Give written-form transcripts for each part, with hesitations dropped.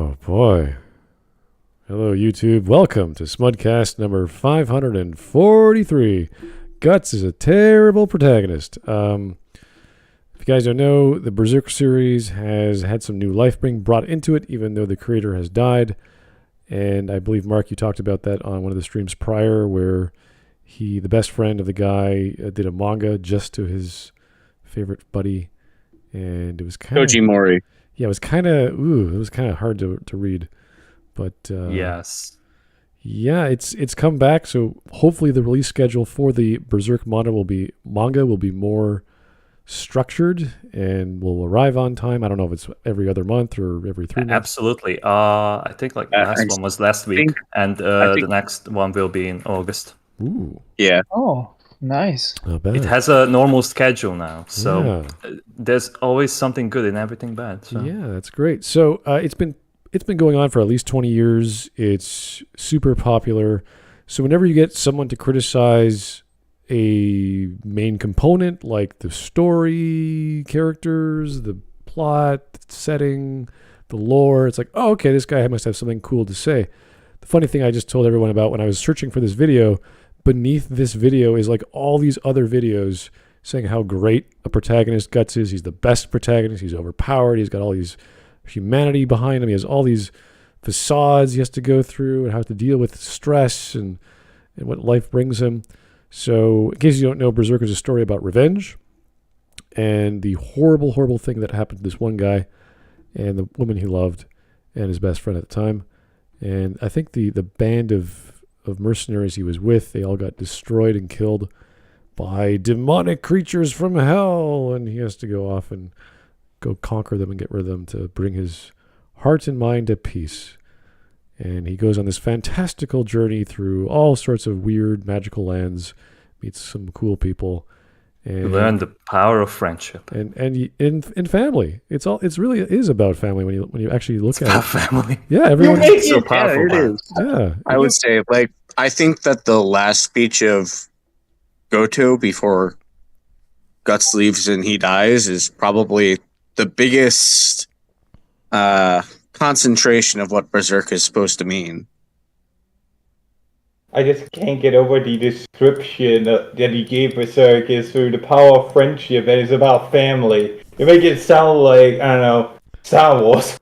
Oh, boy. Hello, YouTube. Welcome to Smudcast number 543. Guts is a terrible protagonist. If you guys don't know, the Berserk series has had some new life brought into it, even though the creator has died. And I believe, Mark, you talked about that on one of the streams prior, where the best friend of the guy, did a manga just to his favorite buddy. And it was kind of... Koji Mori. Yeah, it was kind of hard to read, but yes, yeah, it's come back. So hopefully the release schedule for the Berserk manga will be more structured and will arrive on time. I don't know if it's every other month or every 3 months. Absolutely. I think the last one was last week, and the next one will be in August. Ooh, yeah. Oh, nice. Not bad. It has a normal schedule now, so there's always something good in everything bad. So. Yeah, that's great. So it's been going on for at least 20 years. It's super popular. So whenever you get someone to criticize a main component like the story, characters, the plot, the setting, the lore, it's like, oh, okay, this guy must have something cool to say. The funny thing I just told everyone about when I was searching for this video, beneath this video is like all these other videos saying how great a protagonist Guts is. He's the best protagonist. He's overpowered. He's got all these humanity behind him. He has all these facades he has to go through and how to deal with stress and what life brings him. So in case you don't know, Berserk is a story about revenge and the horrible, horrible thing that happened to this one guy and the woman he loved and his best friend at the time. And I think the band of mercenaries he was with, they all got destroyed and killed by demonic creatures from hell, and he has to go off and go conquer them and get rid of them to bring his heart and mind at peace. And he goes on this fantastical journey through all sorts of weird magical lands, meets some cool people, and learn the power of friendship and in family. It really is about family when you actually look at it. Family. Yeah, everyone. It's so powerful. Yeah, it is. Yeah, I would say, I think that the last speech of Goto before Guts leaves and he dies is probably the biggest concentration of what Berserk is supposed to mean. I just can't get over the description that he gave Berserk is through the power of friendship and it's about family. You make it sound like, I don't know, Star Wars.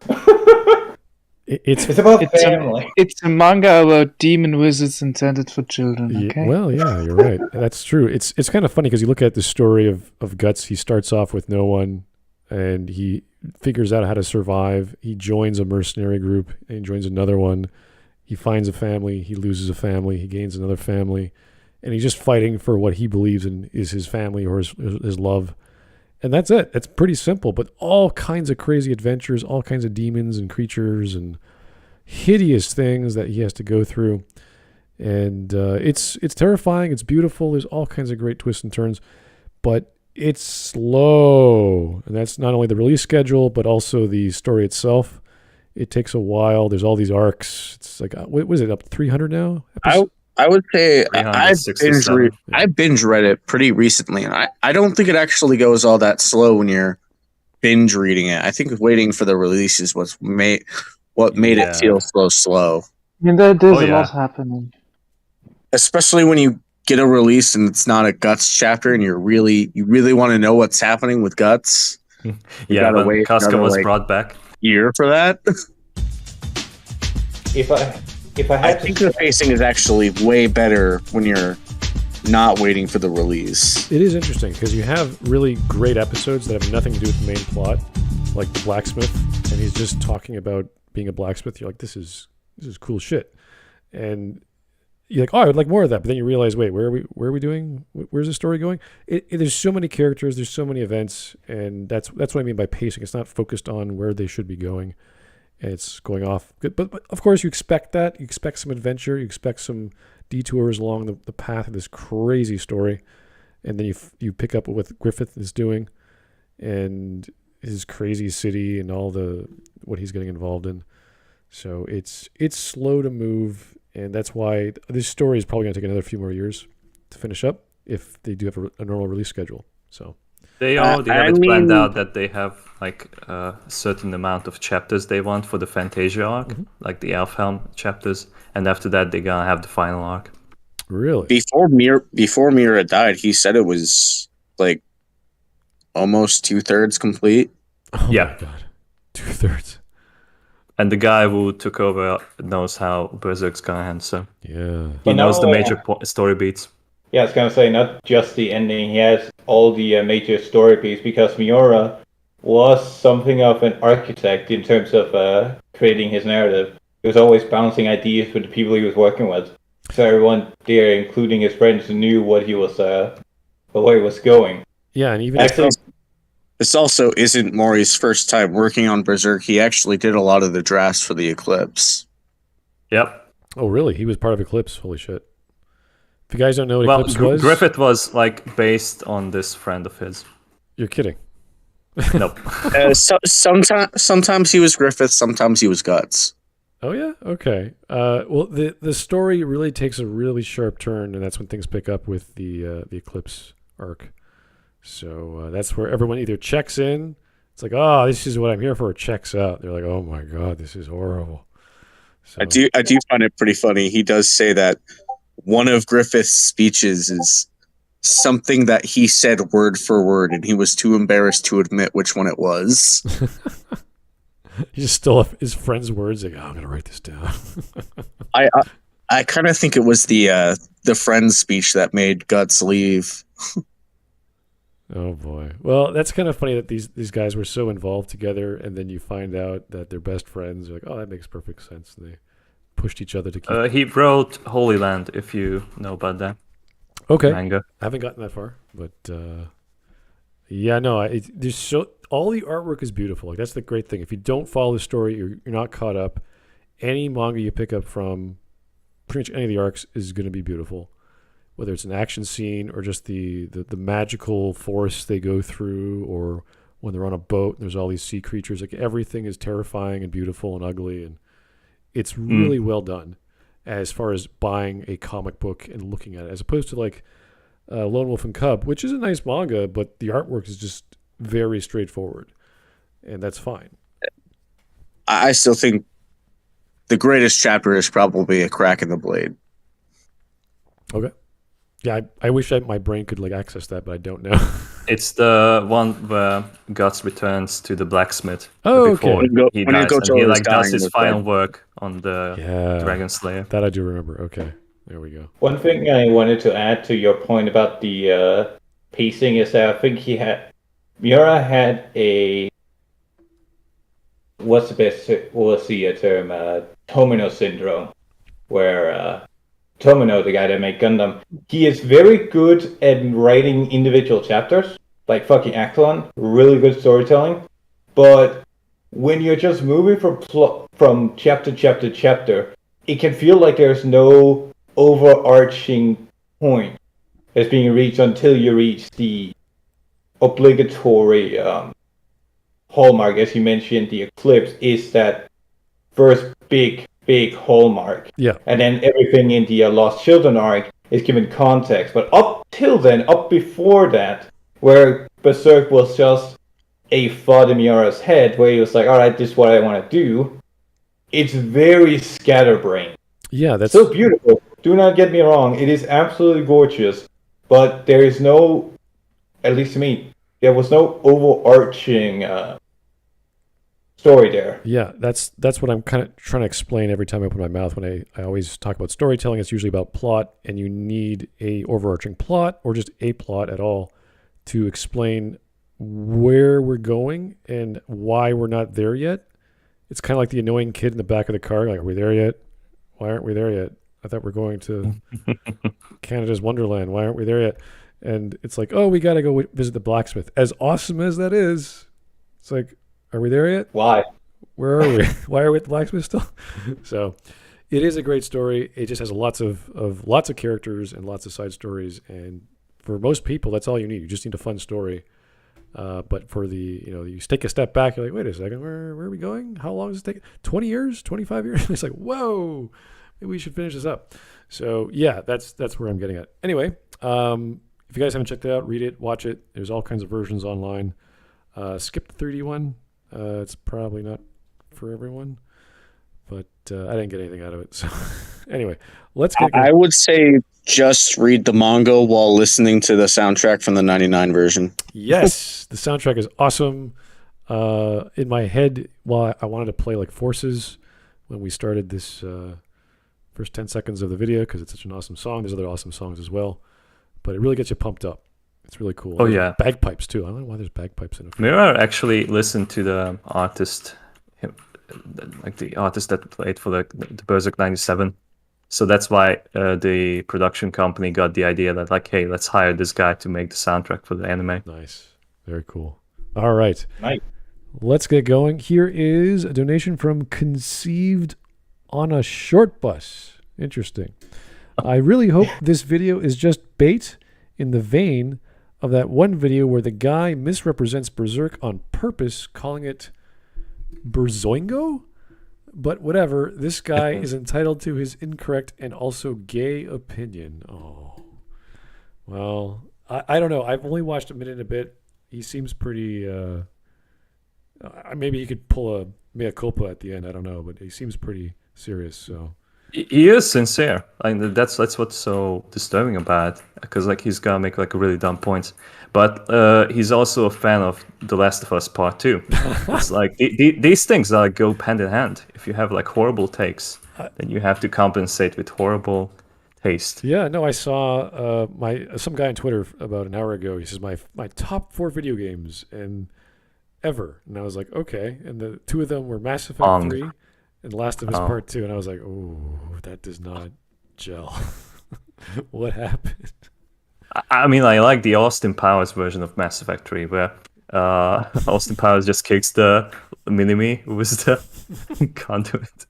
It's about family. It's a manga about demon wizards intended for children, okay? Well, yeah, you're right. That's true. It's kind of funny because you look at the story of Guts. He starts off with no one, and he figures out how to survive. He joins a mercenary group, and he joins another one. He finds a family. He loses a family. He gains another family. And he's just fighting for what he believes in is his family or his love. And that's it. It's pretty simple, but all kinds of crazy adventures, all kinds of demons and creatures and hideous things that he has to go through. And it's terrifying. It's beautiful. There's all kinds of great twists and turns, but it's slow. And that's not only the release schedule, but also the story itself. It takes a while. There's all these arcs. It's like, what is it, up to 300 now? I would say I binge read it pretty recently, and I don't think it actually goes all that slow when you're binge reading it. I think waiting for the release is what made it feel so slow. I mean, there's a lot happening. Especially when you get a release and it's not a Guts chapter and you really want to know what's happening with Guts. Yeah, when Casca was brought back. Year for that. I think the pacing is actually way better when you're not waiting for the release. It is interesting because you have really great episodes that have nothing to do with the main plot, like the blacksmith, and he's just talking about being a blacksmith. You're like, this is cool shit, and you're like, oh, I would like more of that. But then you realize, wait, where are we doing? Where's the story going? There's so many characters, there's so many events, and that's what I mean by pacing. It's not focused on where they should be going, and it's going off. But of course, you expect that. You expect some adventure. You expect some detours along the path of this crazy story, and then you pick up what Griffith is doing, and his crazy city and all what he's getting involved in. So it's slow to move. And that's why this story is probably going to take another few more years to finish up if they do have a normal release schedule. So They already have it planned out that they have like a certain amount of chapters they want for the Fantasia arc, like the Elfhelm chapters, and after that they're gonna have the final arc. Really? Before Mira died, he said it was like almost 2/3 complete. Oh yeah. my god, 2/3. And the guy who took over knows how Berserk's gonna end, so yeah, he knows the major story beats. Yeah, I was gonna say not just the ending. He has all the major story beats because Miura was something of an architect in terms of creating his narrative. He was always bouncing ideas with the people he was working with, so everyone there, including his friends, knew what he was, where he was going. Yeah, and even actually, this also isn't Mori's first time working on Berserk. He actually did a lot of the drafts for the Eclipse. Yep. Oh, really? He was part of Eclipse? Holy shit. If you guys don't know what Eclipse was... Griffith was, like, based on this friend of his. You're kidding. Nope. Sometimes he was Griffith, sometimes he was Guts. Oh, yeah? Okay. Well, the story really takes a really sharp turn, and that's when things pick up with the Eclipse arc. So that's where everyone either checks in, it's like, oh, this is what I'm here for, or checks out. They're like, oh my god, this is horrible. So, I do find it pretty funny. He does say that one of Griffith's speeches is something that he said word for word, and he was too embarrassed to admit which one it was. He just stole his friend's words, like, oh, I'm gonna write this down. I kind of think it was the friend's speech that made Guts leave. Oh boy. Well, that's kind of funny that these guys were so involved together, and then you find out that they're best friends. You're like, oh, that makes perfect sense. And they pushed each other to keep. He wrote Holy Land, if you know about that. Okay. Manga. I haven't gotten that far, but yeah, no. There's so all the artwork is beautiful. Like that's the great thing. If you don't follow the story, you're not caught up. Any manga you pick up from pretty much any of the arcs is going to be beautiful. Whether it's an action scene or just the magical forest they go through, or when they're on a boat and there's all these sea creatures, like everything is terrifying and beautiful and ugly, and it's really well done as far as buying a comic book and looking at it, as opposed to like Lone Wolf and Cub, which is a nice manga, but the artwork is just very straightforward, and that's fine. I still think the greatest chapter is probably A Crack in the Blade. Okay. Yeah, I wish my brain could like access that, but I don't know. It's the one where Guts returns to the blacksmith okay. before he dies, and he like does his final that. work on the Dragon Slayer. That I do remember. Okay, there we go. One thing I wanted to add to your point about the pacing is that I think Miura had a what's the term? Tomino syndrome, where Tomino, the guy that made Gundam, he is very good at writing individual chapters, like fucking Axelon, really good storytelling. But when you're just moving from chapter to chapter, it can feel like there's no overarching point that's being reached until you reach the obligatory hallmark, as you mentioned. The Eclipse is that first big hallmark. Yeah. And then everything in the Lost Children arc is given context. But up before that, where Berserk was just a thought in Miura's head, where he was like, alright, this is what I want to do, it's very scatterbrained. Yeah, that's so beautiful. Do not get me wrong, it is absolutely gorgeous, but there is no, at least to me, there was no overarching story there. Yeah, that's what I'm kind of trying to explain every time I open my mouth. When I always talk about storytelling, it's usually about plot, and you need a overarching plot or just a plot at all to explain where we're going and why we're not there yet. It's kind of like the annoying kid in the back of the car, like, are we there yet? Why aren't we there yet? I thought we're going to Canada's Wonderland. Why aren't we there yet? And it's like, oh, we got to go visit the blacksmith. As awesome as that is, it's like, are we there yet? Why? Where are we? Why are we at the blacksmith still? So it is a great story. It just has lots of characters and lots of side stories. And for most people, that's all you need. You just need a fun story. But for you take a step back, you're like, wait a second, where are we going? How long does it take? 20 years? 25 years? It's like, whoa, maybe we should finish this up. So yeah, that's where I'm getting at. Anyway, if If you guys haven't checked it out, read it, watch it. There's all kinds of versions online. Skip the 3D one. It's probably not for everyone, but I didn't get anything out of it. So anyway, let's get going. I would say just read the manga while listening to the soundtrack from the 99 version. Yes, the soundtrack is awesome. In my head, I wanted to play like Forces when we started this first 10 seconds of the video because it's such an awesome song. There's other awesome songs as well, but it really gets you pumped up. It's really cool. Oh, yeah. Bagpipes, too. I don't know why there's bagpipes in it. Mirror actually listened to the artist, like the artist that played for the Berserk 97. So that's why the production company got the idea that, like, hey, let's hire this guy to make the soundtrack for the anime. Nice. Very cool. All right. Nice. Let's get going. Here is a donation from Conceived on a Short Bus. Interesting. I really hope this video is just bait in the vein of that one video where the guy misrepresents Berserk on purpose, calling it Berzoingo? But whatever, this guy is entitled to his incorrect and also gay opinion. Oh. Well, I don't know. I've only watched a minute and a bit. He seems pretty... maybe he could pull a mea culpa at the end. I don't know, but he seems pretty serious, so... He is sincere. Like that's what's so disturbing about it, because like he's gonna make like really dumb points, but he's also a fan of The Last of Us Part 2. It's like these things go hand in hand. If you have like horrible takes, then you have to compensate with horrible taste. Yeah, no, I saw some guy on Twitter about an hour ago. He says my top 4 video games and ever, and I was like, okay, and the 2 of them were Mass Effect 3. And Last of Us Part 2, and I was like, oh, that does not gel. What happened? I mean, I like the Austin Powers version of Mass Effect 3, where Austin Powers just kicks the Mini-Me with the conduit.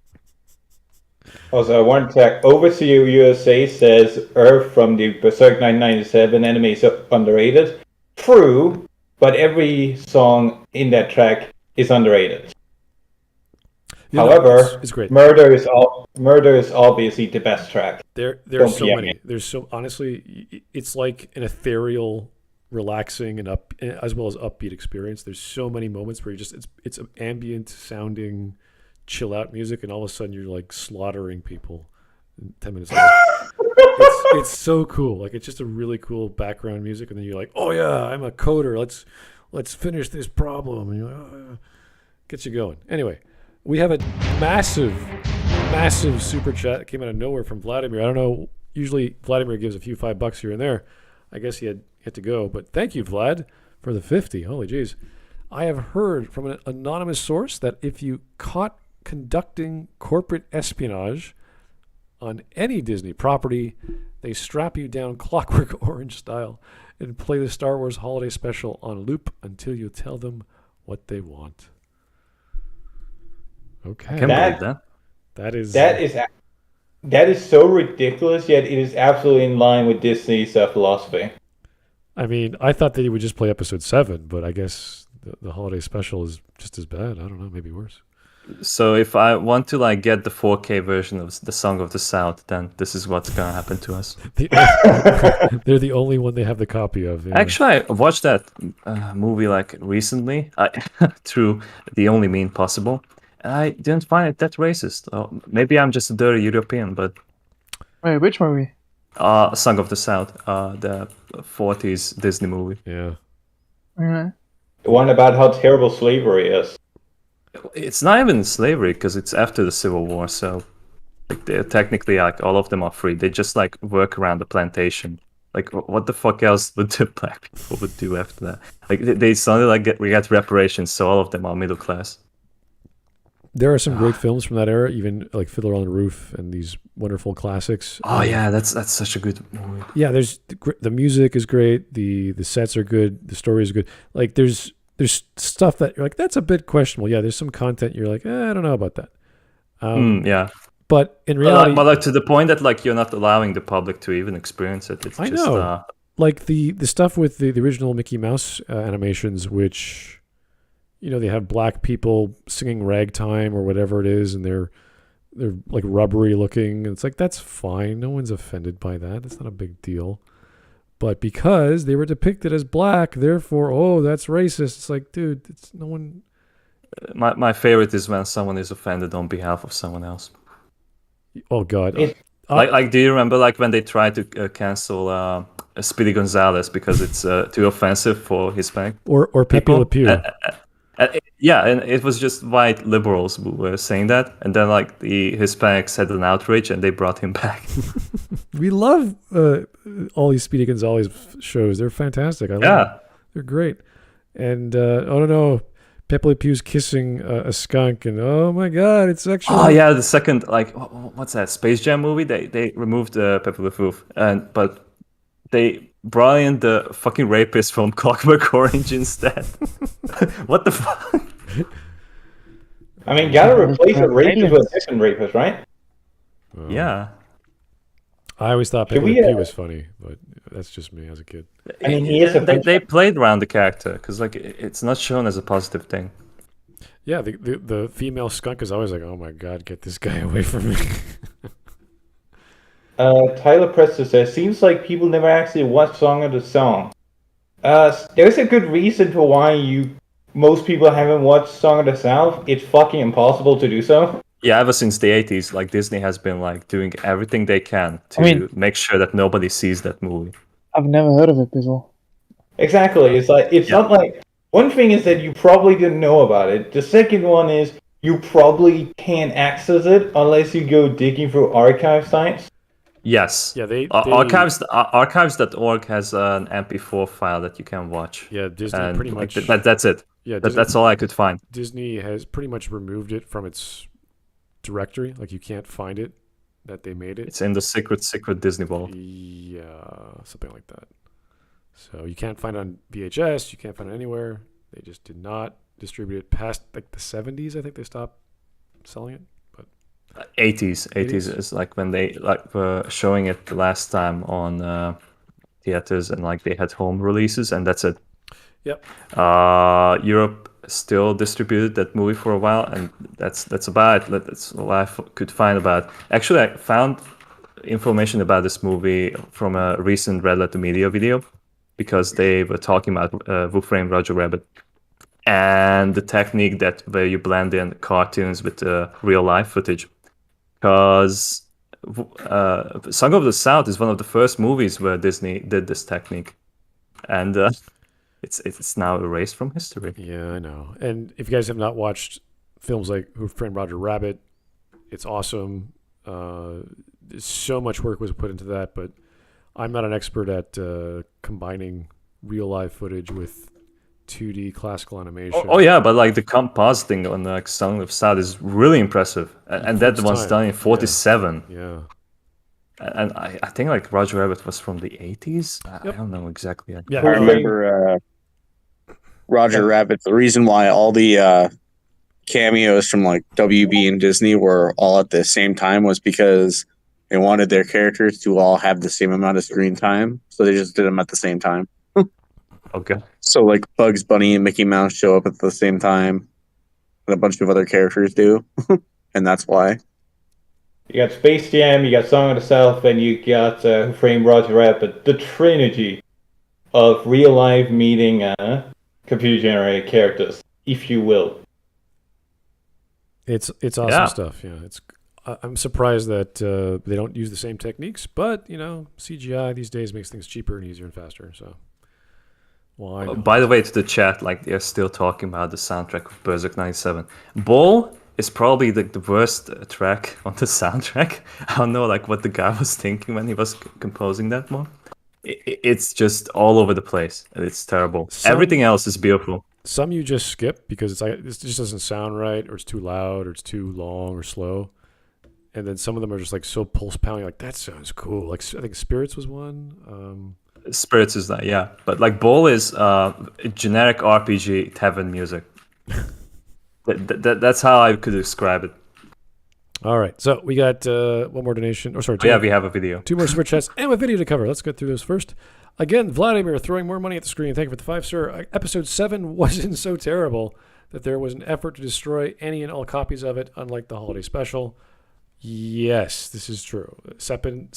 Also, one check. Overseer USA says Earth from the Berserk 997 anime is underrated. True, but every song in that track is underrated. However, it's great. Murder is obviously the best track. There are so many. There's so honestly, it's like an ethereal, relaxing and up as well as upbeat experience. There's so many moments where you just it's ambient sounding, chill out music, and all of a sudden you're like slaughtering people in 10 minutes later. It's so cool. Like it's just a really cool background music, and then you're like, oh yeah, I'm a coder. Let's finish this problem, and you're like, oh, gets you going. Anyway. We have a massive super chat that came out of nowhere from Vladimir. I don't know. Usually Vladimir gives a few $5 here and there. I guess he had to go. But thank you, Vlad, for the 50. Holy jeez. I have heard from an anonymous source that if you caught conducting corporate espionage on any Disney property, they strap you down Clockwork Orange style and play the Star Wars holiday special on loop until you tell them what they want. Okay. I can't believe that. That is so ridiculous, yet it is absolutely in line with Disney's philosophy. I mean, I thought that he would just play episode 7, but I guess the holiday special is just as bad. I don't know, maybe worse. So if I want to like get the 4K version of the Song of the South, then this is what's gonna happen to us. They're the only one they have the copy of. Yeah. Actually, I watched that movie like recently through the only mean possible. I didn't find it that racist. Maybe I'm just a dirty European, but... Wait, which movie? Song of the South, the 40s Disney movie. Yeah. Okay. The one about how terrible slavery is. It's not even slavery, because it's after the Civil War, so like, they're technically, like, all of them are free. They just, like, work around the plantation. Like, what the fuck else would the black people would do after that? Like, they suddenly, like, we got reparations, so all of them are middle class. There are some great films from that era, even like Fiddler on the Roof and these wonderful classics. Oh yeah, that's such a good movie. Yeah, there's the music is great, the sets are good, the story is good. Like there's stuff that you're like that's a bit questionable. Yeah, there's some content you're like I don't know about that. Yeah, but in reality, but like to the point that like you're not allowing the public to even experience it. It's I just, know, like the stuff with the original Mickey Mouse animations, which. You know, they have black people singing ragtime or whatever it is, and they're like rubbery looking. It's like, that's fine. No one's offended by that. It's not a big deal. But because they were depicted as black, therefore, oh, that's racist. It's like, dude, it's no one. My favorite is when someone is offended on behalf of someone else. Oh God. Like, do you remember like when they tried to cancel Speedy Gonzalez because it's too offensive for Hispanic or Pepe Le Pew? Yeah, and it was just white liberals who were saying that, and then like the Hispanics had an outrage and they brought him back. We love all these Speedy Gonzalez shows. They're fantastic. I love them. They're great. And oh no, Pepe Le Pew's kissing a skunk, and oh my God, it's sexual. Oh yeah, the second like what's that Space Jam movie? They removed Pepe Le Pew, but they brought in the fucking rapist from Clockwork Orange instead. What the fuck? I mean, gotta replace a rapist with a different rapist, right? Yeah. I always thought Pepe Le Pew was funny, but that's just me as a kid. I mean, he is they played around the character because like it's not shown as a positive thing. Yeah, the female skunk is always like, oh my God, get this guy away from me. Tyler Preston says, seems like people never actually watch Song of the Song. There's a good reason for why most people haven't watched Song of the South. It's fucking impossible to do so. Yeah, ever since the 80s, like Disney has been like doing everything they can to make sure that nobody sees that movie. I've never heard of it before. Exactly. It's not like one thing is that you probably didn't know about it. The second one is you probably can't access it unless you go digging through archive sites. Yes. Yeah, they archives.org has an MP4 file that you can watch. Yeah, Disney and pretty much. That's it. Yeah, that's all I could find. Disney has pretty much removed it from its directory. Like you can't find it. That they made it. It's in the secret Disney vault. Yeah, something like that. So you can't find it on VHS. You can't find it anywhere. They just did not distribute it past like the 70s. I think they stopped selling it. 80s is like when they were showing it the last time on theaters and like they had home releases and that's it. Yep. Europe still distributed that movie for a while and that's about it. That's all I could find about it. Actually, I found information about this movie from a recent Red Letter Media video because they were talking about Who Framed Roger Rabbit and the technique where you blend in cartoons with real life footage. Because Song of the South is one of the first movies where Disney did this technique, and it's now erased from history. Yeah, I know. And if you guys have not watched films like Who Framed Roger Rabbit, it's awesome. So much work was put into that, but I'm not an expert at combining real life footage with 2D classical animation. Oh yeah, but like the compositing on like Song of the South is really impressive, and that was done in 47. Yeah. And I think like Roger Rabbit was from the 80s. I don't know exactly. Yeah, I remember Roger Rabbit. The reason why all the cameos from like WB and Disney were all at the same time was because they wanted their characters to all have the same amount of screen time, so they just did them at the same time. Okay. So like Bugs Bunny and Mickey Mouse show up at the same time, and a bunch of other characters do, and that's why. You got Space Jam, you got Song of the South, and you got Who Framed Roger Rabbit. The trilogy of real life meeting computer generated characters, if you will. It's awesome stuff. Yeah, I'm surprised that they don't use the same techniques, but CGI these days makes things cheaper and easier and faster. So. Well, by the way, to the chat, like they're still talking about the soundtrack of Berserk 97. Ball is probably the worst track on the soundtrack. I don't know like what the guy was thinking when he was composing that one. It's just all over the place and it's terrible. Everything else is beautiful. Some you just skip because it's like this just doesn't sound right, or it's too loud, or it's too long or slow. And then some of them are just like so pulse pounding, like that sounds cool. Like I think Spirits was one. Spirits is that, yeah. But like Ball is generic RPG heaven music. That's how I could describe it. All right, so we got one more donation. We have a video. 2 more super chats and a video to cover. Let's get through those first. Again, Vladimir throwing more money at the screen. Thank you for the 5, sir. Episode 7 wasn't so terrible that there was an effort to destroy any and all copies of it, unlike the holiday special. Yes, this is true. 7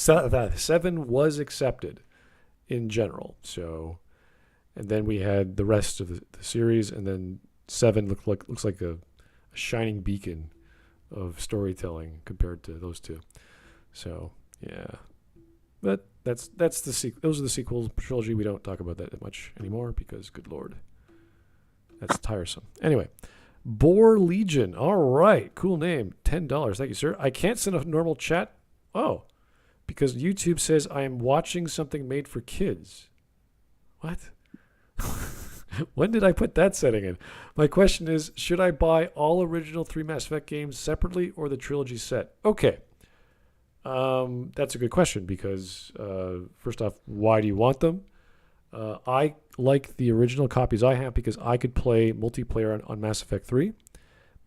was accepted. in general. So, and then we had the rest of the series, and then 7 looks like a shining beacon of storytelling compared to those two. So yeah, but that's the those are the sequels trilogy. We don't talk about that much anymore because, good lord, that's tiresome. Anyway, Boar Legion. All right, cool name. $10. Thank you, sir. I can't send a normal chat. Oh, because YouTube says I am watching something made for kids. What? When did I put that setting in? My question is, should I buy all original 3 Mass Effect games separately or the trilogy set? Okay. That's a good question because, first off, why do you want them? I like the original copies I have because I could play multiplayer on Mass Effect 3.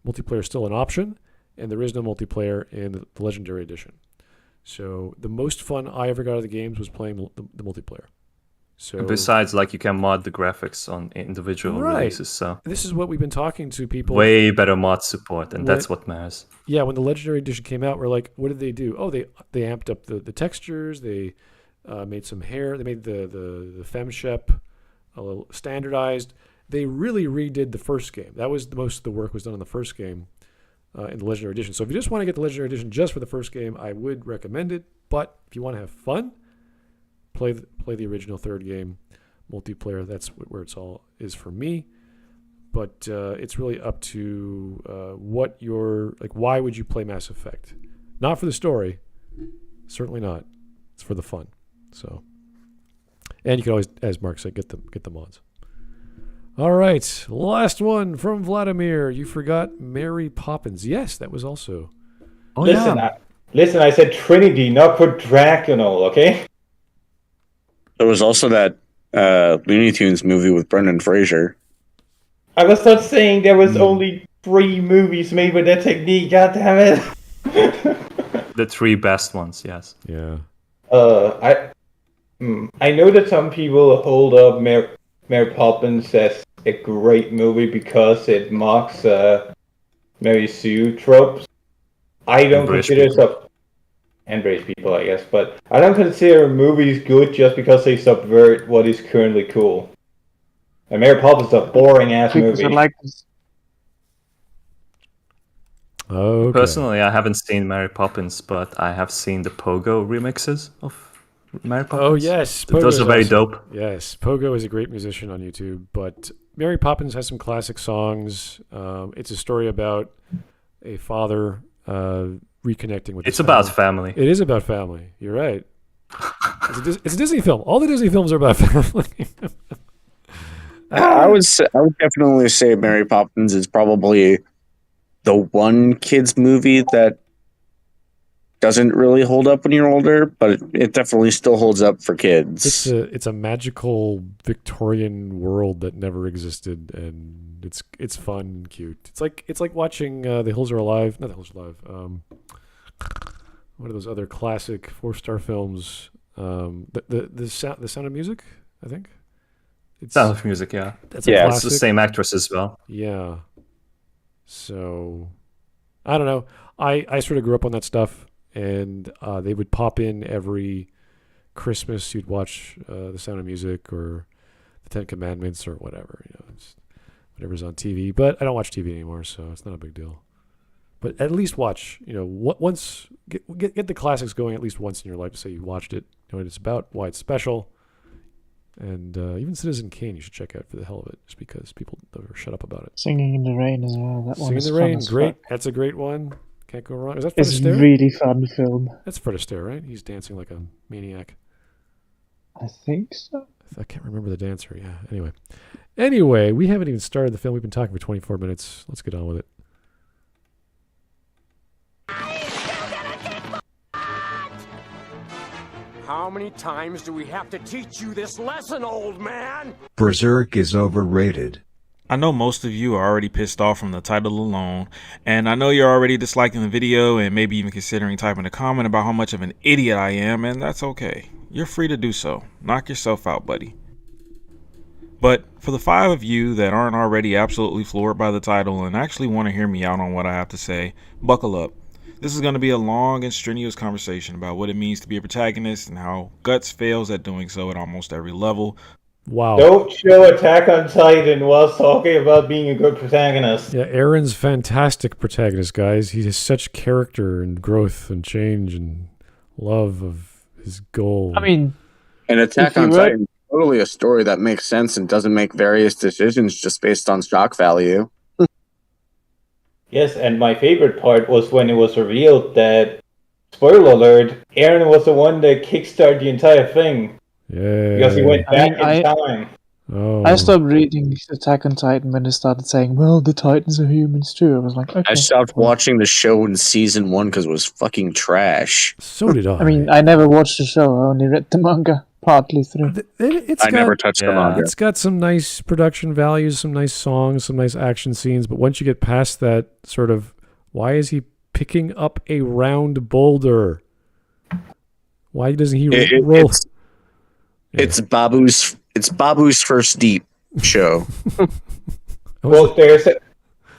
Multiplayer is still an option, and there is no multiplayer in the Legendary Edition. So the most fun I ever got out of the games was playing the multiplayer. So, and besides, like, you can mod the graphics on individual releases, so this is what we've been talking to people. Way better mod support, and that's what matters. Yeah, when the Legendary Edition came out, we're like, what did they do? Oh, they amped up the textures. They made some hair. They made the FemShep a little standardized. They really redid the first game. That was most of the work was done on the first game in the Legendary Edition. So if you just want to get the Legendary Edition just for the first game, I would recommend it. But if you want to have fun, play the original third game multiplayer. That's where it's all is for me. But it's really up to what your like. Why would you play Mass Effect? Not for the story, certainly not. It's for the fun. So, and you can always, as Mark said, get the mods. All right, last one from Vladimir. You forgot Mary Poppins. Yes, that was also. Oh listen, I said Trinity, not quadrigonal. Okay. There was also that Looney Tunes movie with Brendan Fraser. I was not saying there was only 3 movies made with that technique. God damn it! The 3 best ones, yes. Yeah. I know that some people hold up Mary Poppins as a great movie because it mocks Mary Sue tropes. I don't consider it and British people, I guess, but I don't consider movies good just because they subvert what is currently cool. And Mary Poppins is a boring ass movie. Okay. Personally, I haven't seen Mary Poppins, but I have seen the Pogo remixes of Mary Poppins. Oh yes, those are very dope. Yes, Pogo is a great musician on YouTube, but Mary Poppins has some classic songs. It's a story about a father reconnecting with. It's about family. It is about family. You're right. It's a Disney film. All the Disney films are about family. I would definitely say Mary Poppins is probably the one kids movie that doesn't really hold up when you're older, but it definitely still holds up for kids. It's a magical Victorian world that never existed, and it's fun and cute. It's like watching The Hills Are Alive. Not The Hills Are Alive. One of those other classic 4-star films. The Sound of Music, I think. Sound of Music, yeah. That's a classic. It's the same actress as well. Yeah. So, I don't know. I sort of grew up on that stuff, and they would pop in every Christmas. You'd watch The Sound of Music or The 10 Commandments or whatever. It's whatever's on TV. But I don't watch TV anymore, so it's not a big deal. But at least watch, once get the classics going at least once in your life to say you watched it, know what it's about, why it's special. And even Citizen Kane you should check out for the hell of it, just because people never shut up about it. Singing in the Rain as well. That Singing in the Rain, great. That's a great one. Can't go wrong. Is that Fred It's Astaire? a really fun film. That's Fred Astaire, right? He's dancing like a maniac. I think so. I can't remember the dancer. Yeah. Anyway, we haven't even started the film. We've been talking for 24 minutes. Let's get on with it. How many times do we have to teach you this lesson, old man? Berserk is overrated. I know most of you are already pissed off from the title alone, and I know you're already disliking the video and maybe even considering typing a comment about how much of an idiot I am, and that's okay. You're free to do so. Knock yourself out, buddy. But for the 5 of you that aren't already absolutely floored by the title and actually want to hear me out on what I have to say, buckle up. This is going to be a long and strenuous conversation about what it means to be a protagonist and how Guts fails at doing so at almost every level. Wow. Don't show Attack on Titan while talking about being a good protagonist. Yeah, Aaron's fantastic protagonist, guys. He has such character and growth and change and love of his goal. I mean, And Attack on Titan is totally a story that makes sense and doesn't make various decisions just based on shock value. Yes, and my favorite part was when it was revealed that, spoiler alert, Aaron was the one that kickstarted the entire thing. Yeah. Because he went back in time. Oh. I stopped reading Attack on Titan when they started saying, well, the Titans are humans too. I was like, okay. I stopped watching the show in season 1 because it was fucking trash. So did I. I mean, I never watched the show. I only read the manga partly through. I never touched the manga. It's got some nice production values, some nice songs, some nice action scenes. But once you get past that sort of, why is he picking up a round boulder? Why doesn't he roll? It's Babu's first deep show. Well,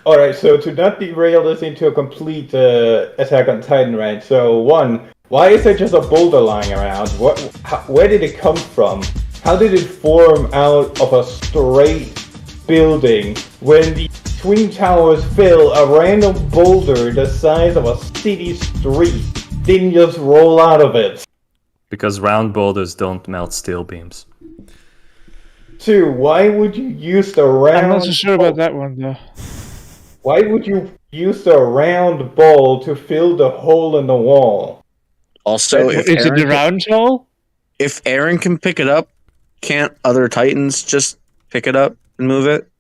alright, so to not derail this into a complete Attack on Titan rant, so one, why is there just a boulder lying around? Where did it come from? How did it form out of a straight building when the Twin Towers fell? A random boulder the size of a city street didn't just roll out of it. Because round boulders don't melt steel beams. 2, why would you use the round... I'm not so sure about that one, though. Why would you use the round ball to fill the hole in the wall? Also, Is it the round hole? If Aaron can pick it up, can't other Titans just pick it up and move it?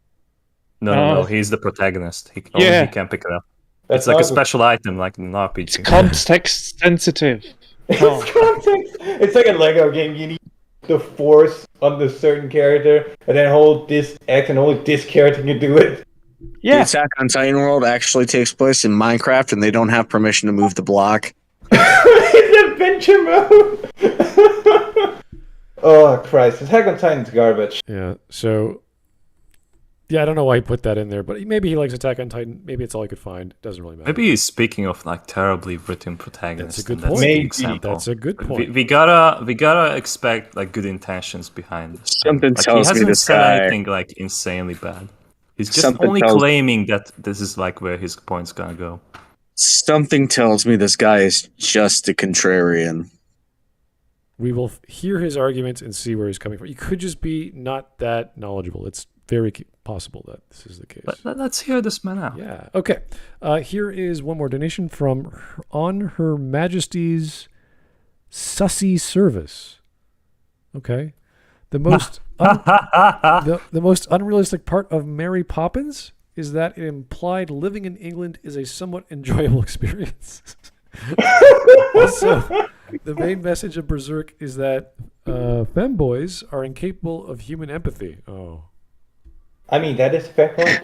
No, he's the protagonist. He can't pick it up. It's like a special item, like in an RPG. It's context sensitive. It's context. It's like a Lego game. You need the force on the certain character, and then hold this X, and only this character can do it. Yeah. The Attack on Titan world actually takes place in Minecraft, and they don't have permission to move the block. It's adventure mode. Oh Christ! Attack on Titan's garbage. Yeah. So. Yeah, I don't know why he put that in there, but maybe he likes Attack on Titan. Maybe it's all he could find. It doesn't really matter. Maybe he's speaking of like terribly written protagonists. That's a good point. Maybe. That's a good point. We gotta expect like good intentions behind this. Something tells me this guy. He hasn't said anything like insanely bad. He's just only claiming that this is like where his point's gonna go. Something tells me this guy is just a contrarian. We will hear his arguments and see where he's coming from. He could just be not that knowledgeable. It's very possible that this is the case. But let's hear this man out. Yeah. Okay. Here is one more donation from On Her Majesty's Sussy Service. Okay. The most the most unrealistic part of Mary Poppins is that it implied living in England is a somewhat enjoyable experience. Also, the main message of Berserk is that femboys are incapable of human empathy. Oh. I mean, that is a fair point.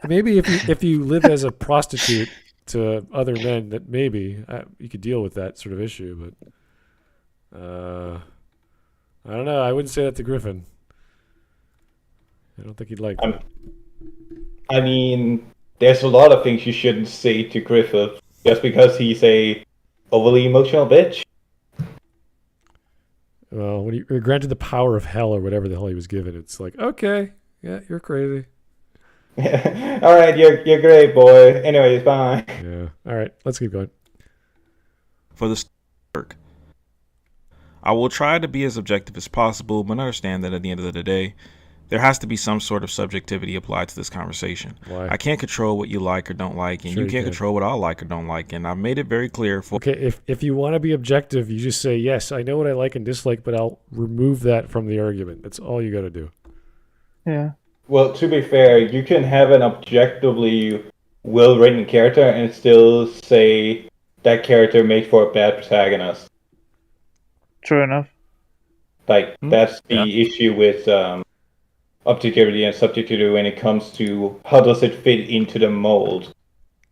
Maybe if you live as a prostitute to other men, that maybe you could deal with that sort of issue. But I don't know. I wouldn't say that to Griffin. I don't think he'd like that. I mean, there's a lot of things you shouldn't say to Griffith just because he's a overly emotional bitch. Well, when you're granted the power of hell or whatever the hell he was given, it's like, okay. Yeah, you're crazy. All right, you're great, boy. Anyways, bye. Yeah. All right, let's keep going. For the work, I will try to be as objective as possible, but understand that at the end of the day, there has to be some sort of subjectivity applied to this conversation. Why? I can't control what you like or don't like, and Sure you can't control what I like or don't like, and I've made it very clear for... Okay, if you want to be objective, you just say, yes, I know what I like and dislike, but I'll remove that from the argument. That's all you got to do. Yeah. Well, to be fair, you can have an objectively well-written character and still say that character made for a bad protagonist. True enough. Like, that's the issue with objectivity and subjectivity when it comes to how does it fit into the mold.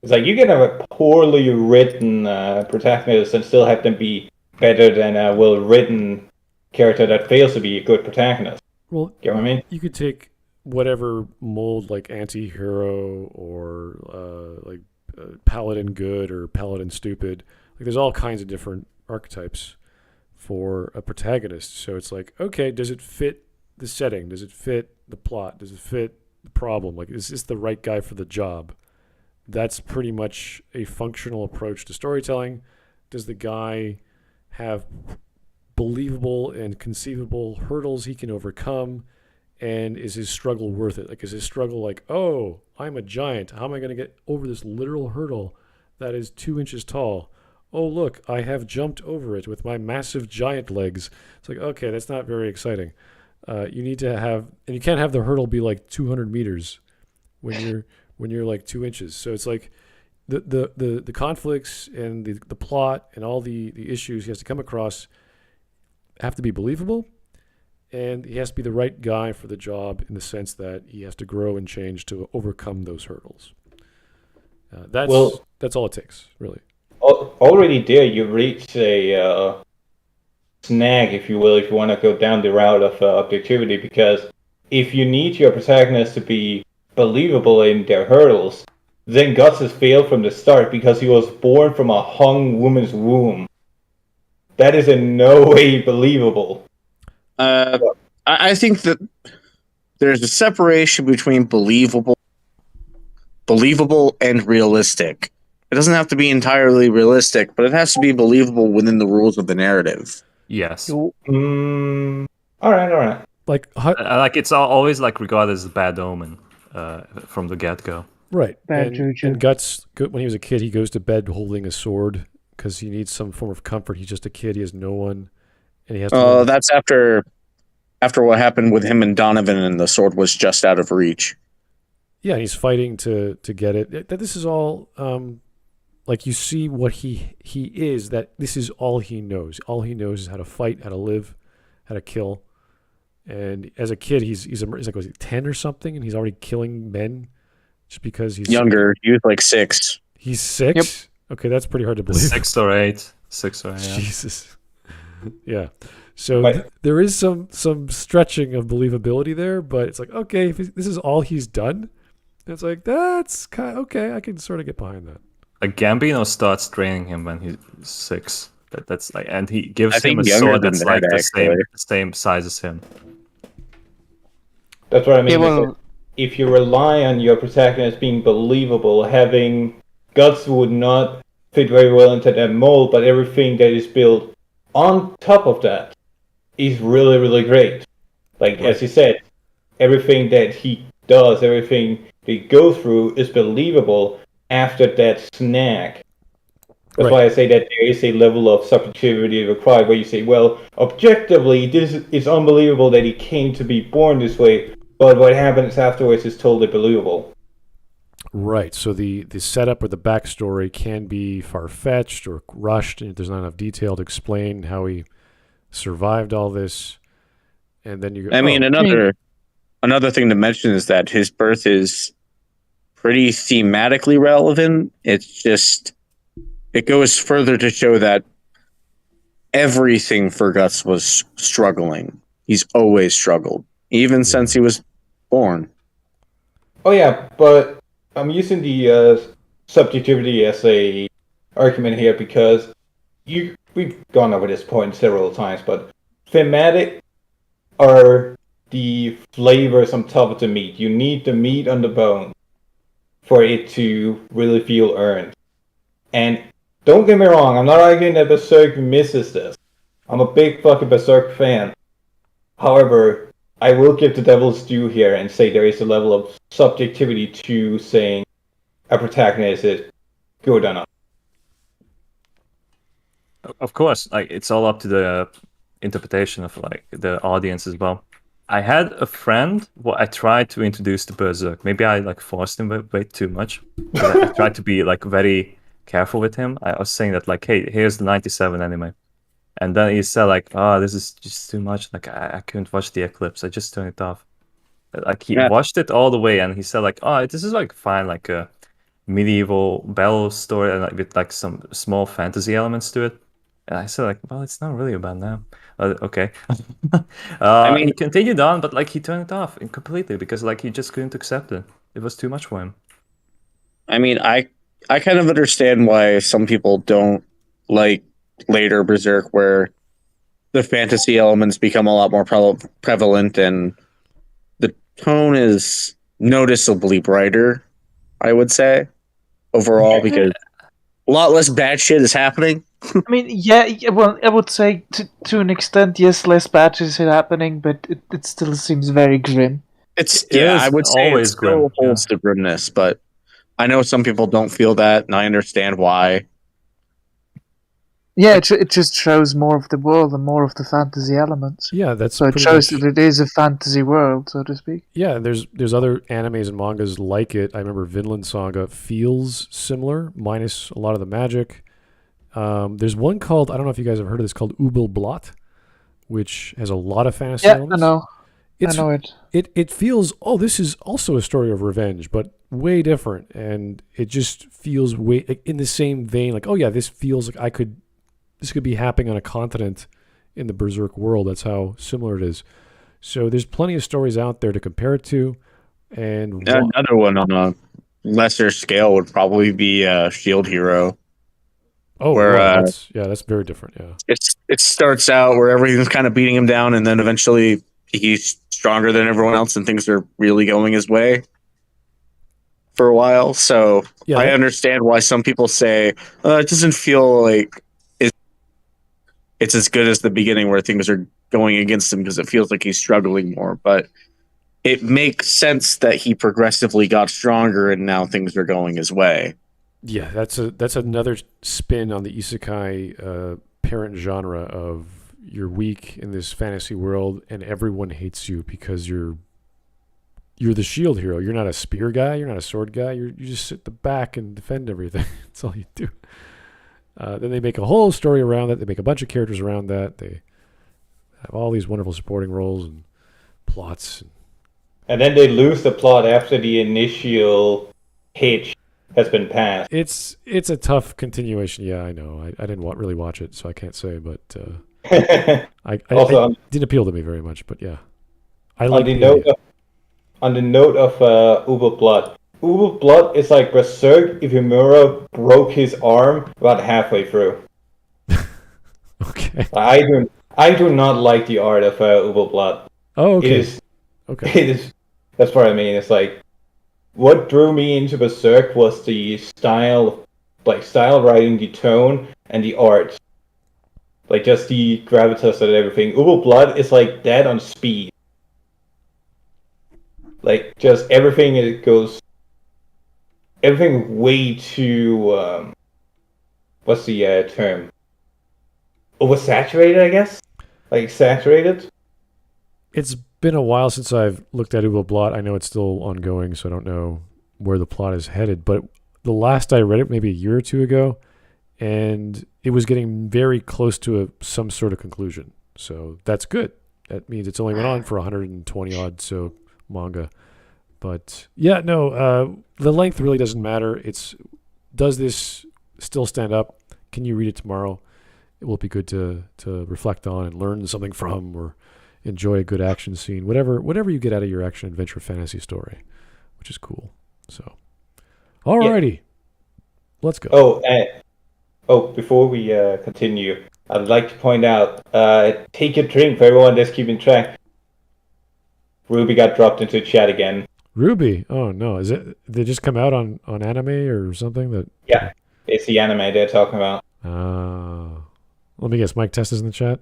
It's like, you can have a poorly written protagonist and still have them be better than a well-written character that fails to be a good protagonist. Well, you know what I mean? You could take whatever mold, like anti-hero or paladin good or paladin stupid. Like there's all kinds of different archetypes for a protagonist. So it's like, okay, does it fit the setting? Does it fit the plot? Does it fit the problem? Like, is this the right guy for the job? That's pretty much a functional approach to storytelling. Does the guy have believable and conceivable hurdles he can overcome? And is his struggle worth it? Like, is his struggle like, oh, I'm a giant. How am I going to get over this literal hurdle that is 2 inches tall? Oh, look, I have jumped over it with my massive giant legs. It's like, okay, that's not very exciting. You need to have, and you can't have the hurdle be like 200 meters when you're like 2 inches. So it's like the conflicts and the plot and all the issues he has to come across have to be believable. And he has to be the right guy for the job in the sense that he has to grow and change to overcome those hurdles. That's all it takes, really. Already there, you reach a snag, if you will, if you want to go down the route of objectivity, because if you need your protagonist to be believable in their hurdles, then Guts has failed from the start because he was born from a hung woman's womb. That is in no way believable. I think that there's a separation between believable and realistic. It doesn't have to be entirely realistic, but it has to be believable within the rules of the narrative. Yes. All right. Like it's always like regarded as a bad omen from the get-go. Right. Bad juju. And Guts, when he was a kid, he goes to bed holding a sword because he needs some form of comfort. He's just a kid. He has no one. And he has to that's after what happened with him and Donovan, and the sword was just out of reach. Yeah, he's fighting to get it. This is all like you see what he is. That this is all he knows. All he knows is how to fight, how to live, how to kill. And as a kid, he's like, was he 10 or something, and he's already killing men just because he's younger. He was like 6. He's 6. Yep. Okay, that's pretty hard to believe. 6 or 8. 6 or 8. Yeah. Jesus. Yeah. So there is some stretching of believability there, but it's like, okay, if this is all he's done, it's like, that's kind of okay. I can sort of get behind that. Like Gambino starts training him when he's 6. That's like, and he gives him a sword that's like the same size as him. That's what I mean. Yeah, if you rely on your protagonist being believable, having Guts would not fit very well into that mold, but everything that is built on top of that is really, really great. Like, as you said, everything that he does, everything they go through is believable after that snag. That's why I say that there is a level of subjectivity required where you say, well, objectively, this is unbelievable that he came to be born this way, but what happens afterwards is totally believable. Right. So the setup or the backstory can be far-fetched or rushed, and there's not enough detail to explain how he survived all this. And then you go, another thing to mention is that his birth is pretty thematically relevant. It's just, it goes further to show that everything for Guts was struggling. He's always struggled, even since he was born. Oh yeah, but I'm using the subjectivity as a argument here because we've gone over this point several times, but thematic are the flavors on top of the meat. You need the meat on the bone for it to really feel earned. And don't get me wrong, I'm not arguing that Berserk misses this. I'm a big fucking Berserk fan. However, I will give the devil's due here and say there is a level of subjectivity to saying a protagonist is good enough. Of course, like it's all up to the interpretation of like the audience as well. I had a friend who I tried to introduce to Berserk. Maybe I like forced him way too much. I tried to be like very careful with him. I was saying that like, hey, here's the 97 anime. And then he said like, oh, this is just too much. Like I couldn't watch the Eclipse. I just turned it off. Like he watched it all the way and he said like, oh, this is like fine, like a medieval battle story and like, with like some small fantasy elements to it. And I said like, well, it's not really about them. Okay. I mean, he continued on, but like he turned it off completely because like he just couldn't accept it. It was too much for him. I mean, I I kind of understand why some people don't like later Berserk, where the fantasy elements become a lot more prevalent and the tone is noticeably brighter, I would say, overall, because a lot less bad shit is happening. I mean, yeah, well, I would say to an extent, yes, less bad shit is happening, but it still seems very grim. I would say it still holds the grimness, but I know some people don't feel that, and I understand why. Yeah, it just shows more of the world and more of the fantasy elements. Yeah, that's so it shows that it is a fantasy world, so to speak. Yeah, there's other animes and mangas like it. I remember Vinland Saga feels similar, minus a lot of the magic. There's one called, I don't know if you guys have heard of this, called Ubelblot, which has a lot of fantasy elements. I know. I know it. It feels, this is also a story of revenge, but way different, and it just feels way in the same vein. Like, this feels like this could be happening on a continent in the Berserk world. That's how similar it is. So there's plenty of stories out there to compare it to. And another one on a lesser scale would probably be Shield Hero. Oh, where that's very different. Yeah, it starts out where everything's kind of beating him down, and then eventually he's stronger than everyone else, and things are really going his way for a while. So I understand why some people say it doesn't feel like it's as good as the beginning where things are going against him, because it feels like he's struggling more. But it makes sense that he progressively got stronger and now things are going his way. Yeah, that's another spin on the isekai parent genre of you're weak in this fantasy world and everyone hates you because you're the shield hero. You're not a spear guy. You're not a sword guy. You just sit at the back and defend everything. That's all you do. Then they make a whole story around that. They make a bunch of characters around that. They have all these wonderful supporting roles and plots. And then they lose the plot after the initial hitch has been passed. It's a tough continuation. Yeah, I know. I didn't really watch it, so I can't say. But I didn't appeal to me very much. But yeah, on the note of Ubelblot. Ubelblot is like Berserk if Himura broke his arm about halfway through. Okay. I do not like the art of Ubelblot. Oh, okay. It is. That's what I mean. It's like what drew me into Berserk was the style writing, the tone, and the art. Like just the gravitas and everything. Ubelblot is like that on speed. Like just everything way too what's the term? Oversaturated, I guess? Like saturated? It's been a while since I've looked at Ubelblot. I know it's still ongoing, so I don't know where the plot is headed. But the last I read it, maybe a year or two ago, and it was getting very close to some sort of conclusion. So that's good. That means it's only went on for 120 odd so manga. But yeah, no, the length really doesn't matter. Does this still stand up? Can you read it tomorrow? It will be good to reflect on and learn something from, or enjoy a good action scene, whatever you get out of your action adventure fantasy story, which is cool. So, alrighty, let's go. Before we continue, I'd like to point out, take a drink for everyone that's keeping track. Ruby got dropped into chat again. Ruby? Oh no, did they just come out on anime or something? Yeah, it's the anime they're talking about. Let me guess, Mike Test is in the chat?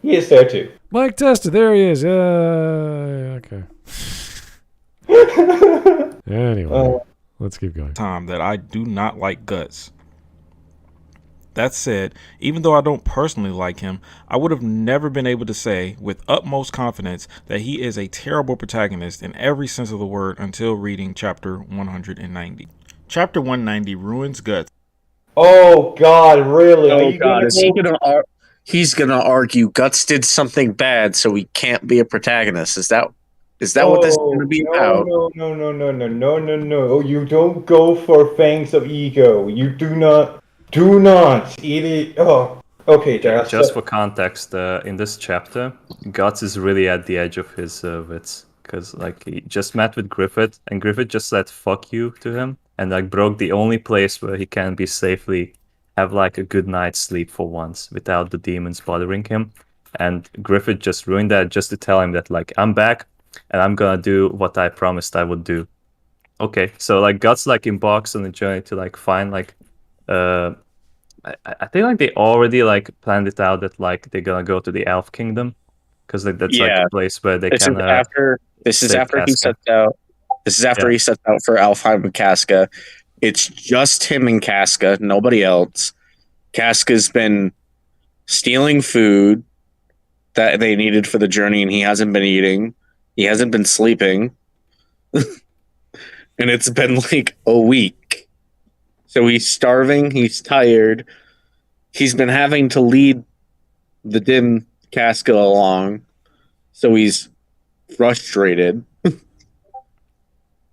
He is there too. Mike Testa, there he is. Okay. Anyway, let's keep going. Time that I do not like Guts. That said, even though I don't personally like him, I would have never been able to say with utmost confidence that he is a terrible protagonist in every sense of the word until reading chapter 190. Chapter 190 ruins Guts. Oh God, really? Oh God, he's gonna argue Guts did something bad, so he can't be a protagonist. Is that what this is gonna be about? No. You don't go for fangs of ego. You do not eat it. Oh, okay, Josh. Just for context, in this chapter, Guts is really at the edge of his wits, because like he just met with Griffith, and Griffith just said "fuck you" to him, and like broke the only place where he can be safely have like a good night's sleep for once without the demons bothering him. And Griffith just ruined that just to tell him that like I'm back and I'm gonna do what I promised I would do. Okay, so like Guts like embarks on the journey to like find like I think like they already like planned it out that like they're gonna go to the Elf Kingdom because like that's like the place where they can. This is after he sets out. This is after he sets out for Alfheim and Casca. It's just him and Casca, nobody else. Casca's been stealing food that they needed for the journey, and he hasn't been eating. He hasn't been sleeping. And it's been like a week. So he's starving, he's tired. He's been having to lead the dim Casca along. So he's frustrated.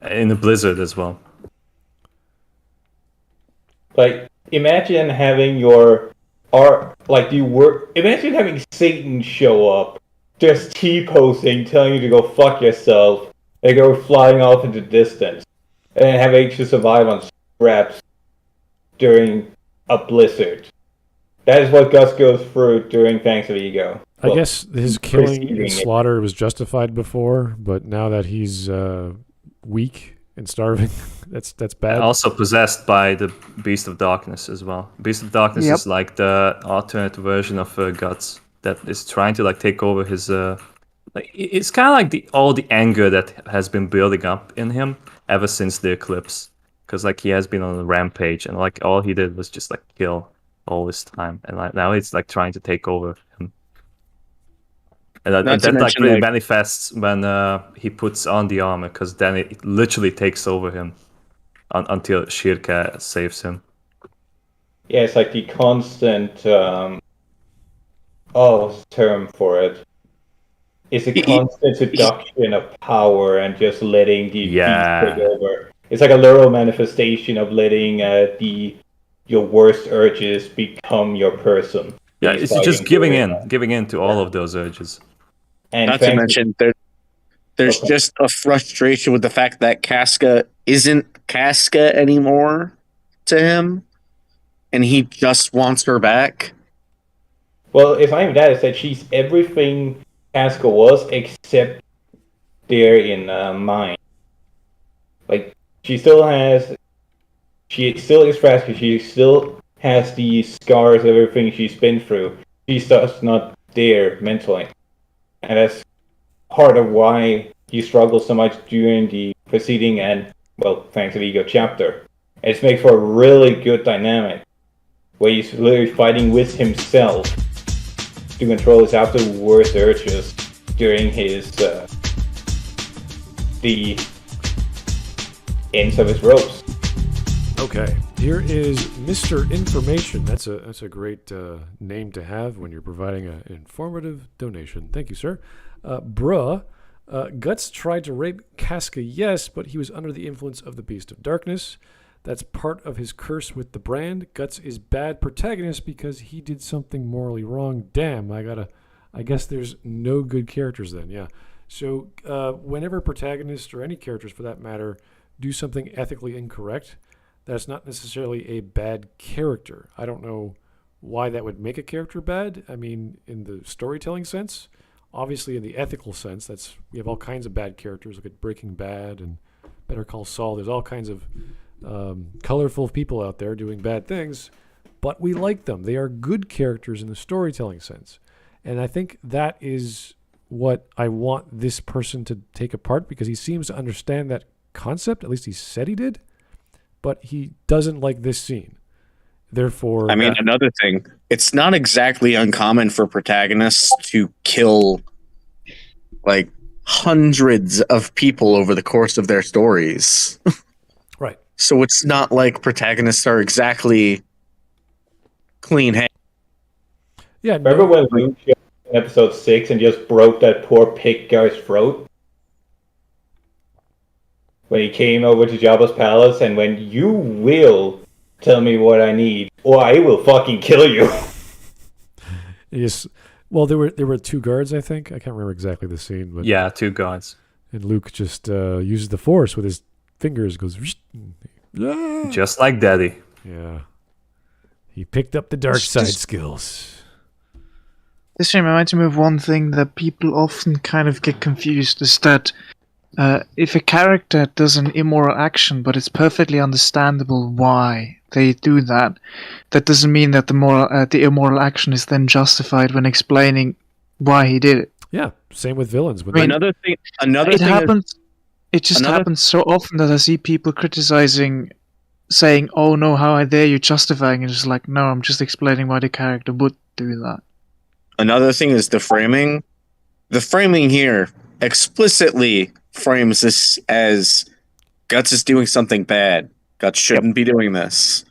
In the blizzard as well. Like, imagine having imagine having Satan show up, just T-posing, telling you to go fuck yourself, and go flying off into the distance, and then having to survive on scraps during a blizzard. That is what Gus goes through during Fangs of Ego. I guess his killing and slaughter was justified before, but now that he's weak and starving, that's bad. And also possessed by the Beast of Darkness as well. Beast of Darkness is like the alternate version of Guts that is trying to like take over his. Like it's kind of like all the anger that has been building up in him ever since the eclipse, because like he has been on a rampage and like all he did was just like kill all this time, and like now it's like trying to take over him. And that like really manifests when he puts on the armor, because then it literally takes over him until Shirka saves him. Yeah, it's like the constant term for it. It's a constant seduction of power and just letting the beast take over. It's like a literal manifestation of letting your worst urges become your person. Yeah, it's just giving in to all of those urges. And not to mention, there's just a frustration with the fact that Casca isn't Casca anymore to him, and he just wants her back. Well, it's not even that. It's that she's everything Casca was, except there in mind. Like, she still is Casca. She still has the scars of everything she's been through. She's just not there mentally. And that's part of why he struggles so much during the preceding and, well, Fangs of Ego chapter. It makes for a really good dynamic, where he's literally fighting with himself to control his absolute worst urges during his, the ends of his ropes. Okay, here is Mr. Information. That's a great name to have when you're providing an informative donation. Thank you, sir. Guts tried to rape Casca, yes, but he was under the influence of the Beast of Darkness. That's part of his curse with the brand. Guts is bad protagonist because he did something morally wrong. Damn, I guess there's no good characters then, yeah. So whenever protagonists, or any characters for that matter, do something ethically incorrect, that's not necessarily a bad character. I don't know why that would make a character bad. I mean, in the storytelling sense, obviously in the ethical sense, we have all kinds of bad characters. Look at Breaking Bad and Better Call Saul. There's all kinds of colorful people out there doing bad things, but we like them. They are good characters in the storytelling sense. And I think that is what I want this person to take apart, because he seems to understand that concept. At least he said he did. But he doesn't like this scene. Therefore, I mean, another thing, it's not exactly uncommon for protagonists to kill like hundreds of people over the course of their stories. Right. So it's not like protagonists are exactly clean hands. Yeah. Remember when Luke showed up in episode 6 and just broke that poor pig guy's throat? When he came over to Jabba's palace and went, "You will tell me what I need, or I will fucking kill you." Yes. Well, there were two guards, I think. I can't remember exactly the scene, but yeah, two guards. And Luke just uses the Force with his fingers, goes Yeah. Just like Daddy. Yeah. He picked up the dark side skills. This reminds me of one thing that people often kind of get confused, is that if a character does an immoral action, but it's perfectly understandable why they do that, that doesn't mean that the immoral action is then justified when explaining why he did it. Yeah, same with villains. Another thing happens. It just happens so often that I see people criticizing, saying, "Oh no, how dare you justifying?" And it's like, no, I'm just explaining why the character would do that. Another thing is the framing. The framing here explicitly frames this as Guts is doing something bad. Guts shouldn't be doing this.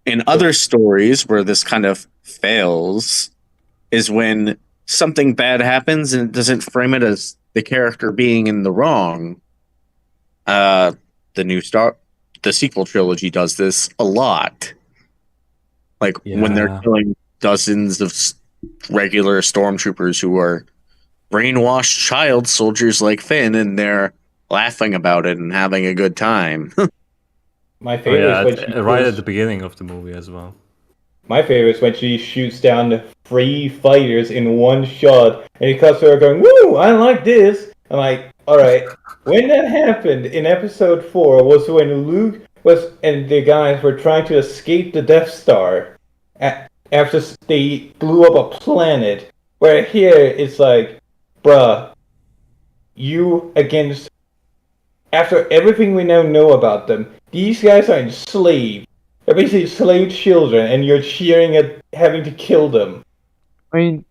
In other stories where this kind of fails is when something bad happens and it doesn't frame it as the character being in the wrong. The sequel trilogy does this a lot. Like when they're killing dozens of regular stormtroopers who are brainwashed child soldiers like Finn, and they're laughing about it and having a good time. My favorite is right at the beginning of the movie as well. My favorite is when she shoots down the 3 fighters in one shot, and it cuts to her going, "Woo! I like this." I'm like, all right. When that happened in Episode 4 was when Luke and the guys were trying to escape the Death Star after they blew up a planet. Where here it's like, bruh, after everything we now know about them, these guys are enslaved. They're basically enslaved children, and you're cheering at having to kill them. I mean,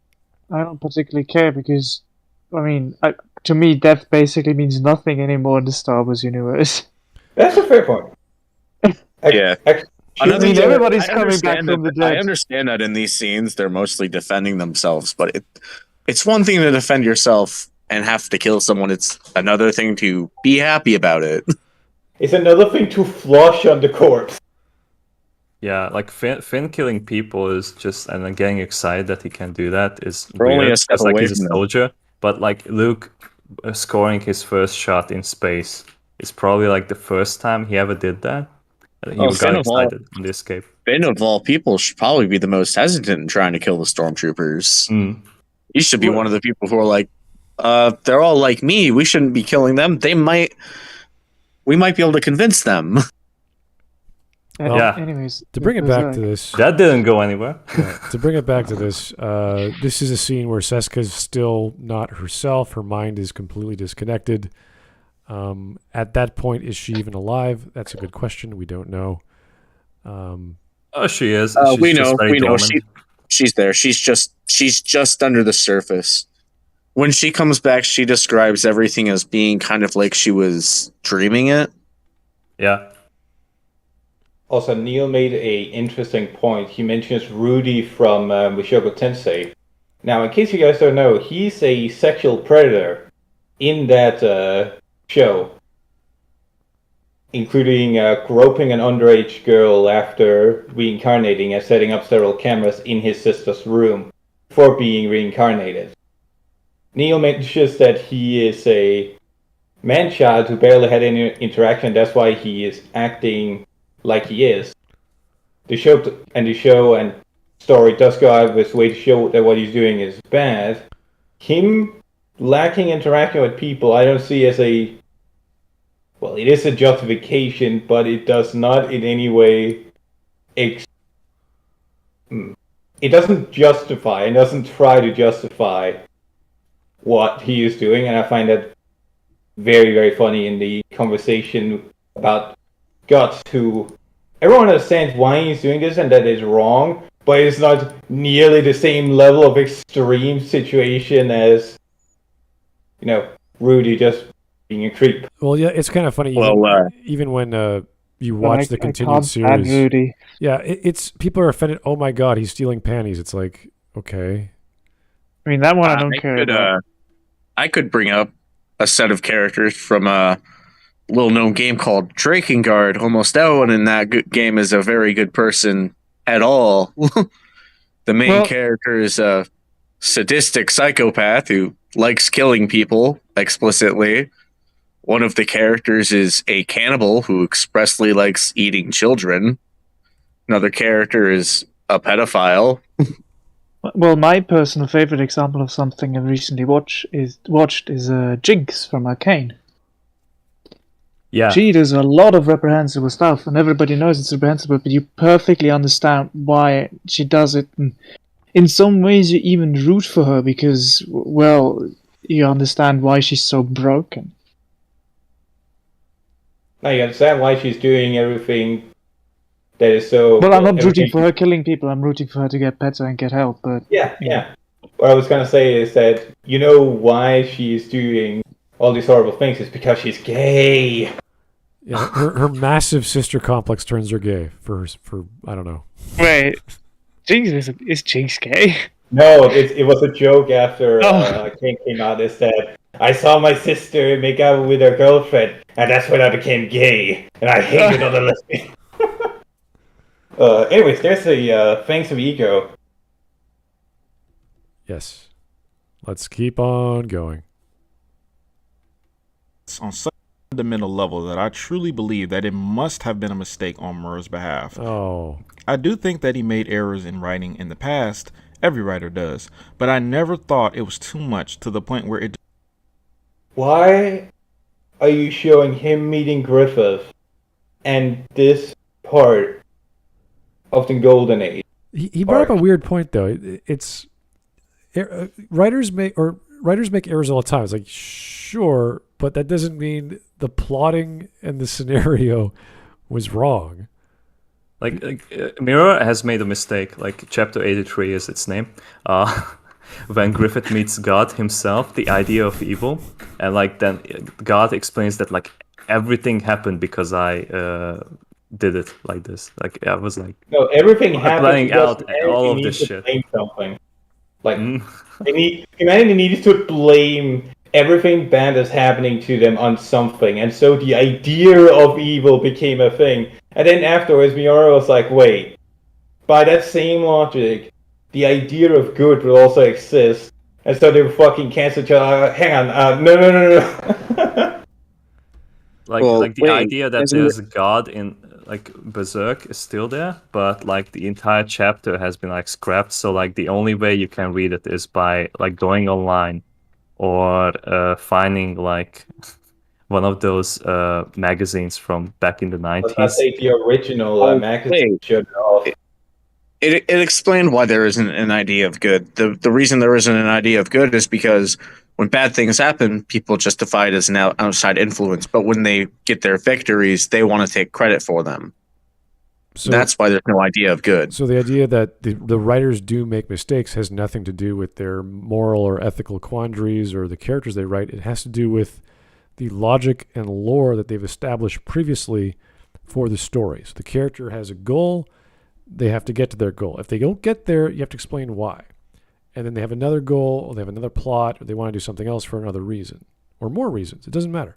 I don't particularly care because, to me, death basically means nothing anymore in the Star Wars universe. That's a fair point. Everybody's coming back from the dead. I understand that in these scenes they're mostly defending themselves, but it's one thing to defend yourself and have to kill someone. It's another thing to be happy about it. It's another thing to flush on the corpse. Yeah, like Finn killing people is just, and then getting excited that he can do that is We're only a step because away he's a from soldier. But like Luke scoring his first shot in space is probably like the first time he ever did that. He got excited on the escape. Finn of all people should probably be the most hesitant in trying to kill the stormtroopers. He should be one of the people who are like, they're all like me. We shouldn't be killing them. We might be able to convince them. Anyways, to bring it back to this, that didn't go anywhere. To bring it back to this, this is a scene where Seska's still not herself. Her mind is completely disconnected. At that point, is she even alive? That's a good question. We don't know. She is. We know. She's there. She's just under the surface. When she comes back, she describes everything as being kind of like she was dreaming it. Yeah. Also, Neil made a interesting point. He mentions Rudy from Mushoku Tensei. Now, in case you guys don't know, he's a sexual predator in that show, including groping an underage girl after reincarnating and setting up several cameras in his sister's room for being reincarnated. Neil mentions that he is a man-child who barely had any interaction. That's why he is acting like he is. The show and story does go out of its way to show that what he's doing is bad. Him lacking interaction with people, I don't see as it is a justification, but it does not in any way it doesn't justify and doesn't try to justify what he is doing, and I find that very, very funny in the conversation about Guts, who everyone understands why he's doing this and that is wrong, but it's not nearly the same level of extreme situation as, Rudy just being a creep. Well, yeah, it's kind of funny. Even when you watch the continued series, Rudy. Yeah, it's people are offended. Oh my God, he's stealing panties. It's like, okay. I mean, that one I don't care about. I could bring up a set of characters from a little-known game called Drakengard. Almost everyone in that game is a very good person at all. The main character is a sadistic psychopath who likes killing people explicitly. one of the characters is a cannibal who expressly likes eating children. Another character is a pedophile. Well, my personal favorite example of something I recently watched is Jinx from Arcane. Yeah. She does a lot of reprehensible stuff, and everybody knows it's reprehensible, but you perfectly understand why she does it. And in some ways, you even root for her because, well, you understand why she's so broken. Now you understand why she's doing everything that is so... Well, I'm not rooting for her killing people, I'm rooting for her to get better and get help, but... Yeah. What I was going to say is that you know why she's doing all these horrible things is because she's gay. Yeah, her massive sister complex turns her gay for I don't know. Wait, Jinx is Jinx gay? No, it was a joke after King came out. It said, I saw my sister make out with her girlfriend, and that's when I became gay, and I hated other lesbians. Anyways, there's the Fangs of Ego. Yes. Let's keep on going. It's on such a fundamental level that I truly believe that it must have been a mistake on Murr's behalf. Oh. I do think that he made errors in writing in the past. Every writer does. But I never thought it was too much to the point where it... Why are you showing him meeting Griffith and this part of the Golden Age? He brought up a weird point, though. It's... writers make errors all the time. It's like, sure, but that doesn't mean the plotting and the scenario was wrong. Like Mirror has made a mistake. Like chapter 83 is its name. When Griffith meets God himself, the idea of evil, and like then God explains that like everything happened because I did it like this. Like I was like no, everything happened planning because out all of this shit. Blame something. Like humanity needs to blame everything bad that's happening to them on something, and so the idea of evil became a thing. And then afterwards, Miura was like, "Wait, by that same logic, the idea of good will also exist." And so they fucking canceled each other. Hang on, no. Like the idea that there's a god in like Berserk is still there, but like the entire chapter has been like scrapped. So like the only way you can read it is by like going online or finding like one of those magazines from back in the 90s. I say the original magazine should have. It explained why there isn't an idea of good. The reason there isn't an idea of good is because when bad things happen, people justify it as an outside influence. But when they get their victories, they want to take credit for them. So that's why there's no idea of good. So the idea that the writers do make mistakes has nothing to do with their moral or ethical quandaries or the characters they write. It has to do with the logic and lore that they've established previously for the story. So the character has a goal. They have to get to their goal. If they don't get there, you have to explain why. And then they have another goal, or they have another plot, or they want to do something else for another reason, or more reasons. It doesn't matter.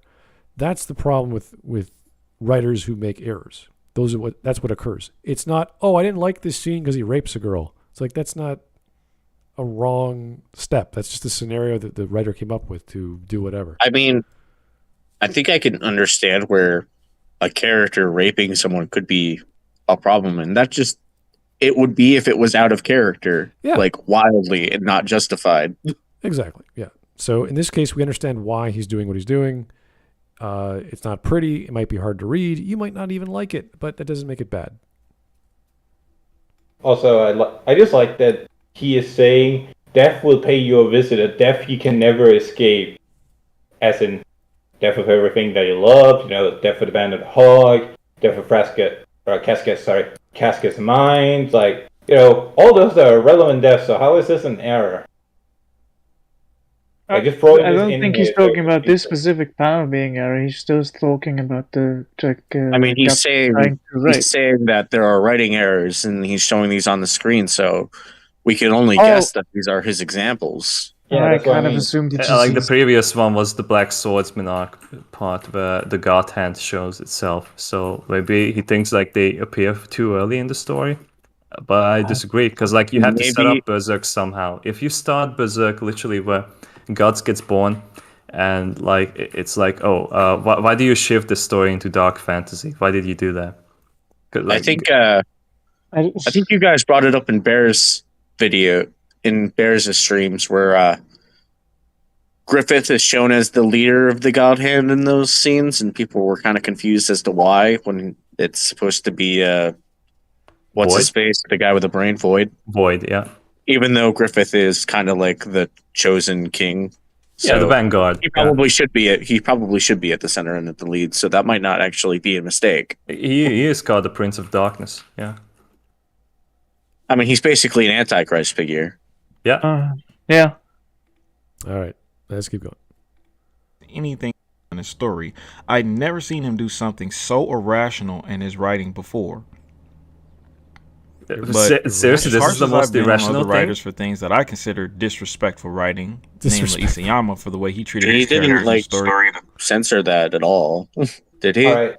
That's the problem with writers who make errors. That's what occurs. It's not, oh, I didn't like this scene because he rapes a girl. It's like, that's not a wrong step. That's just a scenario that the writer came up with to do whatever. I mean, I think I can understand where a character raping someone could be a problem, and that just it would be if it was out of character, like wildly and not justified. Exactly. Yeah. So in this case, we understand why he's doing what he's doing. It's not pretty. It might be hard to read. You might not even like it, but that doesn't make it bad. Also, I just like that he is saying death will pay you a visit, a death you can never escape, as in death of everything that you love, death of the banded hog, death of Casca's mind, all those are relevant deaths, so how is this an error? I don't think he's talking about this specific panel being error. He's still talking about the he's saying that there are writing errors, and he's showing these on the screen, so we can only guess that these are his examples. Yeah, I kind of assumed it's like the previous one was the Black Swordsman arc part where the God Hand shows itself. So maybe he thinks like they appear too early in the story. But I disagree, because like you have to set up Berserk somehow. If you start Berserk literally where Gods gets born and like it's like, why do you shift the story into dark fantasy? Why did you do that? I think you guys brought it up in Bear's video, in Bear's streams, where Griffith is shown as the leader of the God Hand in those scenes, and people were kind of confused as to why, when it's supposed to be what's his face, the guy with the brain, Void. Void, yeah. Even though Griffith is kind of like the chosen king, so the vanguard. He probably should be at the center and at the lead. So that might not actually be a mistake. He is called the Prince of Darkness. Yeah. I mean, he's basically an Antichrist figure. Yeah. Yeah. All right, let's keep going. Anything in his story, I'd never seen him do something so irrational in his writing before. But seriously, this is the most irrational thing. Writers for things that I consider disrespectful writing, namely Isayama for the way he treated his characters. He didn't like story to censor that at all, did he? All right,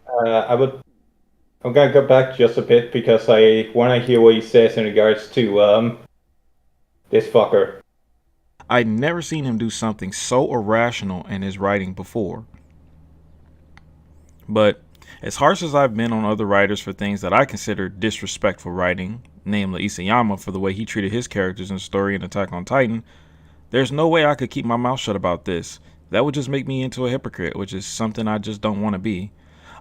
I'm gonna go back just a bit because I want to hear what he says in regards to this fucker. I'd never seen him do something so irrational in his writing before. But as harsh as I've been on other writers for things that I consider disrespectful writing, namely Isayama for the way he treated his characters in the story in Attack on Titan, there's no way I could keep my mouth shut about this. That would just make me into a hypocrite, which is something I just don't want to be.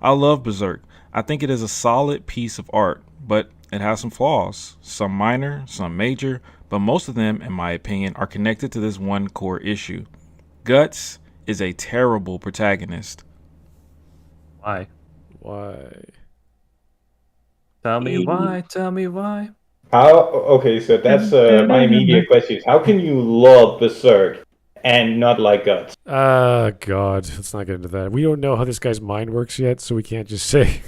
I love Berserk. I think it is a solid piece of art, but it has some flaws. Some minor, some major, but most of them, in my opinion, are connected to this one core issue. Guts is a terrible protagonist. Why? Tell me why. Okay, so that's my immediate question is, how can you love Berserk and not like Guts? God, let's not get into that. We don't know how this guy's mind works yet, so we can't just say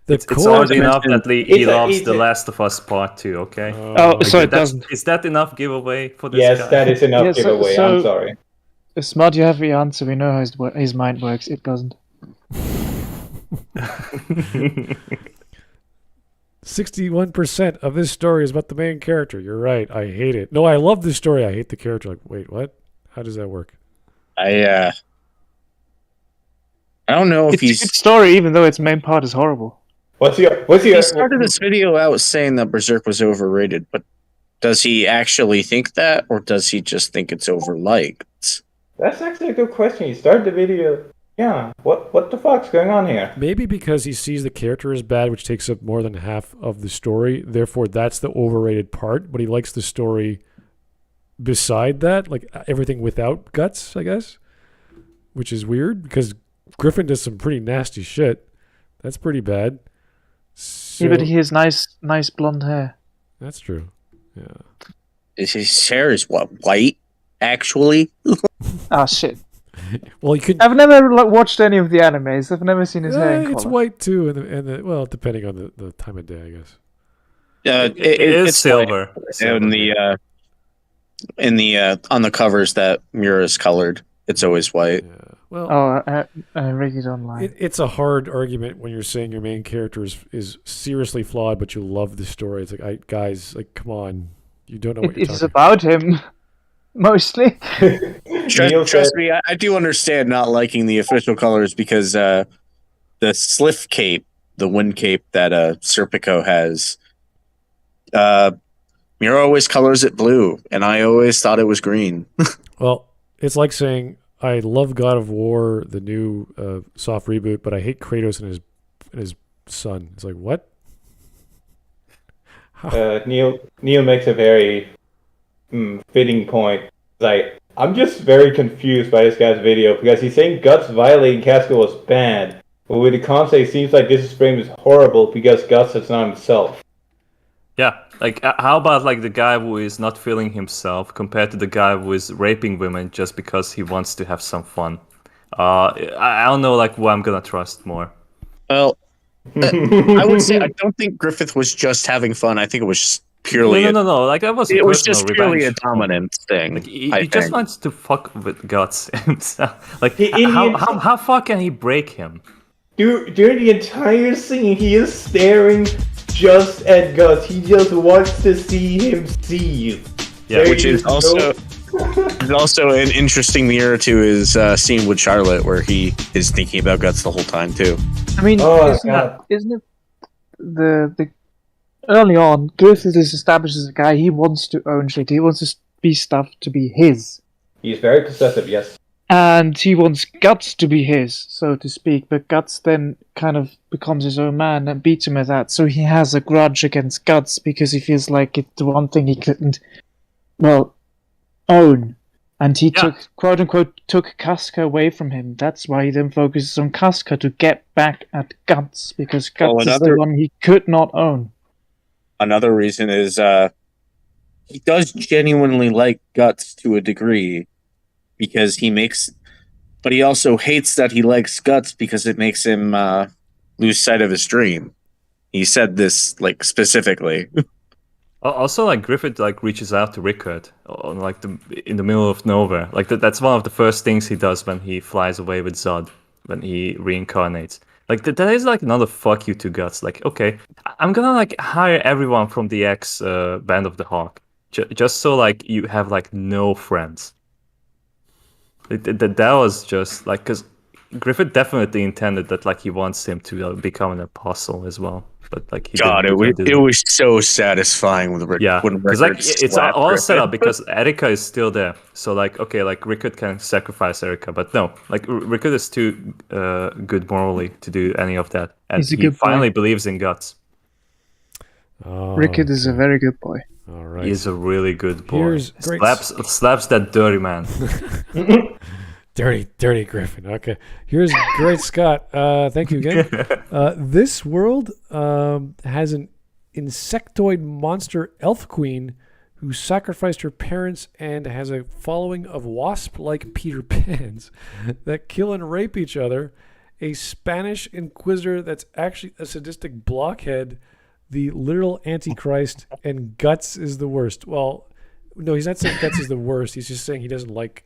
it's odd enough that he loves The Last of Us Part 2, okay? So it doesn't. Is that enough giveaway for this guy? Yes, that is enough giveaway. So, I'm sorry. Smart, you have the answer. We know how his mind works. It doesn't. 61% of this story is about the main character. You're right. I hate it. No, I love this story. I hate the character. Like, wait, what? How does that work? I don't know if it's a good story, even though its main part is horrible. He started this video out saying that Berserk was overrated, but does he actually think that, or does he just think it's overliked? That's actually a good question. He started the video. Yeah, what the fuck's going on here? Maybe because he sees the character as bad, which takes up more than half of the story. Therefore, that's the overrated part. But he likes the story beside that, like everything without Guts, I guess. Which is weird because Griffin does some pretty nasty shit. That's pretty bad. So, yeah, but he has nice blonde hair. That's true. Yeah. His hair is white, actually? Ah, shit. Well, you could. I've never watched any of the animes. I've never seen his hair in It's color. white too, and well, depending on the time of day, I guess. It's silver. On the covers that Mura is colored, it's always white. Yeah. Well, I read it online. It's a hard argument when you're saying your main character is seriously flawed, but you love the story. It's like, guys, like, come on, you don't know what you're talking about. It's about him. Mostly. Trust me, I do understand not liking the official colors because the Sliff cape, the wind cape that Serpico has, Mira always colors it blue, and I always thought it was green. Well, it's like saying I love God of War, the new soft reboot, but I hate Kratos and his son. It's like, what? Neil makes a very fitting point. Like, I'm just very confused by this guy's video because he's saying Guts violating Castle was bad, but with the concept, it seems like this frame is horrible because Guts is not himself. Yeah, like how about like the guy who is not feeling himself compared to the guy who is raping women just because he wants to have some fun? I don't know, like, who I'm gonna trust more. Well, I would say I don't think Griffith was just having fun. I think it was just purely no. Like, that was it was just purely a dominant thing. Like, he just wants to fuck with Guts himself. Like, how far can he break him? During the entire scene, he is staring just at Guts. He just wants to see him see you. Yeah, which is also There's also an interesting mirror to his scene with Charlotte, where he is thinking about Guts the whole time too. I mean, isn't it the early on, Griffith is established as a guy, he wants to own shit, he wants to be stuff to be his. He's very possessive, yes. And he wants Guts to be his, so to speak, but Guts then kind of becomes his own man and beats him at that, so he has a grudge against Guts because he feels like it's the one thing he couldn't, own. And he took, quote-unquote, took Casca away from him. That's why he then focuses on Casca to get back at Guts, because Guts is the one he could not own. Another reason is he does genuinely like Guts to a degree, because but he also hates that he likes Guts because it makes him lose sight of his dream. He said this specifically. Also, Griffith reaches out to Rickard on in the middle of nowhere. That's one of the first things he does when he flies away with Zod, when he reincarnates. That is another fuck you to Guts. Okay, I'm gonna hire everyone from the X Band of the Hawk, just so you have no friends. That was just because Griffith definitely intended that he wants him to become an apostle as well. But it was so satisfying with Rick. Yeah, because it's all set up because Erika is still there. So Rickard can sacrifice Erika, but no, Rickard is too good morally to do any of that, and he finally believes in Guts. Rickard is a very good boy. All right, he's a really good boy. Slaps that dirty man. Dirty Griffin. Okay. Here's great Scott. Thank you again. This world has an insectoid monster elf queen who sacrificed her parents and has a following of wasp-like Peter Pans that kill and rape each other, a Spanish inquisitor that's actually a sadistic blockhead, the literal Antichrist, and Guts is the worst. Well, no, he's not saying Guts is the worst. He's just saying he doesn't like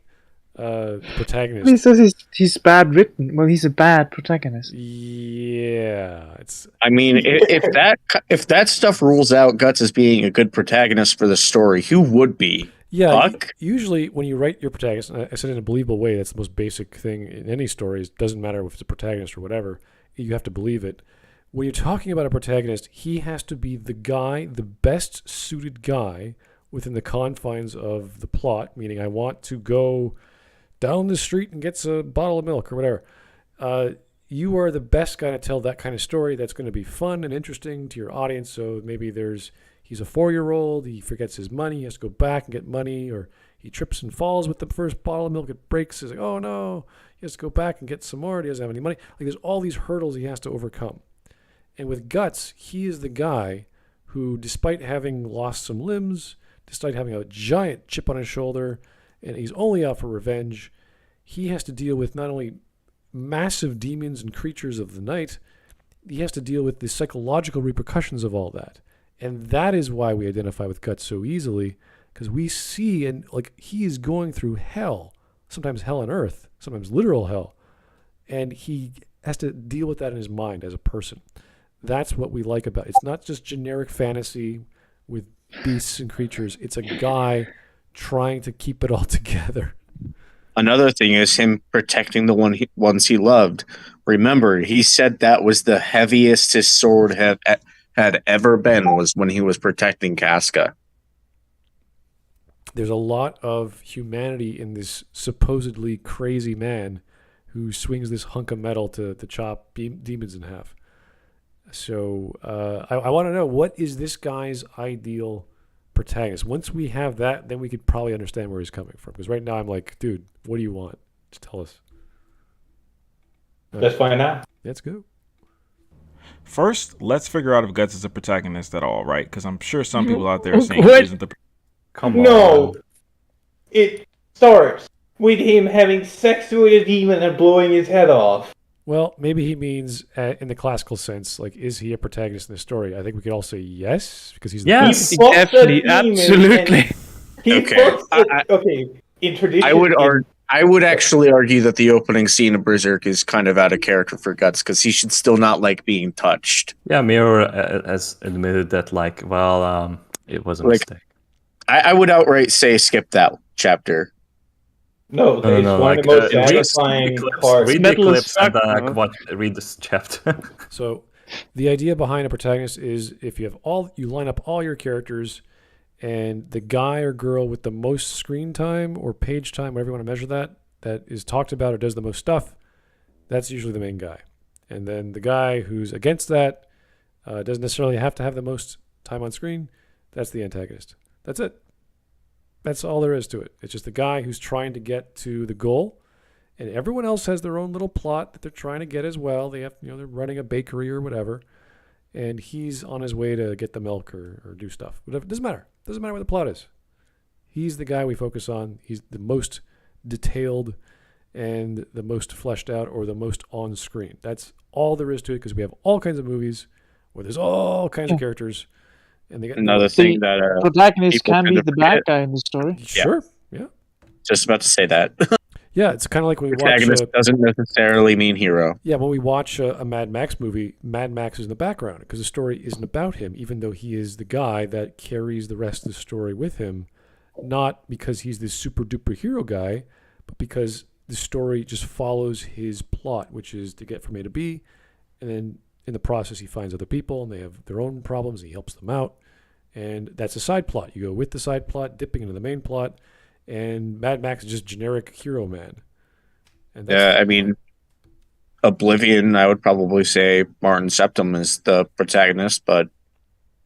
protagonist. He says he's bad written. Well, he's a bad protagonist. Yeah, I mean, if that stuff rules out Guts as being a good protagonist for the story, who would be? Yeah, Buck? Usually when you write your protagonist, and I said in a believable way, that's the most basic thing in any story. It doesn't matter if it's a protagonist or whatever. You have to believe it. When you're talking about a protagonist, he has to be the guy, the best suited guy within the confines of the plot, meaning I want to go down the street and gets a bottle of milk or whatever. You are the best guy to tell that kind of story that's going to be fun and interesting to your audience. So maybe he's a 4-year-old, he forgets his money, he has to go back and get money, or he trips and falls with the first bottle of milk, it breaks, he's like, oh no, he has to go back and get some more, he doesn't have any money. There's all these hurdles he has to overcome. And with Guts, he is the guy who, despite having lost some limbs, despite having a giant chip on his shoulder, and he's only out for revenge, he has to deal with not only massive demons and creatures of the night, he has to deal with the psychological repercussions of all that. And that is why we identify with Guts so easily, because we see, and he is going through hell, sometimes hell on earth, sometimes literal hell, and he has to deal with that in his mind as a person. That's what we like about it. It's not just generic fantasy with beasts and creatures. It's a guy trying to keep it all together. Another thing is him protecting the ones he loved. Remember, he said that was the heaviest his sword had ever been, was when he was protecting Casca. There's a lot of humanity in this supposedly crazy man who swings this hunk of metal to chop demons in half. So I want to know, what is this guy's ideal protagonist? Once we have that, then we could probably understand where he's coming from. Because right now I'm like, dude, what do you want? Just tell us. Let's find out. Let's go. First, let's figure out if Guts is a protagonist at all, right? Because I'm sure some people out there are saying he isn't the... Come on. No. It starts with him having sex with a demon and blowing his head off. Well, maybe he means, in the classical sense, is he a protagonist in the story? I think we could all say yes, because he's the Yes, definitely, absolutely. In tradition... I would actually argue that the opening scene of Berserk is kind of out of character for Guts, because he should still not like being touched. Yeah, Mirror has admitted that, it was a mistake. I would outright say skip that chapter. No, it's one of the most satisfying parts. Read the clips and read this chapter. So, the idea behind a protagonist is if you line up all your characters, and the guy or girl with the most screen time or page time, whatever you want to measure that is talked about or does the most stuff, that's usually the main guy. And then the guy who's against that doesn't necessarily have to have the most time on screen. That's the antagonist. That's it. That's all there is to it. It's just the guy who's trying to get to the goal, and everyone else has their own little plot that they're trying to get as well. They have, they're running a bakery or whatever, and he's on his way to get the milk or do stuff. Whatever. Doesn't matter. Doesn't matter what the plot is. He's the guy we focus on. He's the most detailed and the most fleshed out or the most on screen. That's all there is to it, because we have all kinds of movies where there's all kinds of characters. And they got another thing that protagonist can be the bad guy in the story. Sure, yeah. Just about to say that. Yeah, it's kind of like when we watch. Protagonist doesn't necessarily mean hero. Yeah, when we watch a Mad Max movie, Mad Max is in the background because the story isn't about him, even though he is the guy that carries the rest of the story with him. Not because he's this super duper hero guy, but because the story just follows his plot, which is to get from A to B, and then in the process he finds other people and they have their own problems and he helps them out. And that's a side plot. You go with the side plot, dipping into the main plot, and Mad Max is just generic hero man. And I mean, Oblivion, I would probably say Martin Septim is the protagonist, but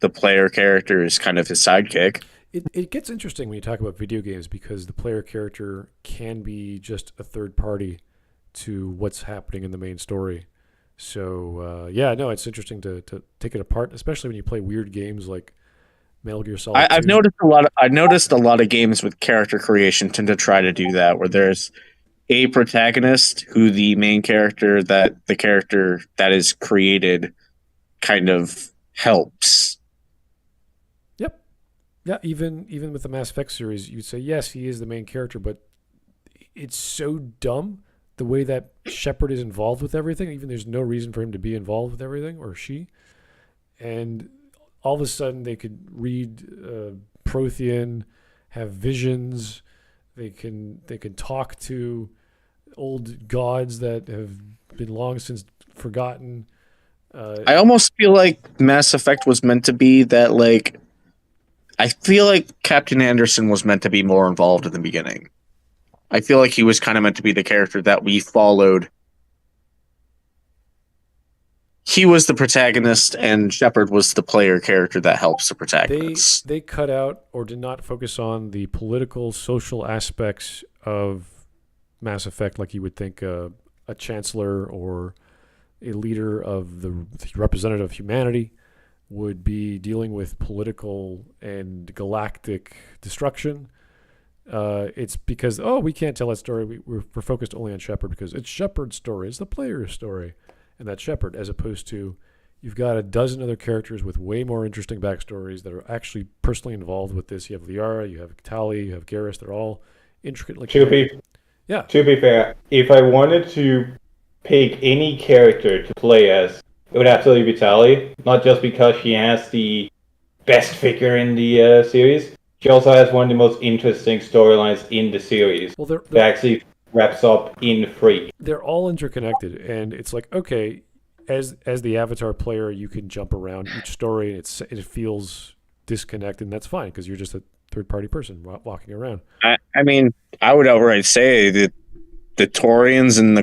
the player character is kind of his sidekick. It gets interesting when you talk about video games because the player character can be just a third party to what's happening in the main story. So, it's interesting to take it apart, especially when you play weird games like Metal Gear Solid 2. I've noticed a lot of games with character creation tend to try to do that, where there's a protagonist who the main character that the character that is created kind of helps. Yep. Yeah, even with the Mass Effect series, you'd say yes, he is the main character, but it's so dumb the way that Shepard is involved with everything. Even there's no reason for him to be involved with everything, or she, and all of a sudden they could read Prothean, have visions. They can talk to old gods that have been long since forgotten. I almost feel like Mass Effect was meant to be that, like, I feel like Captain Anderson was meant to be more involved in the beginning. I feel like he was kind of meant to be the character that we followed. He was the protagonist, and Shepard was the player character that helps the protagonist. They cut out or did not focus on the political, social aspects of Mass Effect like you would think a chancellor or a leader of the representative of humanity would be dealing with political and galactic destruction. It's because, we can't tell that story. We're focused only on Shepard because it's Shepard's story. It's the player's story. And that's Shepard, as opposed to you've got a dozen other characters with way more interesting backstories that are actually personally involved with this. You have Liara, you have Tali, you have Garrus. They're all intricately connected. To be fair, if I wanted to pick any character to play as, it would absolutely be Tali. Not just because she has the best figure in the series. She also has one of the most interesting storylines in the series. Well, they're actually wraps up in 3. They're all interconnected, and it's like, okay, as the Avatar player, you can jump around each story, and it feels disconnected, and that's fine because you're just a third-party person walking around. I mean, I would outright say that the Taurians and the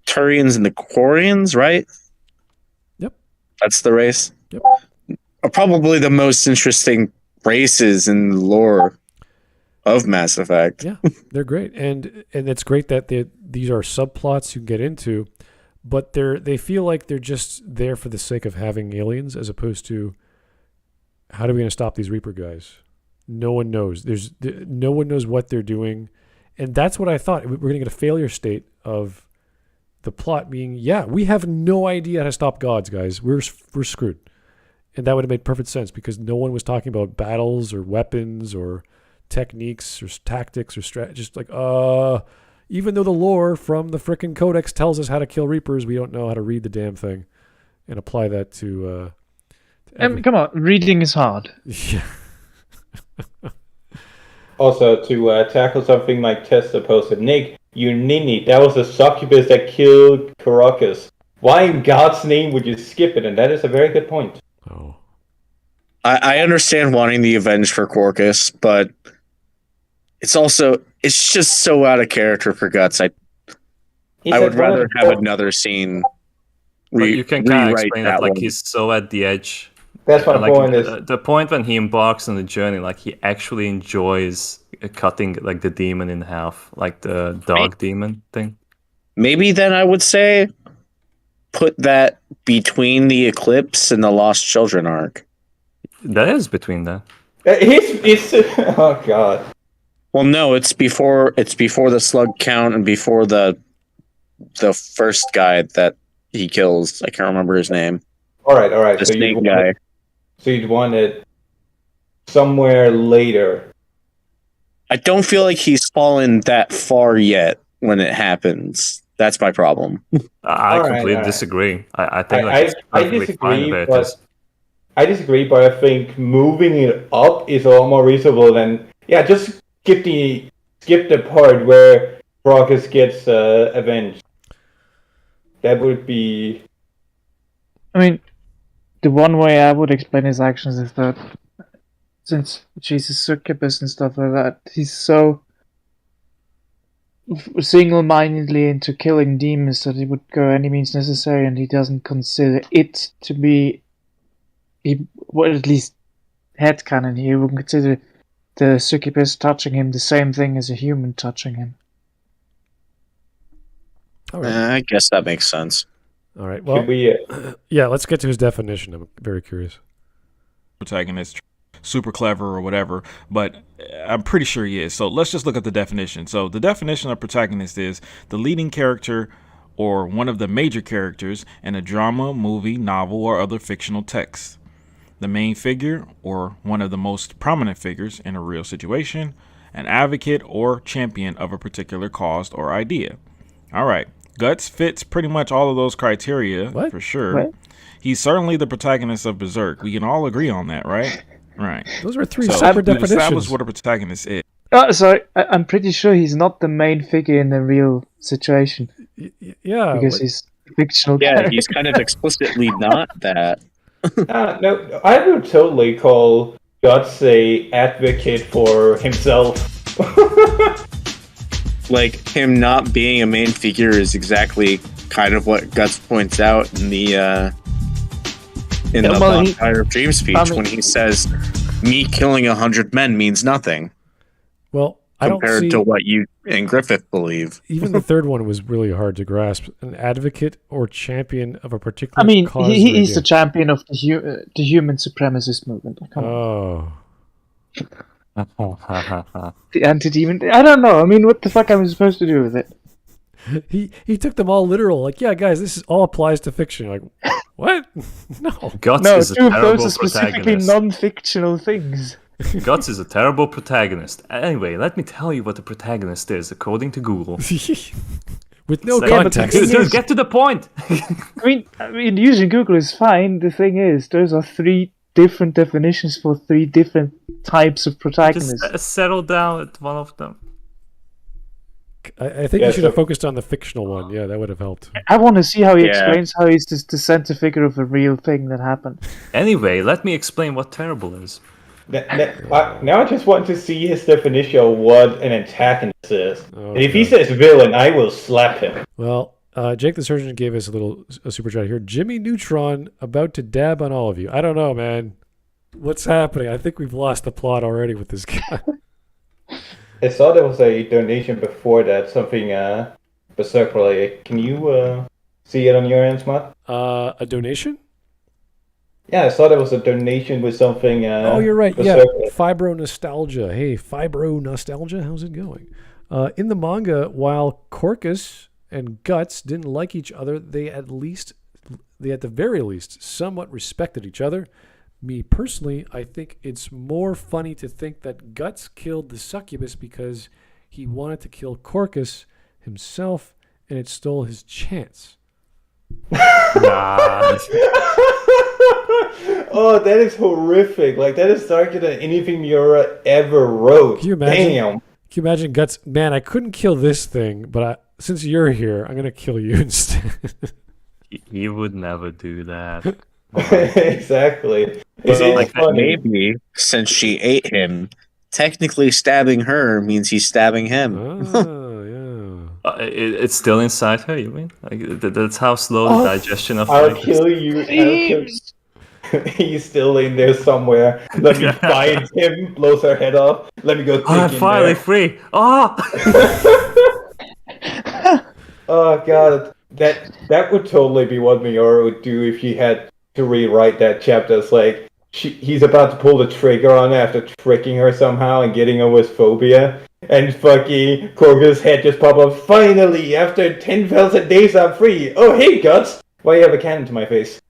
Turians and the Quarians, right? Yep, that's the race. Yep, are probably the most interesting races in the lore of Mass Effect. Yeah, they're great, and it's great that these are subplots you can get into, but they feel like they're just there for the sake of having aliens, as opposed to how are we going to stop these Reaper guys? No one knows. No one knows what they're doing, and that's what I thought. We're going to get a failure state of the plot being, we have no idea how to stop gods, guys. We're screwed, and that would have made perfect sense because no one was talking about battles or weapons or techniques or tactics or just like even though the lore from the frickin' codex tells us how to kill Reapers, we don't know how to read the damn thing and apply that to Come on, reading is hard. Yeah. Also, to tackle something like Testa posted, Nick, you ninny, that was a succubus that killed Caracas. Why in God's name would you skip it? And that is a very good point. Oh. I understand wanting the avenge for Corcus, but it's just so out of character for Guts. I would rather have another scene. You can kind of explain that, like, he's so at the edge. That's my point. The point when he embarks on the journey, like, he actually enjoys cutting, like, the demon in half, like the dog demon thing. Maybe then I would say put that between the Eclipse and the Lost Children arc. That is between that. It's oh god. Well, no, it's before the slug count and before the first guy that he kills. I can't remember his name. All right. The snake guy. So you'd want it somewhere later. I don't feel like he's fallen that far yet when it happens. That's my problem. I completely disagree. I think I disagree, but I think moving it up is a lot more reasonable than just skip the part where Crocus gets avenged. That would be. I mean, the one way I would explain his actions is that since Jesus succubus and stuff like that, he's so single-mindedly into killing demons that he would go any means necessary, and he doesn't consider it to be, at least headcanon, he would consider the succubus touching him the same thing as a human touching him. All right. I guess that makes sense. All right. Well, yeah, let's get to his definition. I'm very curious. Protagonist, super clever or whatever, but I'm pretty sure he is. So let's just look at the definition. So the definition of protagonist is the leading character or one of the major characters in a drama, movie, novel, or other fictional text. The main figure or one of the most prominent figures in a real situation, an advocate or champion of a particular cause or idea. All right. Guts fits pretty much all of those criteria for sure. What? He's certainly the protagonist of Berserk. We can all agree on that, right? Right. Those are three separate definitions. Establish what a protagonist is. Sorry, I'm pretty sure he's not the main figure in the real situation. Yeah. Because he's a fictional Yeah, character. he's kind of explicitly not that. No, I would totally call Guts a advocate for himself. Like, him not being a main figure is exactly kind of what Guts points out in the Bonfire of Dreams speech when he says, me killing 100 men means nothing. Well, compared to what you and Griffith believe. Even the third one was really hard to grasp. An advocate or champion of a particular cause. He's the champion of the human supremacist movement. Come on. The anti-demon. I don't know. I mean, what the fuck am I supposed to do with it? He took them all literal. Like, yeah, guys, this all applies to fiction. You're like, what? No. Guts is a terrible those are specifically non-fictional things. Guts is a terrible protagonist. Anyway, let me tell you what a protagonist is, according to Google. With no context. Dude, get to the point. I mean, using Google is fine. The thing is, those are three different definitions for three different types of protagonists. Just settle down at one of them. I think you should have focused on the fictional one. Yeah, that would have helped. I want to see how he explains how he's just the center figure of a real thing that happened. Anyway, let me explain what terrible is. Now I just want to see his definition of what an antagonist is. And if he says villain, I will slap him. Well, Jake the Surgeon gave us a super chat here. Jimmy Neutron about to dab on all of you. I don't know, man. What's happening? I think we've lost the plot already with this guy. I saw there was a donation before that, something Berserk related. Can you see it on your end, Smut? A donation? Yeah, I saw there was a donation with something. Oh, you're right. Berserk. Yeah, Fibro Nostalgia. Hey, Fibro Nostalgia, how's it going? In the manga, while Corcus and Guts didn't like each other, they at the very least somewhat respected each other. Me personally, I think it's more funny to think that Guts killed the succubus because he wanted to kill Corcus himself, and it stole his chance. Oh Oh, that is horrific. Like, that is darker than anything Miura ever wrote. Can you imagine? Damn. Can you imagine Guts? Man, I couldn't kill this thing, but since you're here, I'm gonna kill you instead. He would never do that. Exactly. So, like, maybe since she ate him, technically stabbing her means he's stabbing him. Oh, yeah. It's still inside her, you mean? Like, that's how slow the digestion of I'll life kill is. you. He's still in there somewhere. Let me find him, blows her head off. Let me go take I'm him finally there. free. Oh! Oh god, that would totally be what Miura would do if he had to rewrite that chapter. It's like he's about to pull the trigger on her after tricking her somehow and getting her with phobia, and fucking Korga's head just pop up. Finally, after 10,000 days, I'm free. Oh hey, Guts, why you have a cannon to my face?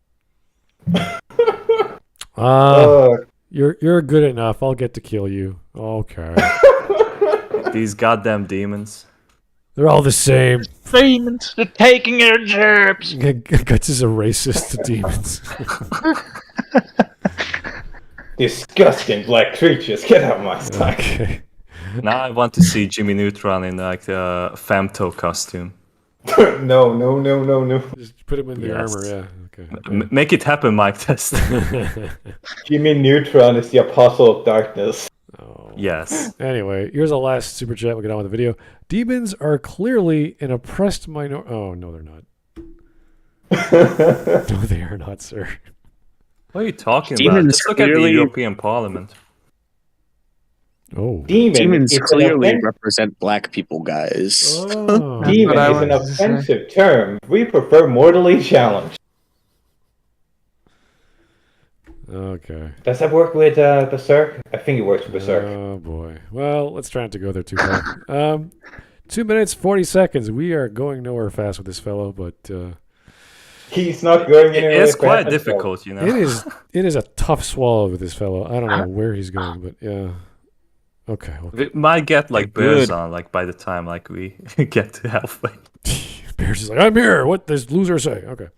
You're good enough. I'll get to kill you. Okay. These goddamn demons. They're all the same. Demons, they're taking our jobs. Guts is a racist to demons. Disgusting black creatures, get out of my sight. Okay. Now I want to see Jimmy Neutron in like the Femto costume. No. Just put him in the armor, yeah. Okay. Make it happen, Mike Test. Jimmy Neutron is the apostle of darkness. Oh. Yes. Anyway, here's the last super chat. We'll get on with the video. Demons are clearly an oppressed minority. Oh, no, they're not. No, they are not, sir. What are you talking Demons about? Just look at the clearly- European Parliament. Oh. Demons is an clearly offensive- represent black people, guys. Oh. Demon That's what I is an wanted to say. offensive term. We prefer mortally challenged. Okay. Does that work with Berserk? I think it works with Berserk. Oh, boy. Well, let's try not to go there too far. 2 minutes, 40 seconds. We are going nowhere fast with this fellow, but He's not going anywhere. It's quite fast, difficult, you know. it is a tough swallow with this fellow. I don't know where he's going, but yeah. Okay. We might get like Good. bears on like by the time like we get to halfway. Bears is like, I'm here. What does loser say? Okay.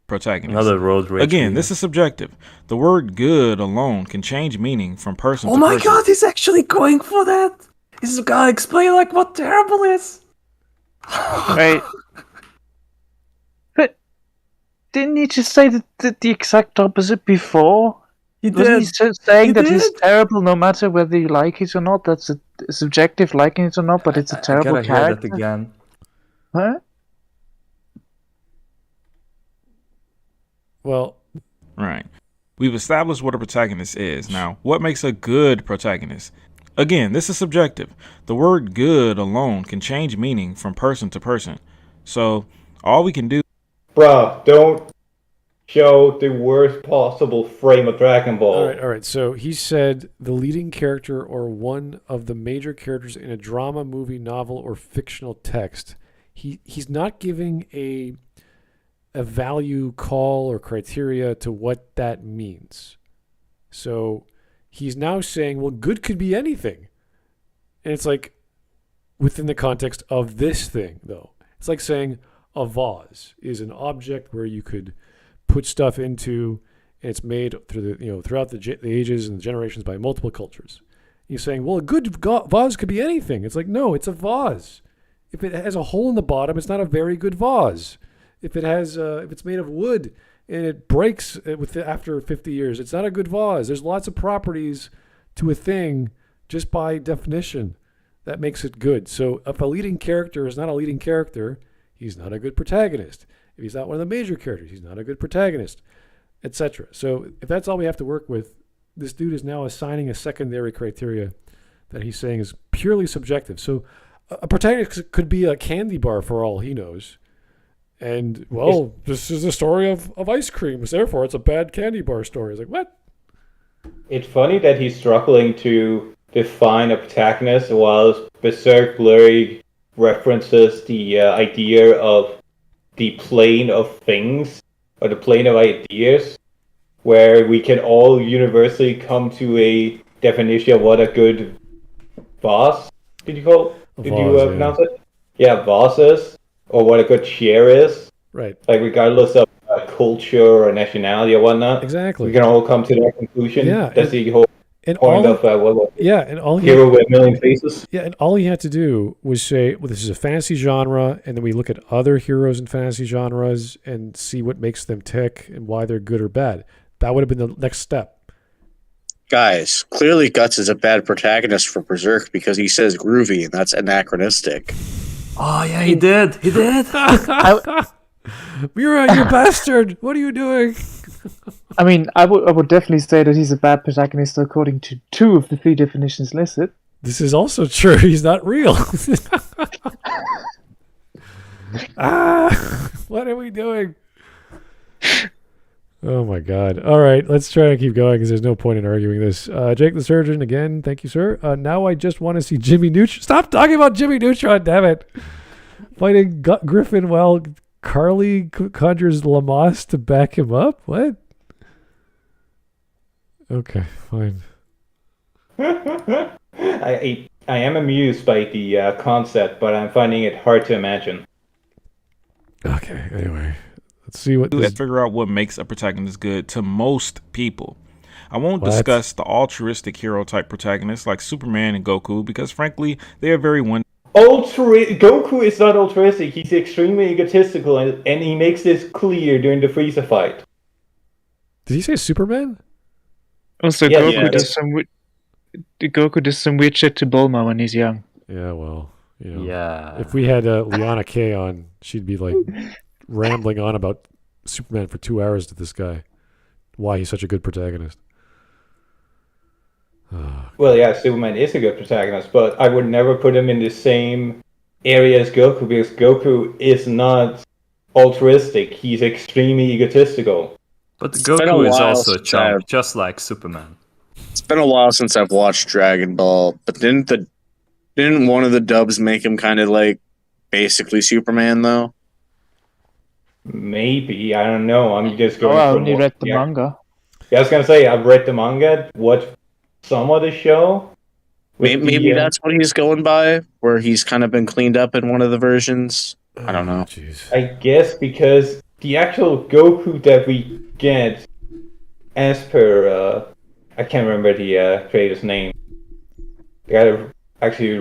Protagonist. Another road rage. Again, video. this is subjective. The word good alone can change meaning from person Oh to my person. god, he's actually going for that. He's gonna explain like what terrible is. Right. But didn't he just say the exact opposite before? He Wasn't he did. just saying He that he's did. terrible no matter whether you like it or not? That's a subjective liking it or not, but it's a I terrible gotta hear character. that again. Huh? Well, Right. We've established what a protagonist is. Now, what makes a good protagonist? Again, this is subjective. The word good alone can change meaning from person to person. So, all we can do. Bruh, don't show the worst possible frame of Dragon Ball. all right. So he said the leading character or one of the major characters in a drama, movie, novel, or fictional text. He's not giving a value call or criteria to what that means. So he's now saying, well, good could be anything. And it's like within the context of this thing, though. It's like saying a vase is an object where you could put stuff into, and it's made through the throughout the ages and the generations by multiple cultures. You're saying, well, a good vase could be anything. It's like, no, it's a vase. If it has a hole in the bottom, it's not a very good vase. If it has, if it's made of wood and it breaks after 50 years, it's not a good vase. There's lots of properties to a thing just by definition that makes it good. So if a leading character is not a leading character, he's not a good protagonist. If he's not one of the major characters, he's not a good protagonist, etc. So if that's all we have to work with, this dude is now assigning a secondary criteria that he's saying is purely subjective. So a protagonist could be a candy bar for all he knows. And, well, this is a story of ice cream, so therefore it's a bad candy bar story. It's like, what? It's funny that he's struggling to define a protagonist while Berserk blurry references the idea of the plane of things, or the plane of ideas, where we can all universally come to a definition of what a good vase, did you pronounce it? Yeah, vase is, or what a good chair is. Right. Like, regardless of culture or nationality or whatnot. Exactly. We can all come to that conclusion. Yeah, That's the whole and point all, of and all Hero with a Million Faces. Yeah, and all he had to do was say, well, this is a fantasy genre, and then we look at other heroes in fantasy genres and see what makes them tick and why they're good or bad. That would have been the next step. Guys, clearly Guts is a bad protagonist for Berserk because he says groovy, and that's anachronistic. Oh, yeah, he did. He did. Mira, you bastard! What are you doing? I mean, I would definitely say that he's a bad protagonist according to 2 of the 3 definitions listed. This is also true. He's not real. What are we doing? Oh my God. All right, let's try and keep going because there's no point in arguing this. Jake the Surgeon, again, thank you, sir. Now I just want to see Jimmy Neutron. Stop talking about Jimmy Neutron, damn it. Fighting Griffin while Carly conjures Lamos to back him up? What? Okay, fine. I am amused by the concept, but I'm finding it hard to imagine. Okay, anyway. Let's see what Let's figure out what makes a protagonist good to most people. I won't discuss the altruistic hero type protagonists like Superman and Goku because frankly, they are very one. Goku is not altruistic. He's extremely egotistical, and he makes this clear during the Frieza fight. Did he say Superman? Also, Goku does some weird shit to Bulma when he's young. Yeah, well, you know. Yeah. If we had Liana K on, she'd be like rambling on about Superman for 2 hours to this guy. Why he's such a good protagonist. Well, yeah, Superman is a good protagonist, but I would never put him in the same area as Goku because Goku is not altruistic. He's extremely egotistical. But Goku is also a chump, just like Superman. It's been a while since I've watched Dragon Ball, but didn't one of the dubs make him kind of like basically Superman though? Maybe, I don't know. I'm just going. I only read the manga. Yeah, I was gonna say I've read the manga. Watched some of the show. Maybe that's what he's going by, where he's kind of been cleaned up in one of the versions. I don't know. I guess because the actual Goku that we get, as per I can't remember the creator's name. The guy that actually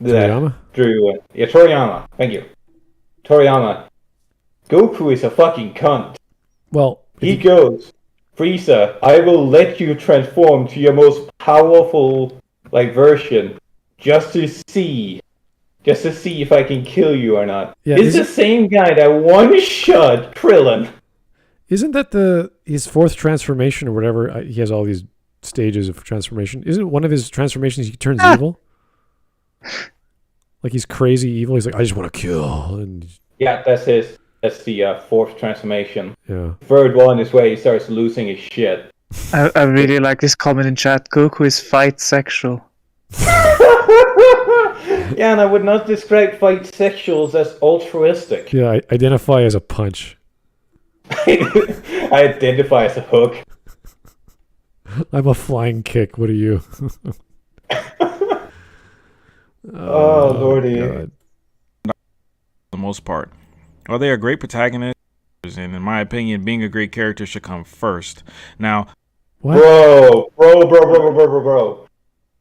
Toriyama? drew it. Yeah, Toriyama. Thank you. Toriyama. Goku is a fucking cunt. Well, he goes, Frieza, I will let you transform to your most powerful version just to see if I can kill you or not. Yeah, it's the same guy that one-shot Krillin. Isn't that his 4th transformation or whatever? He has all these stages of transformation. Isn't one of his transformations he turns evil? Like he's crazy evil. He's like, I just want to kill. And yeah, that's the 4th transformation. Yeah. 3rd one is where he starts losing his shit. I really like this comment in chat. Goku is fight sexual. Yeah, and I would not describe fight sexuals as altruistic. Yeah, I identify as a punch. I identify as a hook. I'm a flying kick. What are you? Oh, Lordy. God. For the most part. Well, they are great protagonists, and in my opinion, being a great character should come first. Now, bro.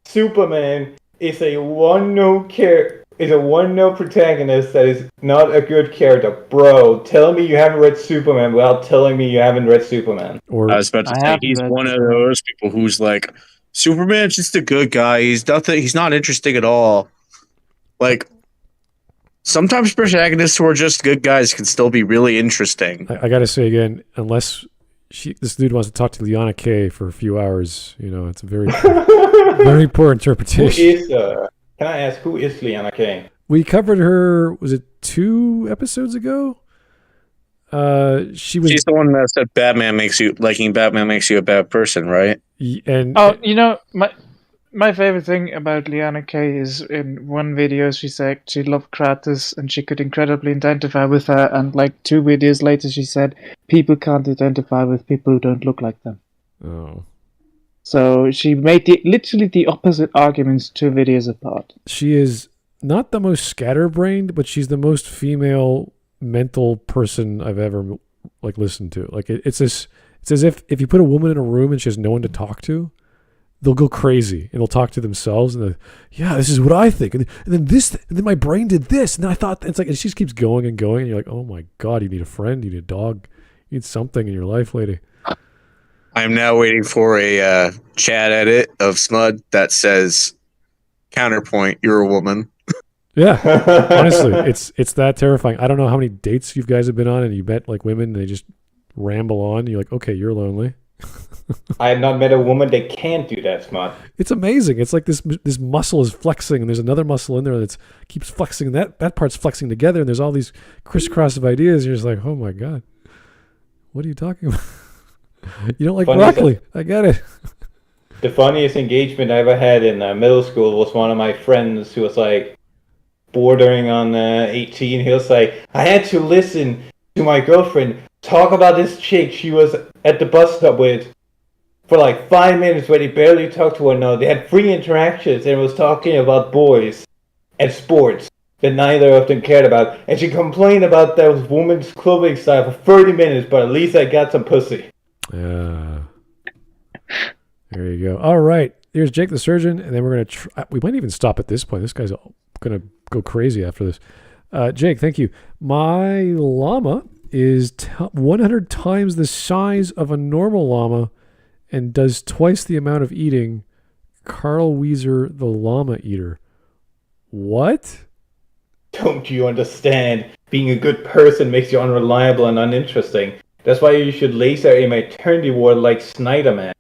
Superman is a one-note protagonist that is not a good character. Bro, tell me you haven't read Superman without telling me you haven't read Superman. Or I was about to say he's one of those people who's like, Superman's just a good guy. He's not interesting at all. Like, sometimes protagonists who are just good guys can still be really interesting. I gotta say again, unless this dude wants to talk to Liana K for a few hours, it's a very, very poor interpretation. Can I ask, who is Liana K? We covered her, was it 2 episodes ago? She's the one that said liking Batman makes you a bad person, right? My favorite thing about Liana K is in one video she said she loved Kratos and she could incredibly identify with her, and 2 videos later she said people can't identify with people who don't look like them. Oh. So she made literally the opposite arguments 2 videos apart. She is not the most scatterbrained, but she's the most female mental person I've ever like listen to. Like it's as if you put a woman in a room and she has no one to talk to, they'll go crazy and they'll talk to themselves and this is what I think, and then this, and then my brain did this, and then I thought, it's like, and she just keeps going and going, and you're like, oh my god, you need a friend, you need a dog, you need something in your life, lady. I'm now waiting for a chat edit of Smud that says, "Counterpoint, you're a woman." Yeah, honestly, it's that terrifying. I don't know how many dates you guys have been on, and you met like women, and they just ramble on. And you're like, okay, you're lonely. I have not met a woman that can't do that, Smud. It's amazing. It's like this muscle is flexing, and there's another muscle in there that keeps flexing. That part's flexing together, and there's all these crisscross of ideas. You're just like, oh my god, what are you talking about? You don't like broccoli. I get it. The funniest engagement I ever had in middle school was one of my friends who was like bordering on 18. He was like, I had to listen to my girlfriend talk about this chick she was at the bus stop with for like 5 minutes where they barely talked to one another. They had 3 interactions and was talking about boys and sports that neither of them cared about. And she complained about those women's clothing style for 30 minutes, but at least I got some pussy. There you go. All right. Here's Jake the Surgeon, and then we're going to we might even stop at this point. This guy's going to go crazy after this. Jake, thank you. My llama is 100 times the size of a normal llama and does twice the amount of eating. Carl Wieser, the llama eater. What? Don't you understand? Being a good person makes you unreliable and uninteresting. That's why you should laser aim a eternity war like Snyderman.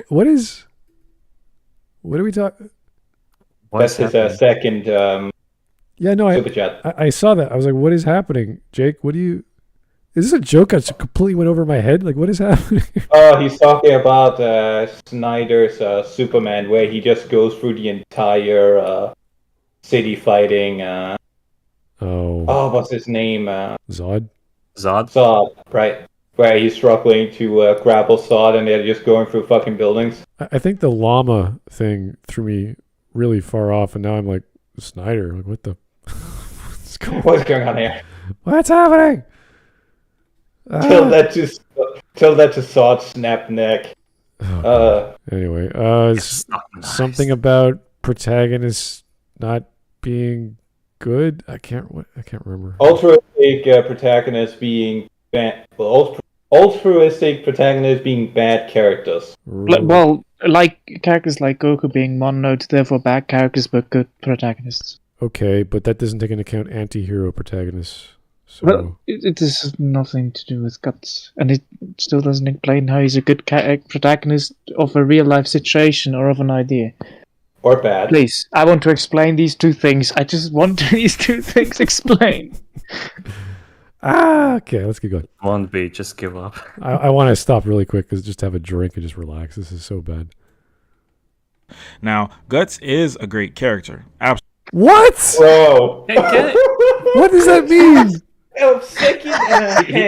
What are we talking? That's his second super chat. I saw that. I was like, what is happening? Jake, is this a joke? I just completely went over my head. Like, what is happening? Oh, he's talking about Snyder's Superman, where he just goes through the entire city fighting. What's his name? Zod? Zod, right. Where he's struggling to grapple Zod, and they're just going through fucking buildings. I think the llama thing threw me really far off, and now I'm like, Snyder, like, what the... What's going on here? What's happening? Tell that to Zod snap neck. Anyway, something about Protagonist not being good. I can't remember. Altruistic Protagonist being bad. Well, altruistic protagonists being bad characters. Well, like characters like Goku being mono-note, therefore bad characters but good protagonists. Okay, but that doesn't take into account anti-hero protagonists. So... Well, it has nothing to do with guts, and it still doesn't explain how he's a good protagonist of a real-life situation or of an idea. Or bad. Please, I want to explain these two things. I just want these two things explained. Okay, let's get going. One B, just give up. I want to stop really quick because just have a drink and just relax. This is so bad. Now, Guts is a great character. What? Bro. What does that mean?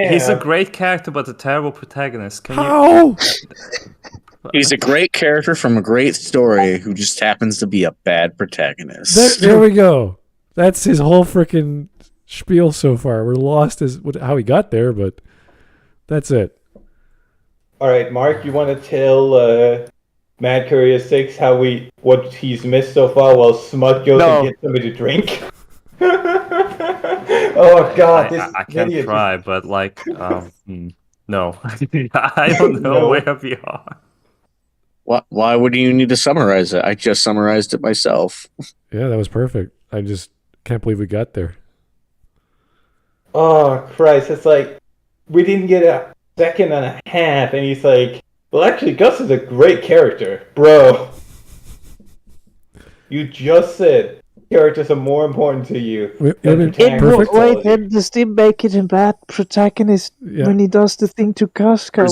He's a great character, but a terrible protagonist. How? He's a great character from a great story who just happens to be a bad protagonist. There we go. That's his whole freaking spiel so far. We're lost as how he got there, but that's it. All right, Mark, you want to tell Mad Courier 6 what he's missed so far while Smut goes and gets somebody to drink? Oh God, I can try, but like, no, I don't know where we are. Why would you need to summarize it? I just summarized it myself. Yeah, that was perfect. I just can't believe we got there. Oh Christ, it's like we didn't get a second and a half, and he's like, well, actually, Gus is a great character, bro. You just said characters are more important to you. Then does he make it a bad protagonist when he does the thing to Casca?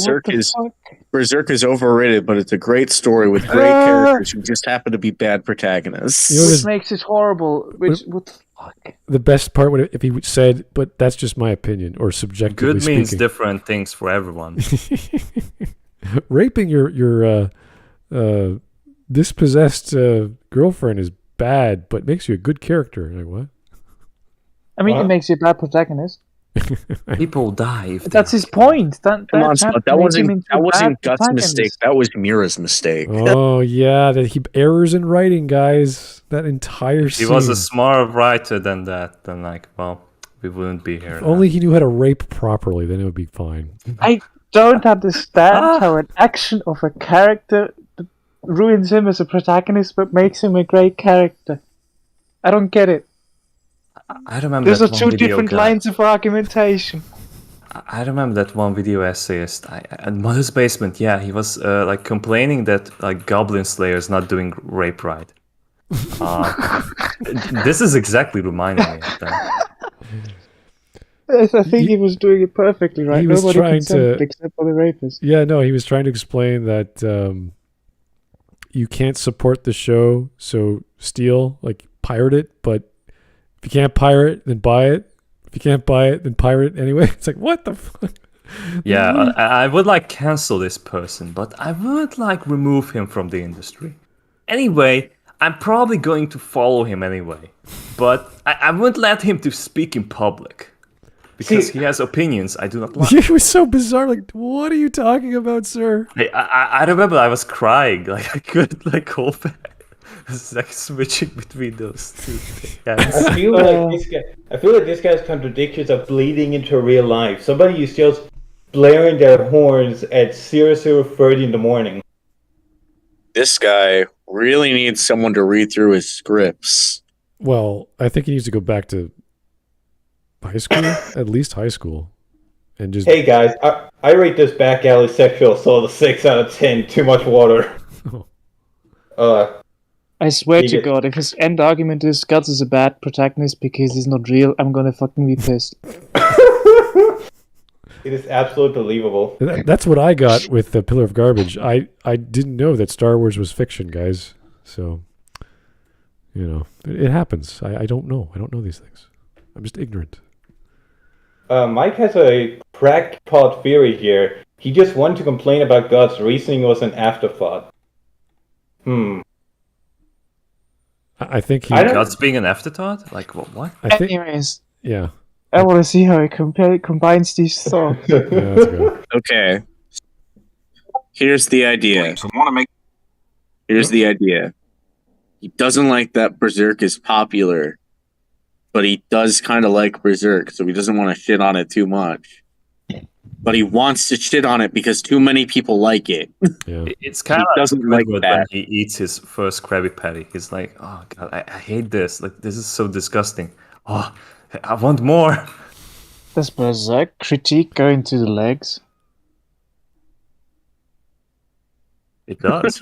Berserk is overrated, but it's a great story with great characters who just happen to be bad protagonists. Which makes it horrible. What the fuck? The best part would if he said, "But that's just my opinion," or subjectively Good speaking. means different things for everyone. Raping your dispossessed girlfriend is bad, but makes you a good character. Like what? I mean, it makes you a bad protagonist. People die. If That's his point. That wasn't Guts' mistake. That was Mira's mistake. Oh yeah, that he errors in writing, guys. That entire scene. He was a smarter writer than that. Then we wouldn't be here. If only he knew how to rape properly, then it would be fine. I don't understand how an action of a character ruins him as a protagonist, but makes him a great character. I don't get it. I remember. Those are two different lines of argumentation. I remember that one video essayist at Mother's Basement. Yeah, he was complaining that Goblin Slayer is not doing rape right. This is exactly reminding me of that. Yes, I think he was doing it perfectly right. He was Nobody trying to, except for the rapist. Yeah, no, he was trying to explain that you can't support the show, so steal, pirate it, but if you can't pirate, then buy it. If you can't buy it, then pirate it anyway. It's like, what the fuck? Yeah, I would cancel this person, but I would remove him from the industry. Anyway, I'm probably going to follow him anyway, but I wouldn't let him to speak in public because he has opinions I do not like. It was so bizarre. What are you talking about, sir? I remember I was crying. I couldn't hold back. It's switching between those two things. I feel like this guy's contradictions are bleeding into real life. Somebody is just blaring their horns at 00:30 in the morning. This guy really needs someone to read through his scripts. Well, I think he needs to go back to high school, at least high school, and just. Hey guys, I rate this back alley sexual assault a 6 out of 10. Too much water. I swear to God, if his end argument is Guts is a bad protagonist because he's not real, I'm gonna fucking be pissed. It is absolutely believable. That's what I got with the Pillar of Garbage. I didn't know that Star Wars was fiction, guys. So, it happens. I don't know. I don't know these things. I'm just ignorant. Mike has a crackpot theory here. He just wanted to complain about God's reasoning was an afterthought. I think God's being an afterthought? What? Anyways. Yeah. I want to see how he combines these thoughts. Yeah, that's good. Okay. Here's the idea. Here's the idea. He doesn't like that Berserk is popular, but he does kind of like Berserk, so he doesn't want to shit on it too much. But he wants to shit on it because too many people like it. Yeah. It's kind of doesn't like when that. he eats his first Krabby Patty. He's like, oh god, I hate this. This is so disgusting. Oh, I want more. Does Berserk critique go into the legs? It does.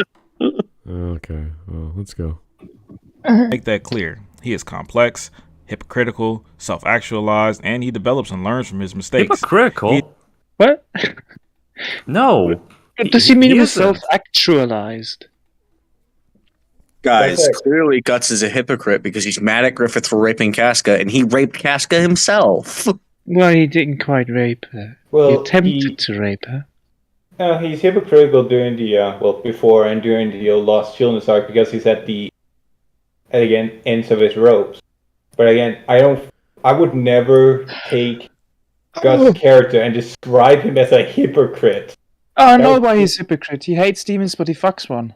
Okay, well, let's go. Make that clear. He is complex, hypocritical, self-actualized, and he develops and learns from his mistakes. Hypocritical? What? No. What does he mean he was isn't. self-actualized? Guys, clearly Guts is a hypocrite because he's mad at Griffith for raping Casca, and he raped Casca himself. Well, he didn't quite rape her. Well, he attempted to rape her. He's hypocritical during the, before and during the Lost Children's arc because he's at the ends of his ropes. But again, I would never take Guts' character and describe him as a hypocrite. Oh, I know why he's a hypocrite. He hates demons, but he fucks one.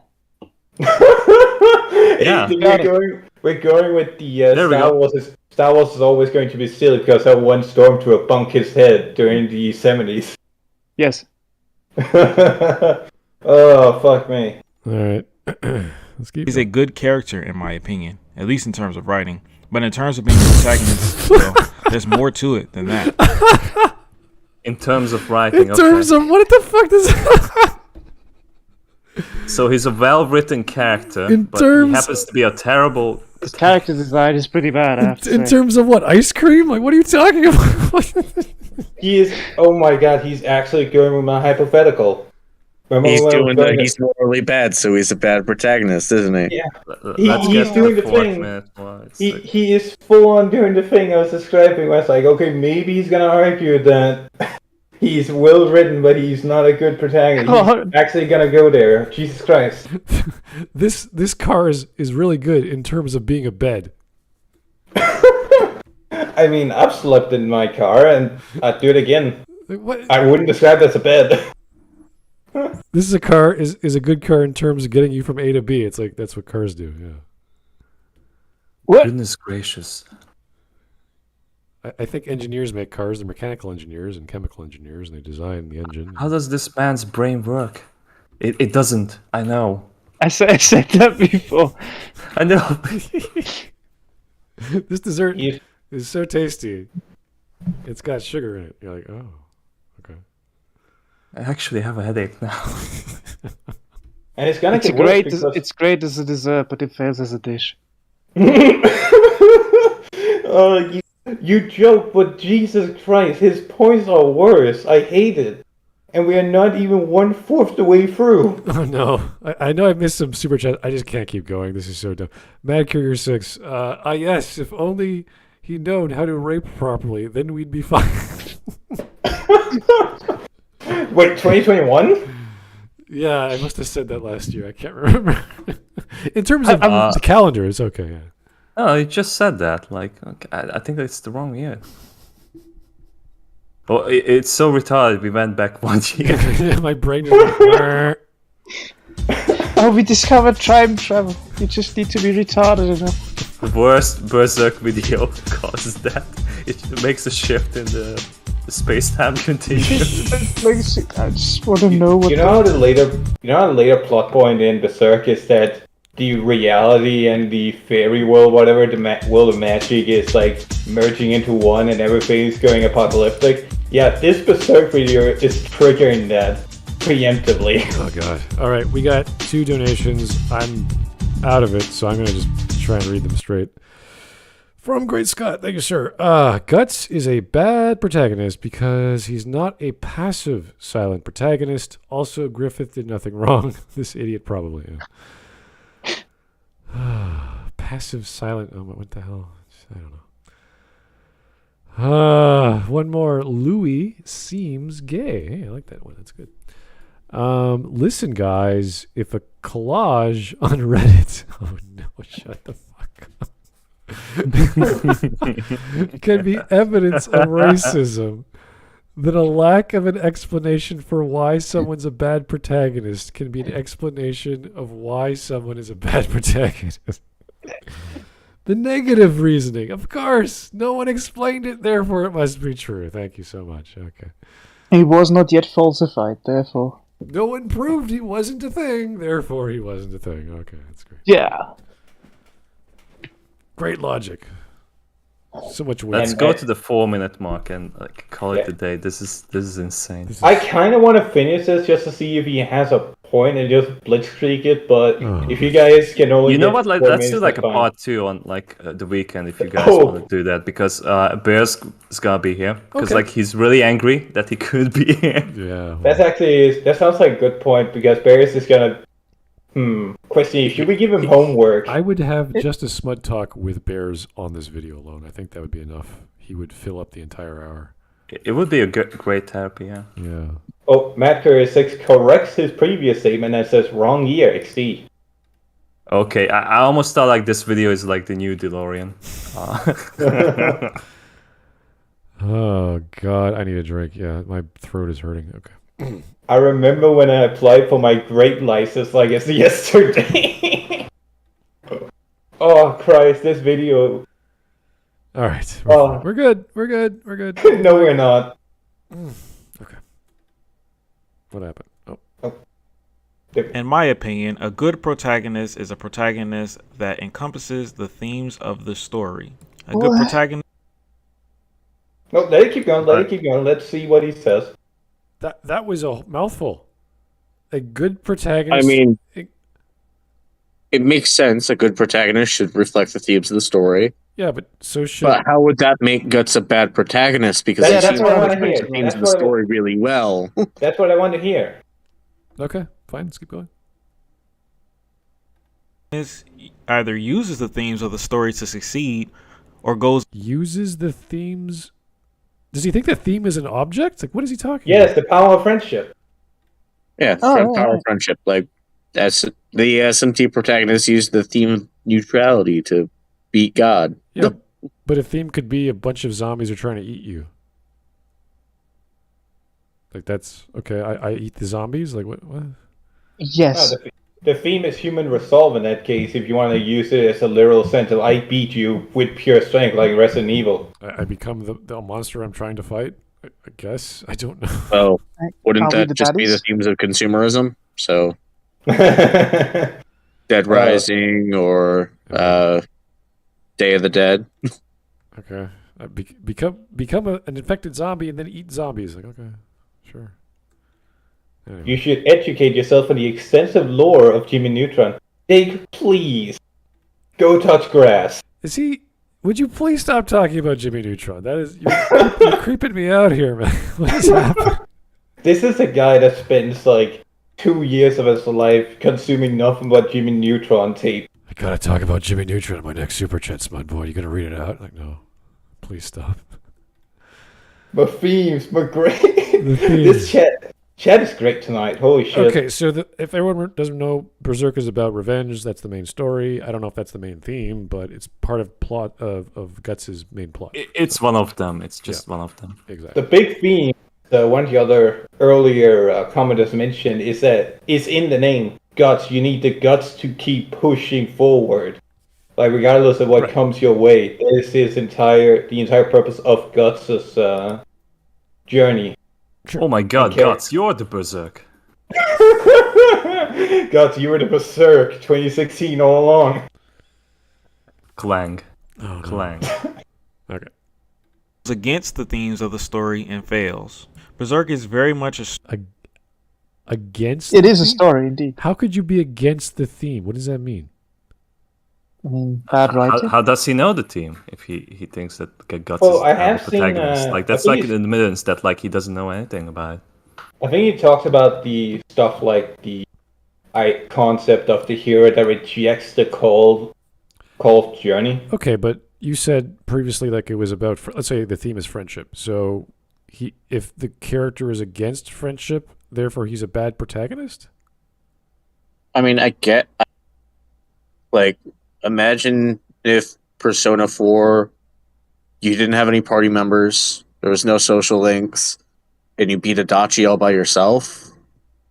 Yeah. We're going with the Star Wars is always going to be silly because that one stormtrooper bunked his head during the 70s. Yes. Oh, fuck me. All right. Let's keep He's going. a good character, in my opinion, at least in terms of writing. But in terms of being a protagonist, well, there's more to it than that. In terms of writing. In terms of what the fuck does? So he's a well-written character, but he happens to be a terrible. His character design is pretty bad. I have to In say. terms of what? Ice cream? What are you talking about? He is. Oh my god, he's actually going with my hypothetical. He's morally bad, so he's a bad protagonist, isn't he? Yeah. He's doing the thing. He is full on doing the thing I was describing. Where it's like, okay, maybe he's gonna argue that he's well written, but he's not a good protagonist. He's actually gonna go there. Jesus Christ. This car is really good in terms of being a bed. I mean, I've slept in my car, and I'd do it again. What? I wouldn't describe it as a bed. This is a car is a good car in terms of getting you from A to B. It's like that's what cars do. Yeah. What? Goodness gracious. I think engineers make cars. They're mechanical engineers and chemical engineers, and they design the engine. How does this man's brain work? It doesn't. I know. I said that before. I know. This dessert is so tasty. It's got sugar in it. You're like, oh, okay. I actually have a headache now. And it's gonna It's get worse great. because... It's great as a dessert, but it fails as a dish. You joke, but Jesus Christ, his points are worse. I hate it. And we are not even 1/4 the way through. Oh no! I know I missed some super chat. I just can't keep going. This is so dumb. Mad Courier 6. Yes. If only he'd known how to rape properly, then we'd be fine. Wait, 2021? Yeah, I must have said that last year. I can't remember. In terms of the calendar, it's okay. Yeah. Oh, you just said that. Like, okay, I think that's the wrong year. Well, it's so retarded. We went back 1 year. My brain is like, Oh, we discovered time travel. You just need to be retarded enough. The worst Berserk video causes that. It makes a shift in the space-time continuum. I just want to know what. You know how the later plot point in Berserk is that the reality and the fairy world, whatever the world of magic, is like merging into one, and everything's going apocalyptic. Yeah, this Berserk video is triggering that preemptively. oh god! All right, we got 2 donations. I'm out of it, so I'm gonna just try and read them straight. From Great Scott, thank you, sir. Guts is a bad protagonist because he's not a passive silent protagonist. Also, Griffith did nothing wrong. This idiot probably. Yeah. Passive silent. Oh, what the hell? I don't know. One more. Louis seems gay. Hey, I like that one. That's good. Listen, guys. If a collage on Reddit. Oh no! Shut the fuck up. Can be evidence of racism, then a lack of an explanation for why someone's a bad protagonist can be an explanation of why someone is a bad protagonist. The negative reasoning, of course, no one explained it, therefore it must be true. Thank you so much. Okay. He was not yet falsified, therefore. No one proved he wasn't a thing, therefore he wasn't a thing. Okay, that's great. Yeah. Great logic. So much weight. Let's go to the 4-minute mark and like call it a day. This is insane. I kind of want to finish this just to see if he has a point and just blitzkrieg it. But if you guys can only, you know what? Like, let's do like a part 2 on like the weekend if you guys want to do that, because Bears is gonna be here because like he's really angry that he could be here. Yeah. That sounds like a good point because Bears is gonna. Question: should we give him homework? I would have just a smut talk with Bears on this video alone. I think that would be enough. He would fill up the entire hour. It would be a great therapy, yeah. Yeah. Oh, Matt Curry 6 corrects his previous statement and says wrong year, XD. Okay, I almost thought like this video is like the new DeLorean. Oh god, I need a drink. Yeah, my throat is hurting. Okay. I remember when I applied for my grape license like it's Oh. yesterday. Oh Christ, this video. Alright. We're good. We're good. We're good. No, we're not. Okay. What happened? Oh. In my opinion, a good protagonist is a protagonist that encompasses the themes of the story. A good protagonist. No, let it keep going. Let it keep going. Let's see what he says. That was a mouthful. A good protagonist. I mean, it makes sense. A good protagonist should reflect the themes of the story. Yeah, but so should. But how would that make Guts a bad protagonist? Because that's what I want to hear. The themes of the story really well. That's what I want to hear. Okay, fine. Let's keep going. Either uses the themes of the story to succeed, or uses the themes. Does he think the theme is an object? Like, what is he talking Yes, about? the power of friendship. Yeah, power of friendship. Like, that's the SMT protagonist used the theme of neutrality to beat God. Yeah, But a theme could be a bunch of zombies are trying to eat you. Like that's okay. I eat the zombies. Like what? Yes. No, the theme is human resolve in that case. If you want to use it as a literal sense of I beat you with pure strength, like Resident Evil. I become the monster I'm trying to fight. I guess I don't know. Well, wouldn't Are we that the just be the baddies? themes of consumerism? So, Dead Rising or Day of the Dead. Okay, become an infected zombie and then eat zombies. Like okay, sure. Anyway. You should educate yourself on the extensive lore of Jimmy Neutron. Jake, please go touch grass. Is he? Would you please stop talking about Jimmy Neutron? That is, you're creeping me out here, man. What is happening? This is a guy that spends like 2 years of his life consuming nothing but Jimmy Neutron tape. I gotta talk about Jimmy Neutron in my next super chat, Smud Boy. You gonna read it out? Like, no, please stop. But themes, but great. The themes. This chat is great tonight. Holy shit. Okay, so if everyone doesn't know, Berserk is about revenge. That's the main story. I don't know if that's the main theme, but it's part of plot of Guts' main plot. It's one of them. It's just one of them. Exactly. The big theme, one of the other earlier commenters mentioned, is that it's in the name. Guts. You need the guts to keep pushing forward. Like regardless of what comes your way. This is the entire purpose of Guts' journey. Sure. Oh my god, Guts, you're the Berserk. Guts, you were the Berserk 2016 all along. Clang. Oh, no. Clang. Okay. Against the themes of the story and fails. Berserk is very much Against? It is a story, indeed. How could you be against the theme? What does that mean? I mean, bad writing. How does he know the team if he thinks that Guts Well, is I have the seen, protagonist? Like that's I like think in the minutes that like he doesn't know anything about it. I think he talks about the stuff like the concept of the hero that rejects the call of journey. Okay, but you said previously like it was about, let's say the theme is friendship. So if the character is against friendship, therefore he's a bad protagonist? I mean, I get, like, imagine if Persona 4, you didn't have any party members, there was no social links, and you beat Adachi all by yourself.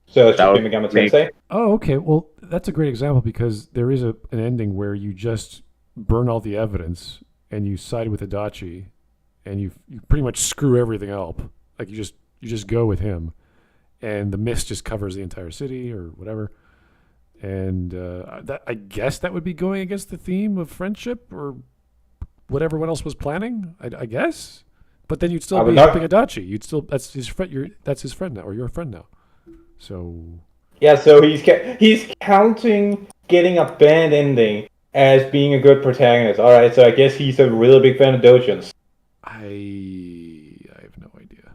So it's That Shin would Megami make- Tensei? Oh, okay. Well, that's a great example because there is an ending where you just burn all the evidence and you side with Adachi and you pretty much screw everything up. Like you just go with him and the mist just covers the entire city or whatever. And I guess that would be going against the theme of friendship or what everyone else was planning, I guess. But then you'd still be helping Adachi. You'd still that's his friend. That's his friend now, or your friend now. So Yeah, so he's counting getting a bad ending as being a good protagonist. All right, so I guess he's a really big fan of dojins. I have no idea.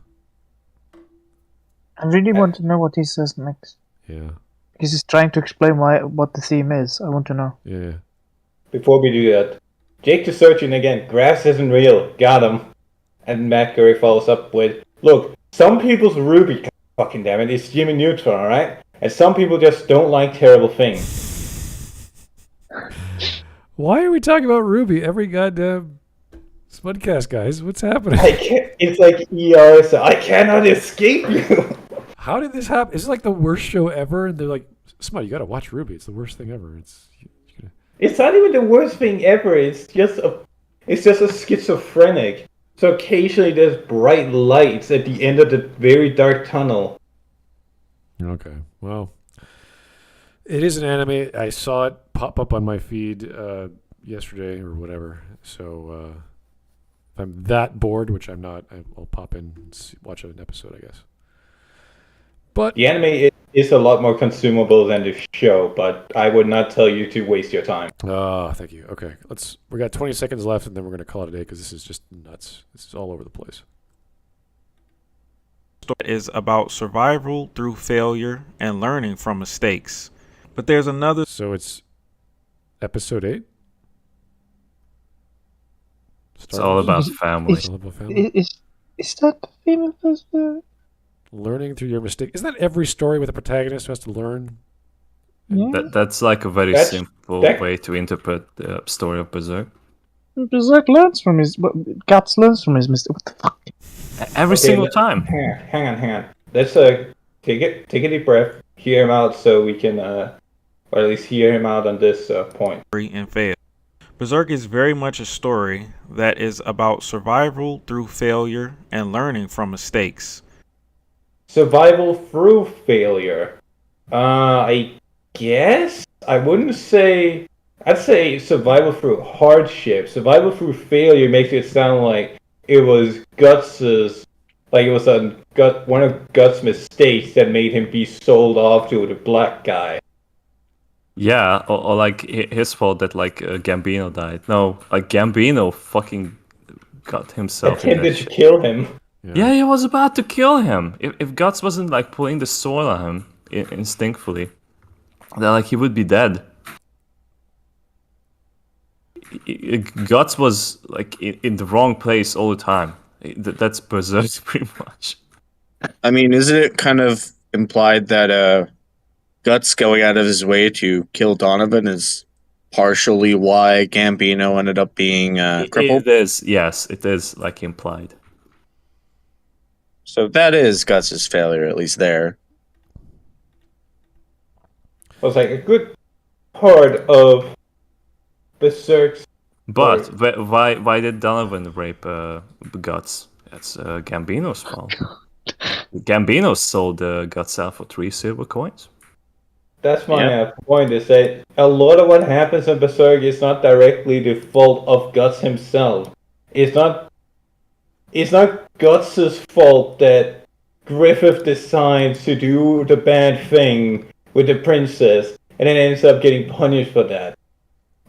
I really want to know what he says next. Yeah. Because he's trying to explain what the theme is. I want to know. Yeah. Before we do that, Jake to searching again. Grass isn't real. Got him. And Matt Curry follows up with, look, some people's Ruby, fucking damn it, is Jimmy Neutron, alright? And some people just don't like terrible things. Why are we talking about Ruby every goddamn Smudcast, guys? What's happening? It's like ER, so I cannot escape you. How did this happen? Is it like the worst show ever? And they're like, Smud, you gotta watch Ruby. It's the worst thing ever. It's not even the worst thing ever. It's just a schizophrenic. So occasionally there's bright lights at the end of the very dark tunnel. Okay, well, it is an anime. I saw it pop up on my feed yesterday or whatever. So if I'm that bored, which I'm not, I'll pop in and watch an episode, I guess. But the anime is a lot more consumable than the show, but I would not tell you to waste your time. Thank you. Okay, we got 20 seconds left, and then we're gonna call it a day because this is just nuts. This is all over the place. Is about survival through failure and learning from mistakes. But there's another. So it's episode 8. It's all about family. It's all about family. Is that the theme of this? Learning through your mistake. Isn't that every story with a protagonist who has to learn? Yeah. That's like a very simple way to interpret the story of Berserk. Berserk learns from his... Guts learns from his mistake. What the fuck? Every single time. Hang on. Let's take a deep breath, hear him out, so we can, or at least hear him out on this point. And fail. Berserk is very much a story that is about survival through failure and learning from mistakes. Survival through failure. I guess I wouldn't say. I'd say survival through hardship. Survival through failure makes it sound like it was Guts's, like it was one of Guts' mistakes that made him be sold off to the black guy. Yeah, or like his fault that like Gambino died. No, like Gambino fucking got himself. Intended to kill him. Yeah, he was about to kill him. If Guts wasn't like pulling the sword on him instinctively, then like he would be dead. Guts was like in the wrong place all the time. That's Berserk pretty much. I mean, isn't it kind of implied that Guts going out of his way to kill Donovan is partially why Gambino ended up being crippled? It is, yes, it is like implied. So that is Guts' failure, at least there. It was like a good part of Berserk's. But why did Donovan rape Guts? That's Gambino's fault. Gambino sold Guts out for 3 silver coins. That's my point, is that a lot of what happens in Berserk is not directly the fault of Guts himself. It's not Guts' fault that Griffith decides to do the bad thing with the princess and then ends up getting punished for that.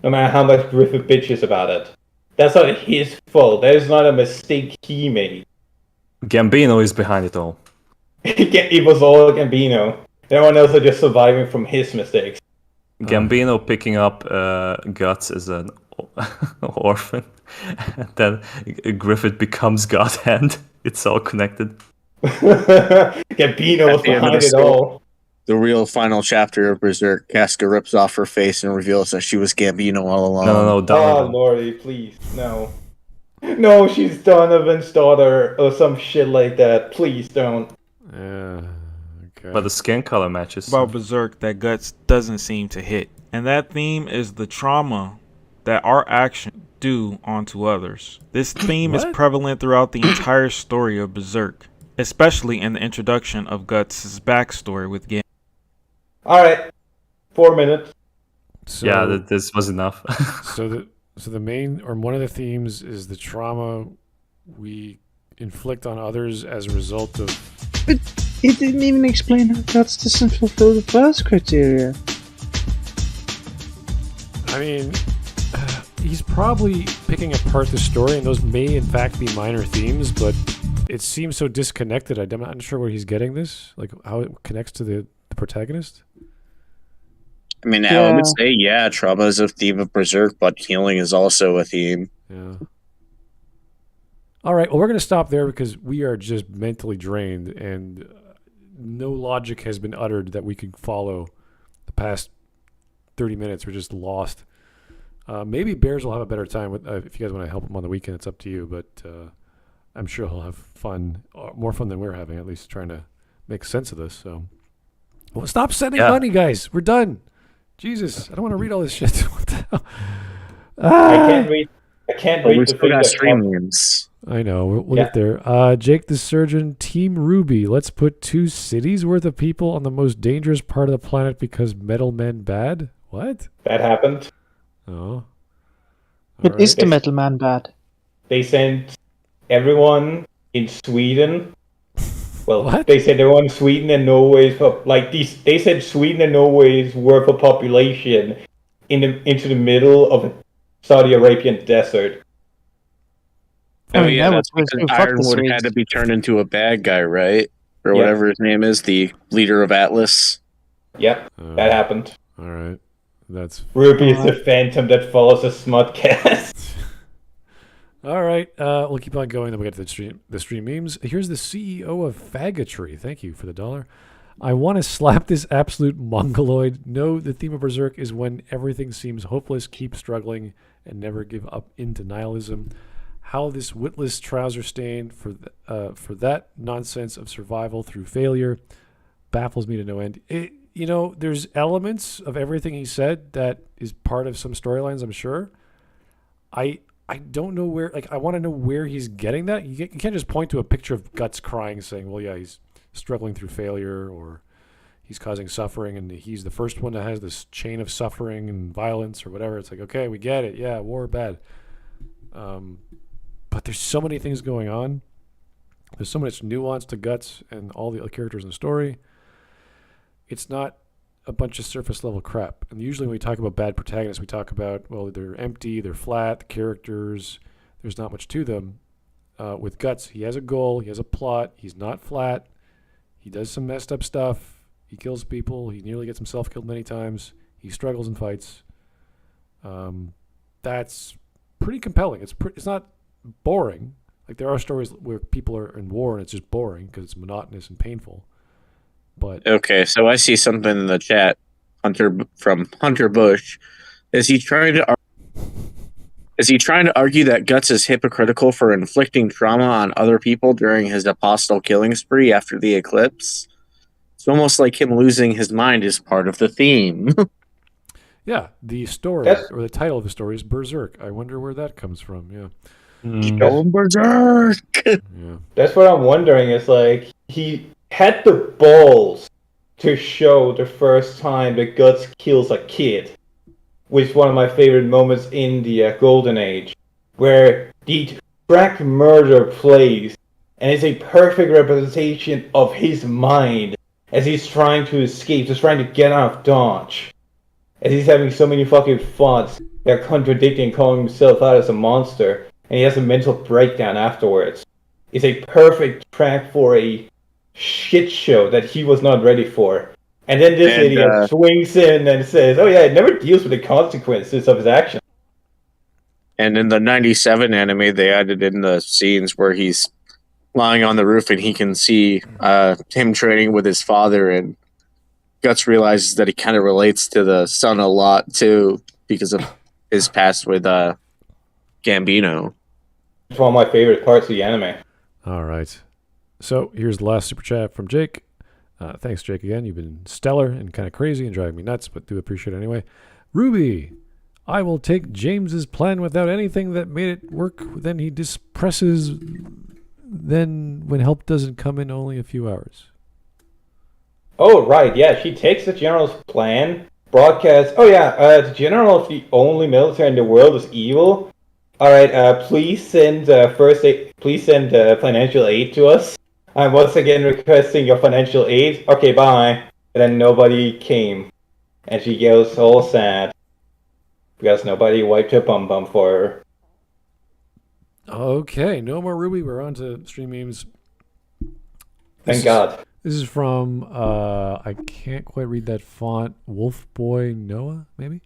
No matter how much Griffith bitches about it. That's not his fault. That is not a mistake he made. Gambino is behind it all. It was all Gambino. Everyone else are just surviving from his mistakes. Gambino picking up Guts as an orphan. And then Griffith becomes God Hand. It's all connected. Gambino was behind it all. The real final chapter of Berserk, Casca rips off her face and reveals that she was Gambino all along. No, Donovan. Oh, Lordy, please, no. No, she's Donovan's daughter or some shit like that. Please don't. Yeah, okay. But the skin color matches. About Berserk that Guts doesn't seem to hit. And that theme is the trauma that our actions do onto others. This theme is prevalent throughout the entire story of Berserk, especially in the introduction of Guts' backstory with Gambino. Alright, 4 minutes. So, yeah, this was enough. so the main, or one of the themes is the trauma we inflict on others as a result of... But it didn't even explain how Guts doesn't fulfill the first criteria. I mean, he's probably picking apart the story, and those may in fact be minor themes, but it seems so disconnected. I'm not sure where he's getting this, like how it connects to the protagonist. I mean, I would say, trauma is a theme of Berserk, but healing is also a theme. Yeah. All right, well, we're going to stop there because we are just mentally drained, and no logic has been uttered that we could follow the past 30 minutes. We're just lost. Maybe Bears will have a better time with if you guys want to help him on the weekend. It's up to you, but I'm sure he'll have fun, more fun than we're having, at least trying to make sense of this. So, well, stop sending money, guys. We're done. Jesus, I don't want to read all this shit. What the hell? I can't read we still got stream names. I know. We'll get there. Jake the Surgeon, Team Ruby. Let's put 2 cities worth of people on the most dangerous part of the planet because metal men bad? What? That happened. Oh. But is the metal man bad? They sent everyone in Sweden. Well, what? They said everyone in Sweden and Norway's they said Sweden and Norway's worth of population into the middle of a Saudi Arabian desert. Oh yeah, that's because Ironwood had to be turned into a bad guy, right? Or whatever his name is, the leader of Atlas. Yep, that happened. All right, that's Ruby is the phantom that follows a Smudcast. All right, we'll keep on going. Then we get to the stream memes. Here's the CEO of Faggotry. Thank you for the $1. I want to slap this absolute mongoloid. No, the theme of Berserk is when everything seems hopeless, keep struggling, and never give up into nihilism. How this witless trouser stain for that nonsense of survival through failure baffles me to no end. There's elements of everything he said that is part of some storylines, I'm sure. I don't know where, I want to know where he's getting that. You can't just point to a picture of Guts crying saying, well, yeah, he's struggling through failure, or he's causing suffering, and he's the first one that has this chain of suffering and violence or whatever. It's like, okay, we get it. Yeah, war, bad. But there's so many things going on. There's so much nuance to Guts and all the other characters in the story. It's not a bunch of surface level crap. And usually when we talk about bad protagonists, we talk about, well, they're empty, they're flat, the characters, there's not much to them. With Guts, he has a goal, he has a plot, he's not flat, he does some messed up stuff, he kills people, he nearly gets himself killed many times, he struggles and fights. That's pretty compelling. It's not boring. Like, there are stories where people are in war and it's just boring because it's monotonous and painful. But okay, so I see something in the chat. From Hunter Bush. Is he trying to argue that Guts is hypocritical for inflicting trauma on other people during his apostle killing spree after the eclipse? It's almost like him losing his mind is part of the theme. yeah, the story or the title of the story is Berserk. I wonder where that comes from. Yeah. Berserk. Yeah. That's what I'm wondering. Is like he had the balls to show the first time that Guts kills a kid, which is one of my favorite moments in the Golden Age, where the track murder plays, and it's a perfect representation of his mind as he's trying to escape, just trying to get out of Dodge, as he's having so many fucking thoughts that are contradicting, calling himself out as a monster, and he has a mental breakdown afterwards. It's a perfect track for a shit show that he was not ready for. And then this idiot swings in and says, oh yeah, it never deals with the consequences of his action. And in the 97 anime, they added in the scenes where he's lying on the roof and he can see him training with his father, and Guts realizes that he kind of relates to the son a lot too because of his past with Gambino. It's one of my favorite parts of the anime. All right. So here's the last super chat from Jake. Thanks, Jake, again. You've been stellar and kind of crazy and driving me nuts, but do appreciate it anyway. Ruby, I will take James's plan without anything that made it work. Then he dispresses. Then when help doesn't come in, only a few hours. Oh, right. Yeah, she takes the general's plan, broadcasts. Oh, yeah, the general of the only military in the world is evil. All right, please send financial aid to us. I'm once again requesting your financial aid. Okay, bye. And then nobody came. And she goes all sad. Because nobody wiped her bum for her. Okay, no more Ruby. We're on to stream memes. Thank God. This is from, I can't quite read that font, Wolfboy Noah, maybe?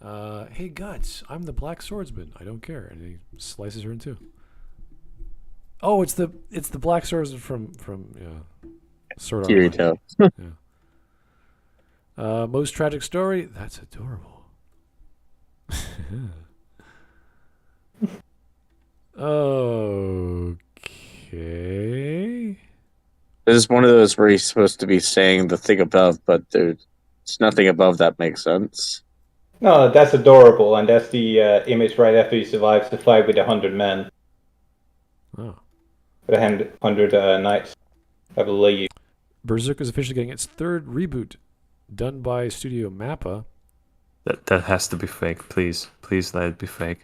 Hey, Guts, I'm the Black Swordsman. I don't care. And he slices her in two. Oh, it's the Black Swordsman from Sword Art Online. Yeah. Most tragic story? That's adorable. Okay. This is one of those where he's supposed to be saying the thing above, but there's nothing above that makes sense. No, that's adorable, and that's the image right after he survives the fight with 100 men. Oh. With 100 knights, I believe. Berserk is officially getting its third reboot, done by Studio Mappa. That has to be fake, please. Please let it be fake.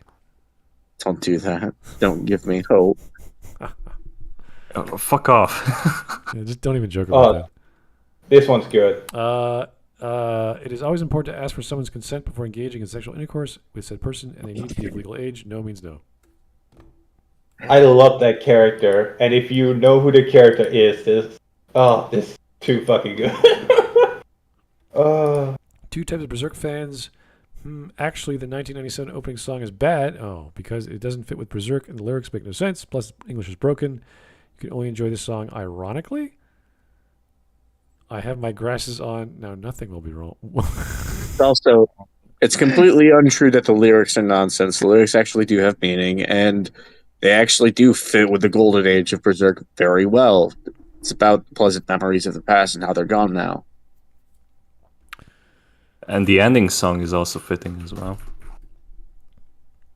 Don't do that. Don't give me hope. Oh, fuck off. Yeah, just don't even joke about that. This one's good. It is always important to ask for someone's consent before engaging in sexual intercourse with said person, and they need to be of legal age. No means no. I love that character, and if you know who the character is, this is too fucking good. Two types of Berserk fans. Actually, the 1997 opening song is bad. Oh, because it doesn't fit with Berserk, and the lyrics make no sense. Plus, English is broken. You can only enjoy this song ironically. I have my glasses on now. Nothing will be wrong. It's completely untrue that the lyrics are nonsense. The lyrics actually do have meaning, and they actually do fit with the golden age of Berserk very well. It's about pleasant memories of the past and how they're gone now. And the ending song is also fitting as well.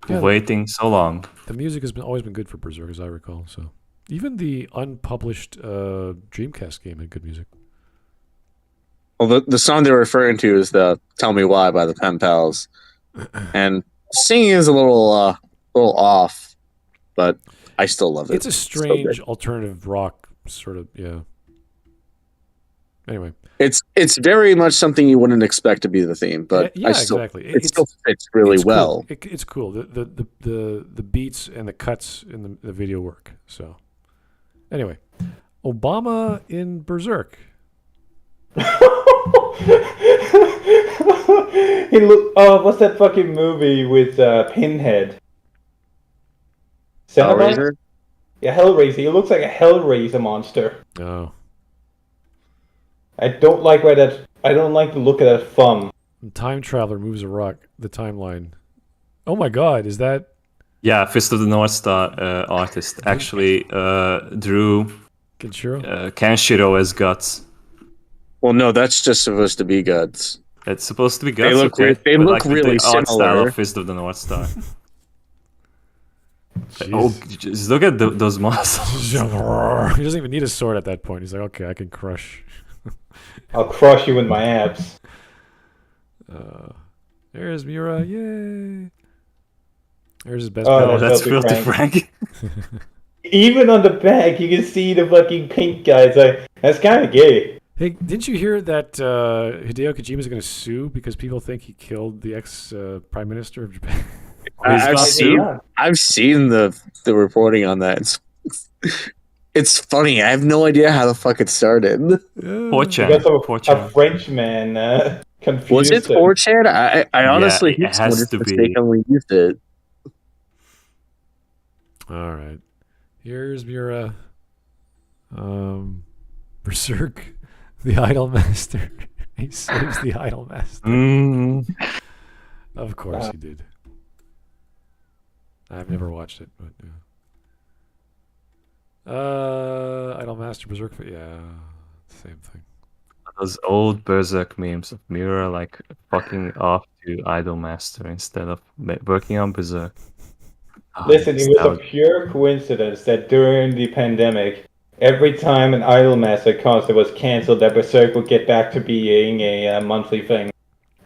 Yeah, Waiting so long. The music has always been good for Berserk, as I recall. So even the unpublished Dreamcast game had good music. Well, the song they're referring to is the "Tell Me Why" by the Pen Pals, and singing is a little off, but I still love it. It's a strange alternative rock sort of, yeah. Anyway, it's very much something you wouldn't expect to be the theme, but yeah, exactly. It still fits really well. Cool. It's cool. The beats and the cuts in the video work. So anyway, Obama in Berserk. He what's that fucking movie with Pinhead? Hellraiser? Yeah, Hellraiser. He looks like a Hellraiser monster. Oh. I don't like the look of that thumb. Time Traveler moves a rock. The timeline. Oh my God! Is that? Yeah, Fist of the North Star artist actually drew Kenshiro as Guts. Well, no, that's just supposed to be Guts. It's supposed to be Guts. They look really the art style similar. of Fist of the North Star. Oh, just look at those muscles. He doesn't even need a sword at that point. He's like, okay, I can crush. I'll crush you with my abs. There's Mura, yay! There's his best. Oh, that's Filthy Frank. Even on the back, you can see the fucking pink guy. It's like, that's kind of gay. Hey, didn't you hear that Hideo Kojima is going to sue because people think he killed the ex-prime minister of Japan? I've seen the reporting on that. It's funny. I have no idea how the fuck it started. 4chan. A Frenchman confused. Was it 4chan? I honestly it has to be. mistakenly used it. All right. Here's Mura. Berserk, the Idol Master. He saves the Idol Master. Of course he did. I've never watched it, but yeah. Idol Master Berserk, yeah, same thing. Those old Berserk memes of Mura like fucking off to Idol Master instead of working on Berserk. Listen, it was a pure coincidence that during the pandemic, every time an Idol Master concert was cancelled, that Berserk would get back to being a monthly thing.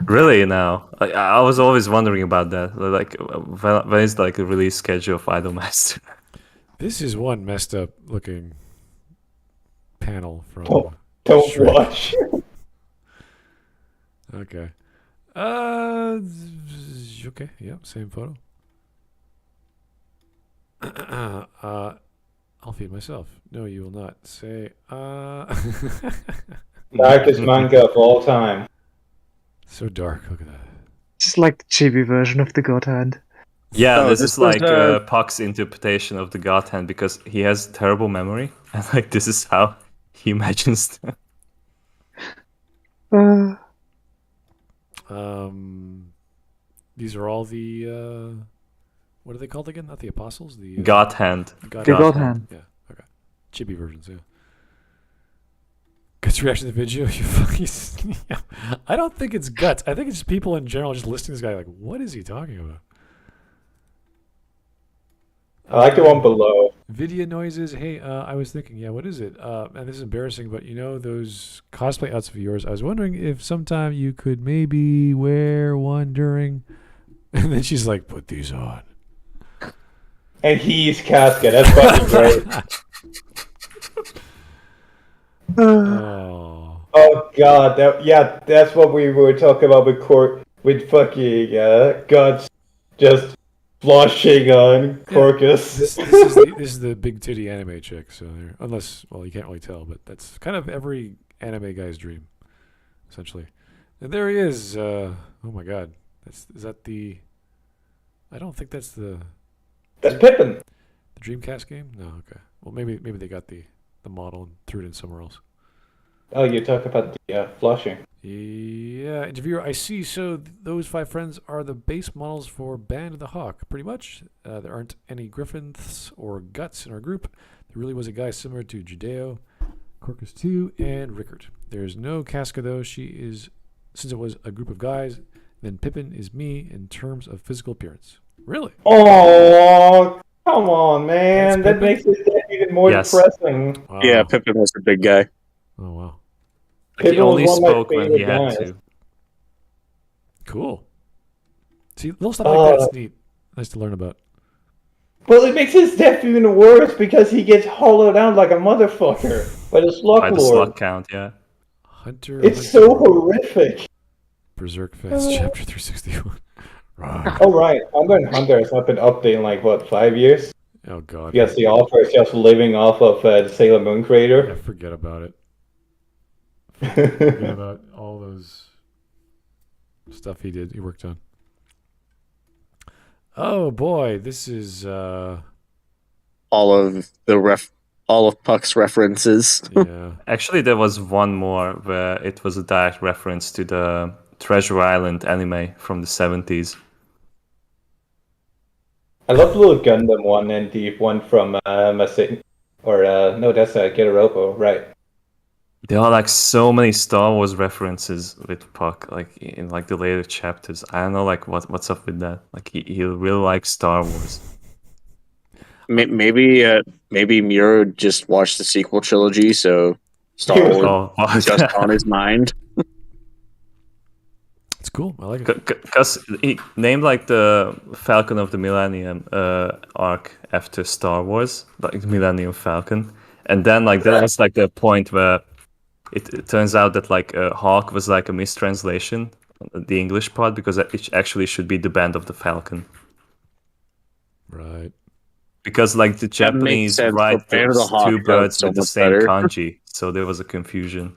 Really now? I was always wondering about that. Like, when is like a release schedule of Idol Master? This is one messed up looking panel from. Don't watch. Okay. Okay. Yep. Same photo. I'll feed myself. No, you will not. Say. Darkest manga of all time. So dark. Look at that. It's like the chibi version of the God Hand. Yeah, this is like Puck's interpretation of the God Hand because he has terrible memory, and like this is how he imagines them. These are all the what are they called again? Not the apostles. The God Hand. The God Hand. Yeah. Okay. Chibi versions. Yeah. Guts reaction to the video. You fucking. Yeah. I don't think it's Guts. I think it's people in general just listening to this guy like, what is he talking about? I like the one below. Video noises. Hey, I was thinking, yeah, what is it? And this is embarrassing, but you know those cosplay outfits of yours. I was wondering if sometime you could maybe wear one during. And then she's like, "Put these on." And he's Casca. That's fucking great. Oh god, that's what we were talking about with fucking Guts just flushing on Corcus. This is the big titty anime chick. So unless, well, you can't really tell, but that's kind of every anime guy's dream, essentially. And there he is. Oh my god, is that the? I don't think that's the. That's Pippin. The Dreamcast game? No, okay. Well, maybe they got the model and threw it in somewhere else. Oh, you talk about the flushing. Yeah, interviewer, I see. So those 5 friends are the base models for Band of the Hawk, pretty much. There aren't any Griffins or Guts in our group. There really was a guy similar to Judeo, Corcus 2, and Rickard. There's no Casca, though. She is, since it was a group of guys, then Pippin is me in terms of physical appearance. Really? Oh, come on, man. That's That makes it even more depressing. Wow. Yeah, Pippin was a big guy. Oh, wow. Like, he only was one of my spoke when he had favorite to. guys. Cool. See, little stuff like that's neat. Nice to learn about. Well, it makes his death even worse because he gets hollowed out like a motherfucker by the Slug By the Lord. slug count, yeah. Hunter. It's so horrific. Berserk Fest, chapter 361. Right. Oh, right. Hunter has not been updated in like, what, 5 years? Oh, God. Because the author is just living off of the Sailor Moon Yeah, crater. forget about it. Forget about all those stuff he worked on. Oh, boy. This is, All of Puck's references. yeah. Actually, there was one more where it was a direct reference to the Treasure Island anime from the 70s. I love the little Gundam one and the one from Masin. Or, no, that's Getaropo, right. There are like so many Star Wars references with Puck, like in like the later chapters. I don't know, like what's up with that. Like he really likes Star Wars. Maybe Miro just watched the sequel trilogy, so Star Wars is just on his mind. It's cool. I like it. Because he named like the Falcon of the Millennium arc after Star Wars, like the Millennium Falcon, and then like that was like the point where it turns out that like Hawk was like a mistranslation, the English part, because it actually should be the Band of the Falcon. Right. Because like the Japanese write those 2 birds with the same kanji, so there was a confusion.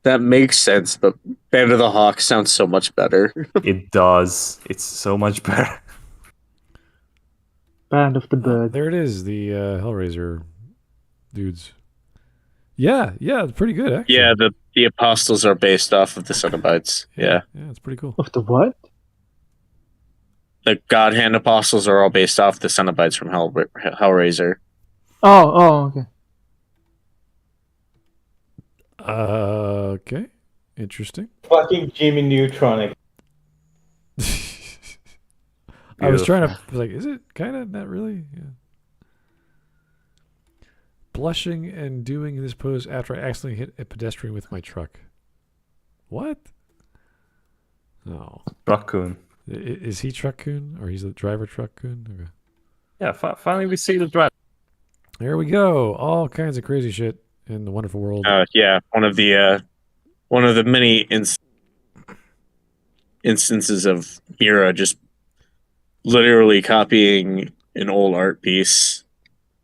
That makes sense, but Band of the Hawk sounds so much better. It does. It's so much better. Band of the Bird. There it is, the Hellraiser dudes. Yeah, it's pretty good, actually. Yeah, the Apostles are based off of the Cenobites. Yeah. Yeah, it's pretty cool. Of the what? The God Hand Apostles are all based off the Cenobites from Hellraiser. Oh, okay. Okay. Interesting. Fucking Jimmy Neutron. I was trying to, like, is it kind of not really? Yeah. Blushing and doing this pose after I accidentally hit a pedestrian with my truck. What? Oh. Truck-kun. Is he Truck-kun? Or he's the driver Truck-kun? Okay. Yeah, finally we see the driver. There we go. All kinds of crazy shit in the wonderful world. Yeah, one of the many instances of Mira just literally copying an old art piece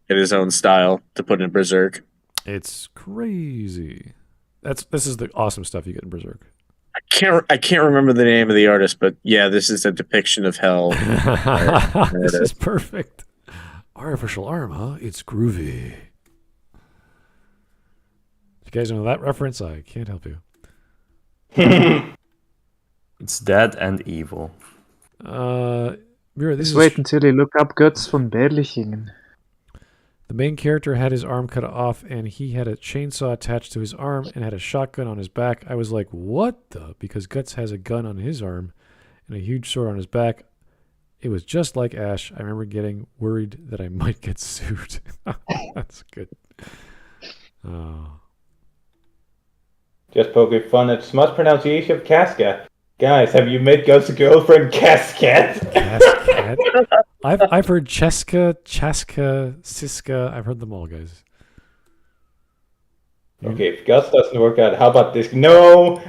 in his own style to put in Berserk. It's crazy. This is the awesome stuff you get in Berserk. I can't remember the name of the artist, but yeah, this is a depiction of hell. This is perfect. Artificial arm, huh? It's groovy. You guys know that reference? I can't help you. It's dead and evil. Mira, this is... Wait until you look up Guts von Berlichingen. The main character had his arm cut off, and he had a chainsaw attached to his arm and had a shotgun on his back. I was like, what the? Because Guts has a gun on his arm and a huge sword on his back. It was just like Ash. I remember getting worried that I might get sued. That's good. Oh. Just poking fun at Smud's pronunciation of Casca. Guys, have you met Guts' girlfriend, Cascat? Cascat? I've heard Cheska, Chaska, Siska. I've heard them all, guys. Okay, if Gus doesn't work out, how about this? No.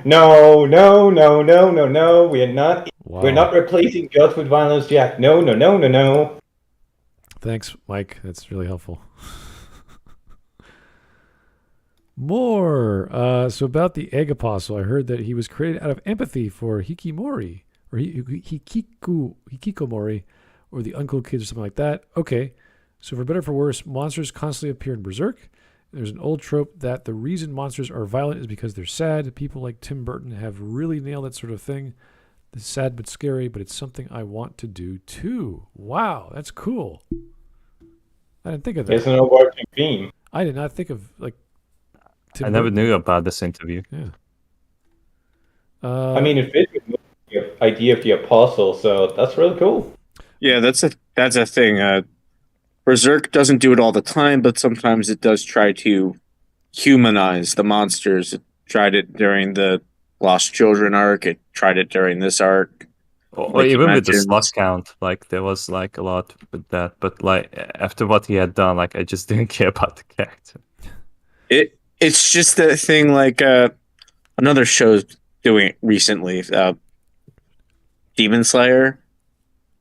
We're not replacing Gus with Violence Jack. No. Thanks, Mike. That's really helpful. More. So about the Egg Apostle, I heard that he was created out of empathy for Hikimori, or Hikikomori, or the Uncle Kids or something like that. Okay. So for better or for worse, monsters constantly appear in Berserk. There's an old trope that the reason monsters are violent is because they're sad. People like Tim Burton have really nailed that sort of thing. It's sad but scary, but it's something I want to do too. Wow, that's cool. I didn't think of that. There's an overarching theme. I did not think of Tim I never Burton. knew about this interview. Yeah. I mean, it fits with the idea of the apostle, so that's really cool. Yeah, that's a thing. Berserk doesn't do it all the time, but sometimes it does try to humanize the monsters. It tried it during the Lost Children arc. It tried it during this arc. Or even with the slot count, like there was like a lot with that. But like after what he had done, like I just didn't care about the character. It's just that thing like another show's doing it recently, Demon Slayer,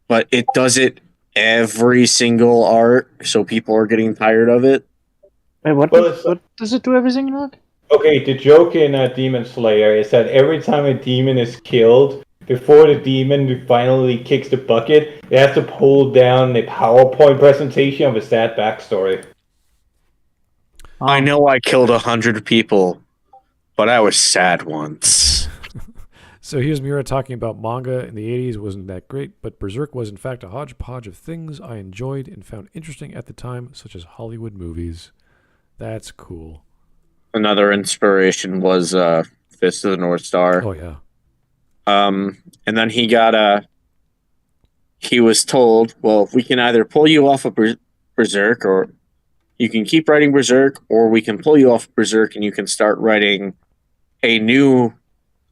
but it does it every single arc, so people are getting tired of it. Wait, what does it do every single arc? Okay, the joke in Demon Slayer is that every time a demon is killed, before the demon finally kicks the bucket, it has to pull down a PowerPoint presentation of a sad backstory. I know I killed 100 people, but I was sad once. So here's Mira talking about manga in the 80s wasn't that great, but Berserk was in fact a hodgepodge of things I enjoyed and found interesting at the time, such as Hollywood movies. That's cool. Another inspiration was Fist of the North Star. Oh yeah. And then he was told, well, we can either pull you off of Berserk, or you can keep writing Berserk, or we can pull you off of Berserk and you can start writing a new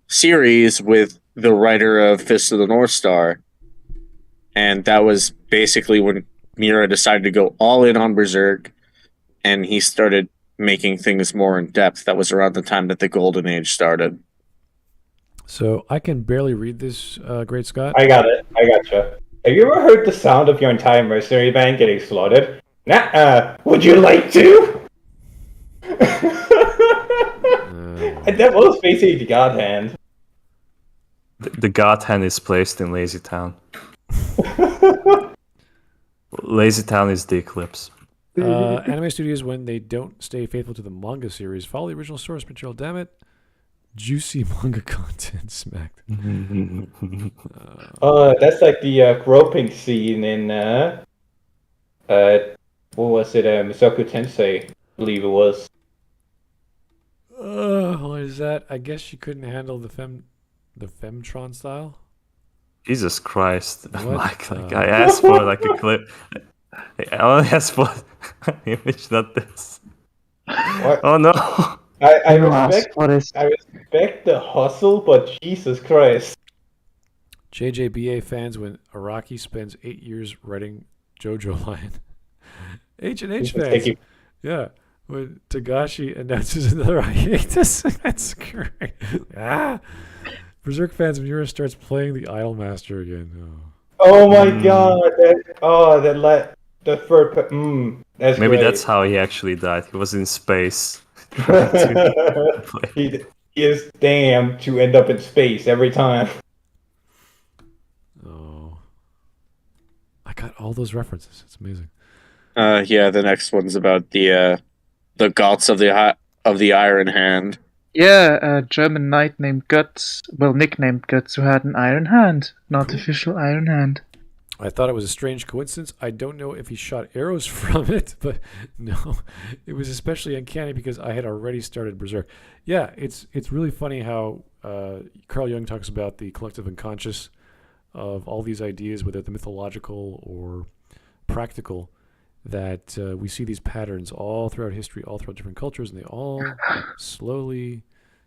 series with the writer of Fist of the North Star. And that was basically when Mira decided to go all in on Berserk, and he started making things more in depth. That was around the time that the Golden Age started. So I can barely read this, Great Scott. I got it. I gotcha. Have you ever heard the sound of your entire mercenary band getting slaughtered? Nah, would you like to? And that was basically the God Hand. The God Hand is placed in Lazy Town. Lazy Town is the eclipse. Anime studios, when they don't stay faithful to the manga series, follow the original source material. Damn it. Juicy manga content smacked. That's like the groping scene in what was it? Misoku Tensei, I believe it was. What is that? I guess she couldn't handle the Femtron style. Jesus Christ! What? I asked for like a clip. I only asked for an image, not this. What? Oh no! I respect the hustle, but Jesus Christ. JJBA fans when Araki spends 8 years writing JoJo line. H&H fans. Yeah. When Tagashi announces another hiatus. That's great. Berserk fans when Yura starts playing the Idolmaster again. Oh my god. That's Maybe great. that's how he actually died. He was in space. He is damned to end up in space every time. Oh. I got all those references. It's amazing. Yeah, the next one's about the gods of the Iron Hand. Yeah, a German knight named Guts, nicknamed Guts, who had an iron hand, an artificial iron hand. I thought it was a strange coincidence. I don't know if he shot arrows from it, but no, it was especially uncanny because I had already started Berserk. Yeah, it's really funny how Carl Jung talks about the collective unconscious of all these ideas, whether they're mythological or practical, that we see these patterns all throughout history, all throughout different cultures, and they all slowly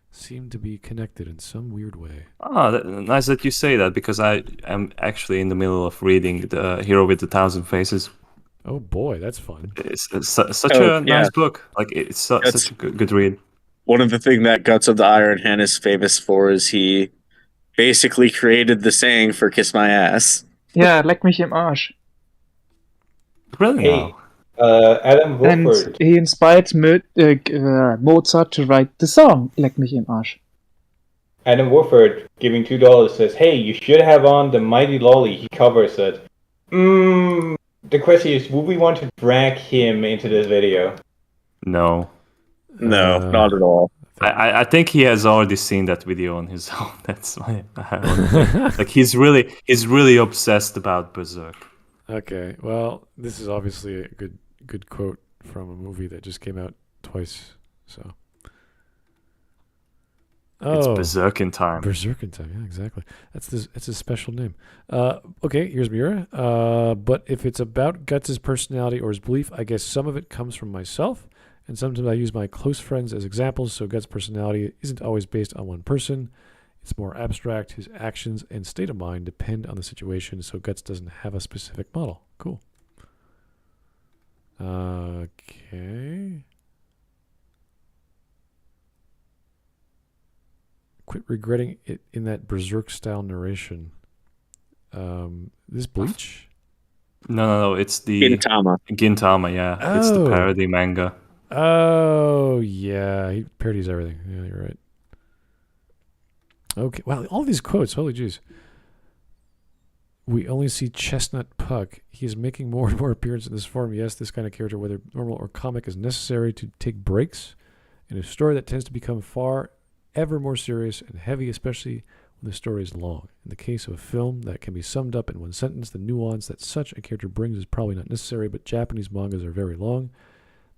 seem to be connected in some weird way. Nice that you say that, because I am actually in the middle of reading The Hero with a Thousand Faces. Oh boy, that's fun. It's such a nice book. Like it's such a good read. One of the things that Guts of the Iron Hand is famous for is he basically created the saying for "kiss my ass." Yeah, leck mich im Arsch. Really? Hey, Adam And Wolford. he inspired Mozart to write the song "Leck mich im Arsch." Adam Wolford giving $2 says, "Hey, you should have on the Mighty Lolly." He covers it. The question is, would we want to drag him into this video? No. No, not at all. I think he has already seen that video on his own. That's why. Like he's really obsessed about Berserk. Okay, well, this is obviously a good quote from a movie that just came out twice. So. It's Berserk in time. Berserk in time, yeah, exactly. That's his special name. Okay, here's Mira. But if it's about Guts' personality or his belief, I guess some of it comes from myself, and sometimes I use my close friends as examples, so Guts' personality isn't always based on one person. It's more abstract. His actions and state of mind depend on the situation, so Guts doesn't have a specific model. Cool. Okay. Quit regretting it in that Berserk-style narration. This Bleach? No. It's the Gintama. Yeah, Oh. It's the parody manga. Oh, yeah. He parodies everything. Yeah, you're right. Okay. Wow, all these quotes. Holy jeez. We only see Chestnut Puck. He is making more and more appearances in this form. Yes, this kind of character, whether normal or comic, is necessary to take breaks in a story that tends to become ever more serious and heavy, especially when the story is long. In the case of a film that can be summed up in one sentence, the nuance that such a character brings is probably not necessary, but Japanese mangas are very long.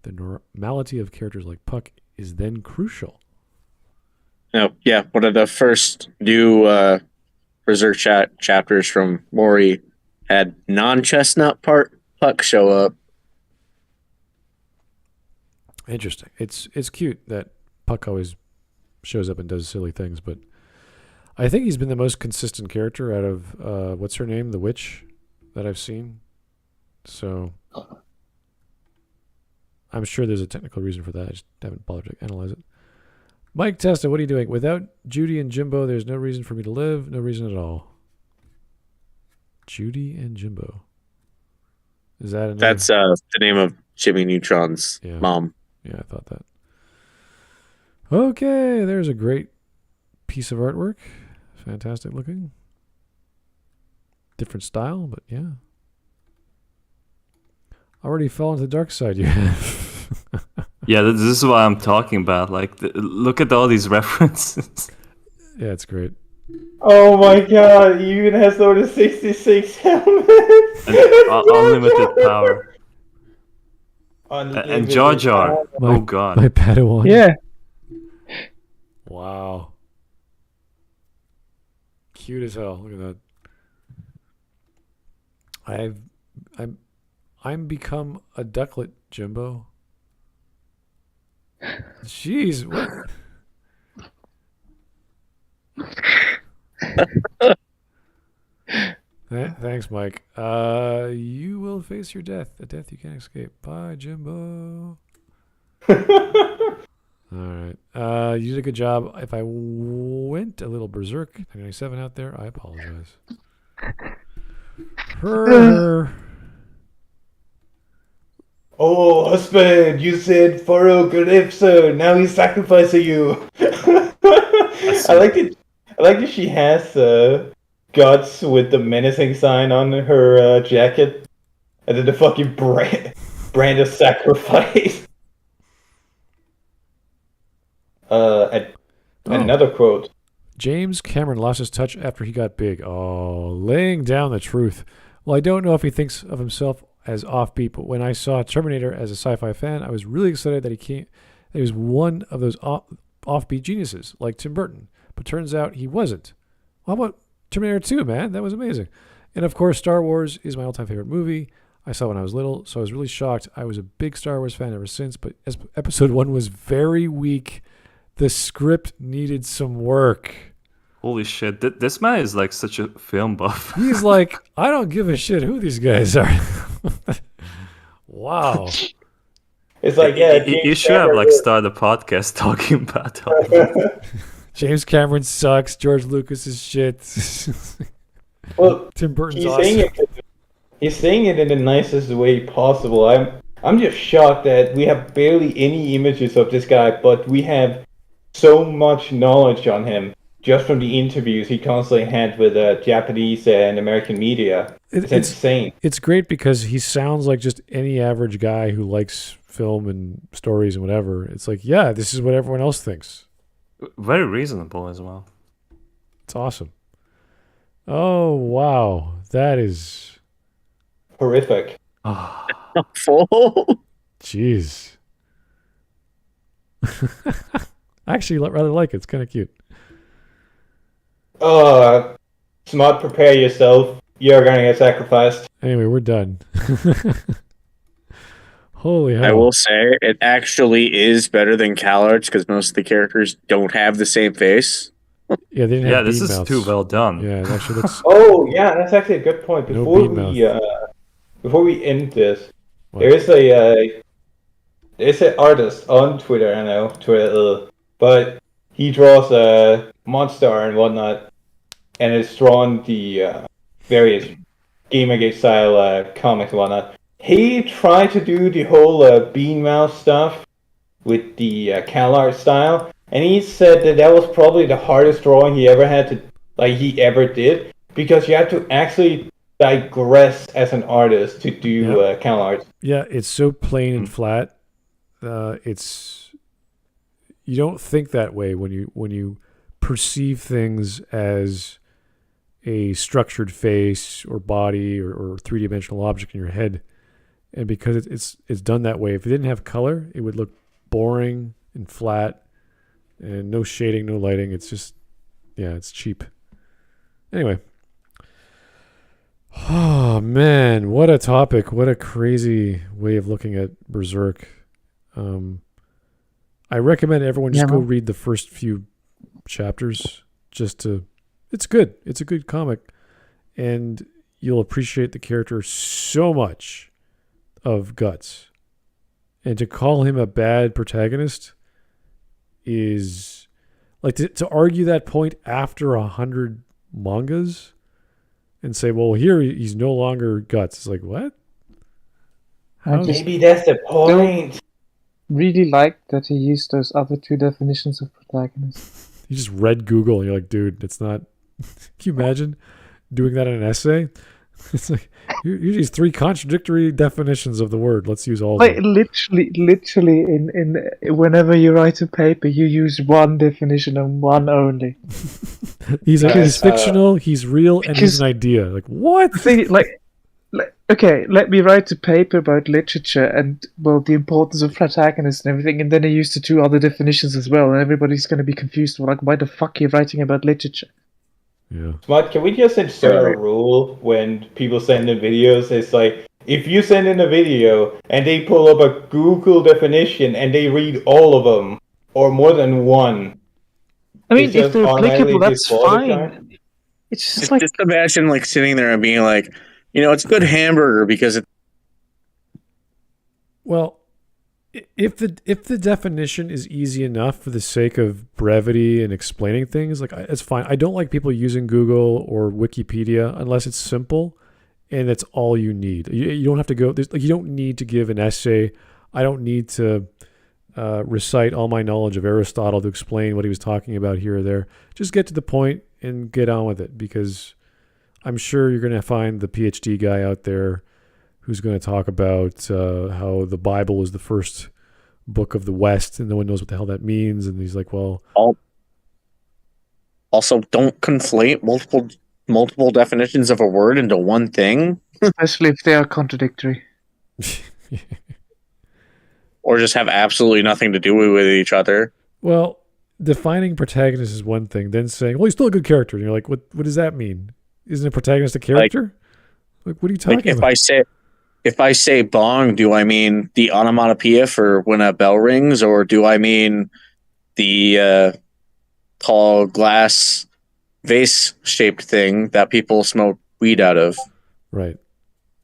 The normality of characters like Puck is then crucial. Oh, yeah, one of the first new Berserk chapters from Mori had non-chestnut Puck show up. Interesting. It's cute that Puck always shows up and does silly things, but I think he's been the most consistent character out of what's her name, the witch, that I've seen. So I'm sure there's a technical reason for that. I just haven't bothered to analyze it. Mike Testa, what are you doing? Without Judy and Jimbo, there's no reason for me to live. No reason at all. Judy and Jimbo. Is that another? That's the name of Jimmy Neutron's mom. Yeah, I thought that. Okay, there's a great piece of artwork. Fantastic looking. Different style, but yeah. Already fell into the dark side you have. Yeah, this is what I'm talking about. Like, look at all these references. Yeah, it's great. Oh my god, he even has the 66 helmet. Unlimited power. And Jar Jar. Oh god. My Padawan. Yeah. Wow. Cute as hell. Look at that. I'm become a ducklet, Jimbo. Jeez, what? Thanks, Mike. You will face your death, a death you can't escape. Bye, Jimbo. All right. You did a good job. If I went a little berserk, 97 out there, I apologize. Oh, husband, you said Faro Calypso. Now he's sacrificing you. I like that she has guts with the menacing sign on her jacket, and then the fucking brand of sacrifice. Another quote. James Cameron lost his touch after he got big. Oh, laying down the truth. Well, I don't know if he thinks of himself as offbeat, but when I saw Terminator as a sci-fi fan, I was really excited that he was one of those offbeat geniuses like Tim Burton. But turns out he wasn't. Well, how about Terminator 2, man? That was amazing. And of course, Star Wars is my all-time favorite movie. I saw it when I was little, so I was really shocked. I was a big Star Wars fan ever since, but episode 1 was very weak. The script needed some work. Holy shit, this man is like such a film buff. He's like, I don't give a shit who these guys are. Wow. It's like, yeah. You should have like started a podcast talking about how James Cameron sucks. George Lucas is shit. Well, Tim Burton's awesome. He's saying it in the nicest way possible. I'm just shocked that we have barely any images of this guy, but we have so much knowledge on him just from the interviews he constantly had with Japanese and American media. It's insane. It's great because he sounds like just any average guy who likes film and stories and whatever. It's like, yeah, this is what everyone else thinks. Very reasonable as well. It's awesome. Oh, wow. That is horrific. Full. Jeez. I actually rather like it. It's kind of cute. Smart, prepare yourself. You're gonna get sacrificed. Anyway, we're done. Holy hell. I will say it actually is better than CalArts because most of the characters don't have the same face. Yeah, they didn't have this bean is mouths. too well done. Yeah, it actually looks. Oh yeah, that's actually a good point. No Before bean we end this, What? there's an artist on Twitter. I know Twitter, but he draws a monster and whatnot, and it's drawn the various Gamergate style comics and whatnot. He tried to do the whole bean mouse stuff with the CalArt style, and he said that was probably the hardest drawing he ever did, because you have to actually digress as an artist to do CalArt. Yeah, it's so plain and flat. It's you don't think that way when you perceive things as a structured face or body or three-dimensional object in your head. And because it's done that way, if it didn't have color, it would look boring and flat and no shading, no lighting. It's just, it's cheap. Anyway. Oh, man. What a topic. What a crazy way of looking at Berserk. I recommend everyone just go read the first few chapters it's good. It's a good comic. And you'll appreciate the character so much of Guts. And to call him a bad protagonist is like to argue that point after 100 mangas and say, well, here he's no longer Guts. It's like, what? Maybe that's the point. Really like that he used those other two definitions of protagonist. You just read Google and you're like, dude, it's not. Can you imagine doing that in an essay? It's like, here's these three contradictory definitions of the word. Let's use all of them. Literally, in whenever you write a paper, you use one definition and one only. He's fictional, he's real, and he's an idea. Like, what? Okay, let me write a paper about literature and, the importance of protagonists and everything, and then I use the two other definitions as well, and everybody's going to be confused. Like, why the fuck are you writing about literature? Yeah. Smart, can we just insert a rule when people send in videos? It's like, if you send in a video and they pull up a Google definition and they read all of them, or more than one. I mean, if they're applicable, that's fine. It's just imagine like sitting there and being like, it's a good hamburger because it. Well, if the definition is easy enough for the sake of brevity and explaining things, like it's fine. I don't like people using Google or Wikipedia unless it's simple and that's all you need. You don't have to go. You don't need to give an essay. I don't need to recite all my knowledge of Aristotle to explain what he was talking about here or there. Just get to the point and get on with it, because I'm sure you're going to find the PhD guy out there who's going to talk about how the Bible is the first book of the West and no one knows what the hell that means. And he's like, well... Also, don't conflate multiple definitions of a word into one thing. Especially if they are contradictory. Or just have absolutely nothing to do with each other. Well, defining protagonist is one thing. Then saying, well, he's still a good character. And you're like, what does that mean? Isn't a protagonist a character? Like what are you talking about? If I say bong, do I mean the onomatopoeia for when a bell rings, or do I mean the tall glass vase shaped thing that people smoke weed out of? Right.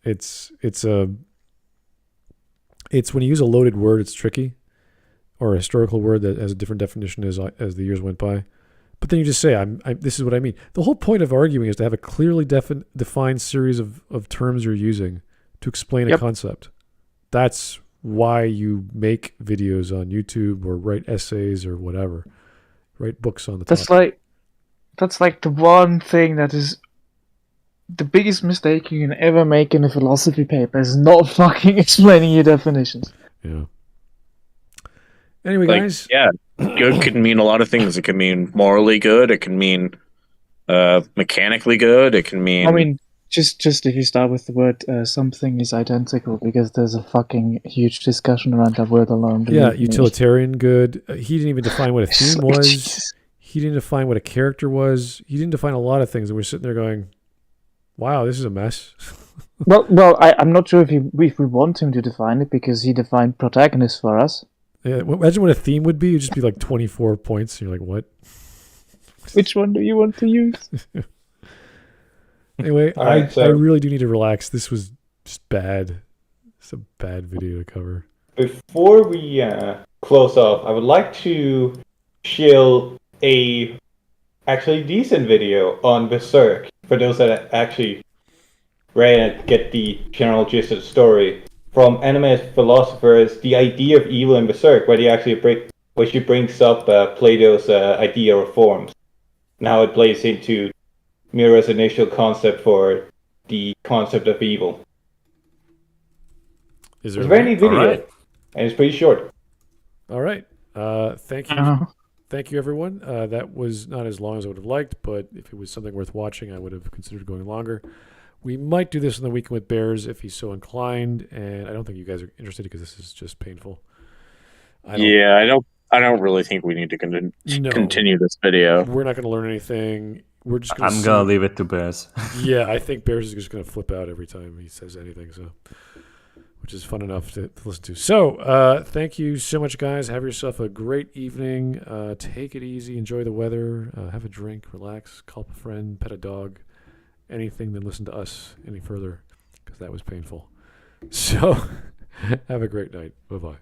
It's when you use a loaded word, it's tricky, or a historical word that has a different definition as the years went by. But then you just say, this is what I mean. The whole point of arguing is to have a clearly defined series of terms you're using to explain a concept. That's why you make videos on YouTube or write essays or whatever. Write books on the topic. That's like the one thing that is the biggest mistake you can ever make in a philosophy paper is not fucking explaining your definitions. Yeah. Anyway, guys. Yeah, good can mean a lot of things. It can mean morally good. It can mean mechanically good. It can mean. I mean, just if you start with the word something is identical, because there's a fucking huge discussion around that word alone. Yeah, utilitarian good. He didn't even define what a theme was. Jesus. He didn't define what a character was. He didn't define a lot of things, and we're sitting there going, "Wow, this is a mess." Well, I'm not sure if we want him to define it, because he defined protagonist for us. Yeah, imagine what a theme would be. It'd just be like 24 points. You're like, what? Which one do you want to use? Anyway, Right, I really do need to relax. This was just bad. It's a bad video to cover. Before we close off, I would like to shill a actually decent video on Berserk for those that actually read and get the general gist of the story. From anime philosophers, the idea of evil in Berserk, where she brings up Plato's idea of forms, and how it plays into Mira's initial concept for the concept of evil. Is there It's a very neat video, Alright. and it's pretty short. All right. Thank you. Thank you, everyone. That was not as long as I would have liked, but if it was something worth watching, I would have considered going longer. We might do this on the Weekend with Bears if he's so inclined, and I don't think you guys are interested because this is just painful. I don't really think we need to continue this video. We're not going to learn anything. We're just going I'm gonna leave it to Bears. Yeah, I think Bears is just going to flip out every time he says anything, so which is fun enough to listen to. So, thank you so much, guys. Have yourself a great evening. Take it easy. Enjoy the weather. Have a drink. Relax. Call up a friend. Pet a dog. Anything than listen to us any further, because that was painful. So, have a great night. Bye-bye.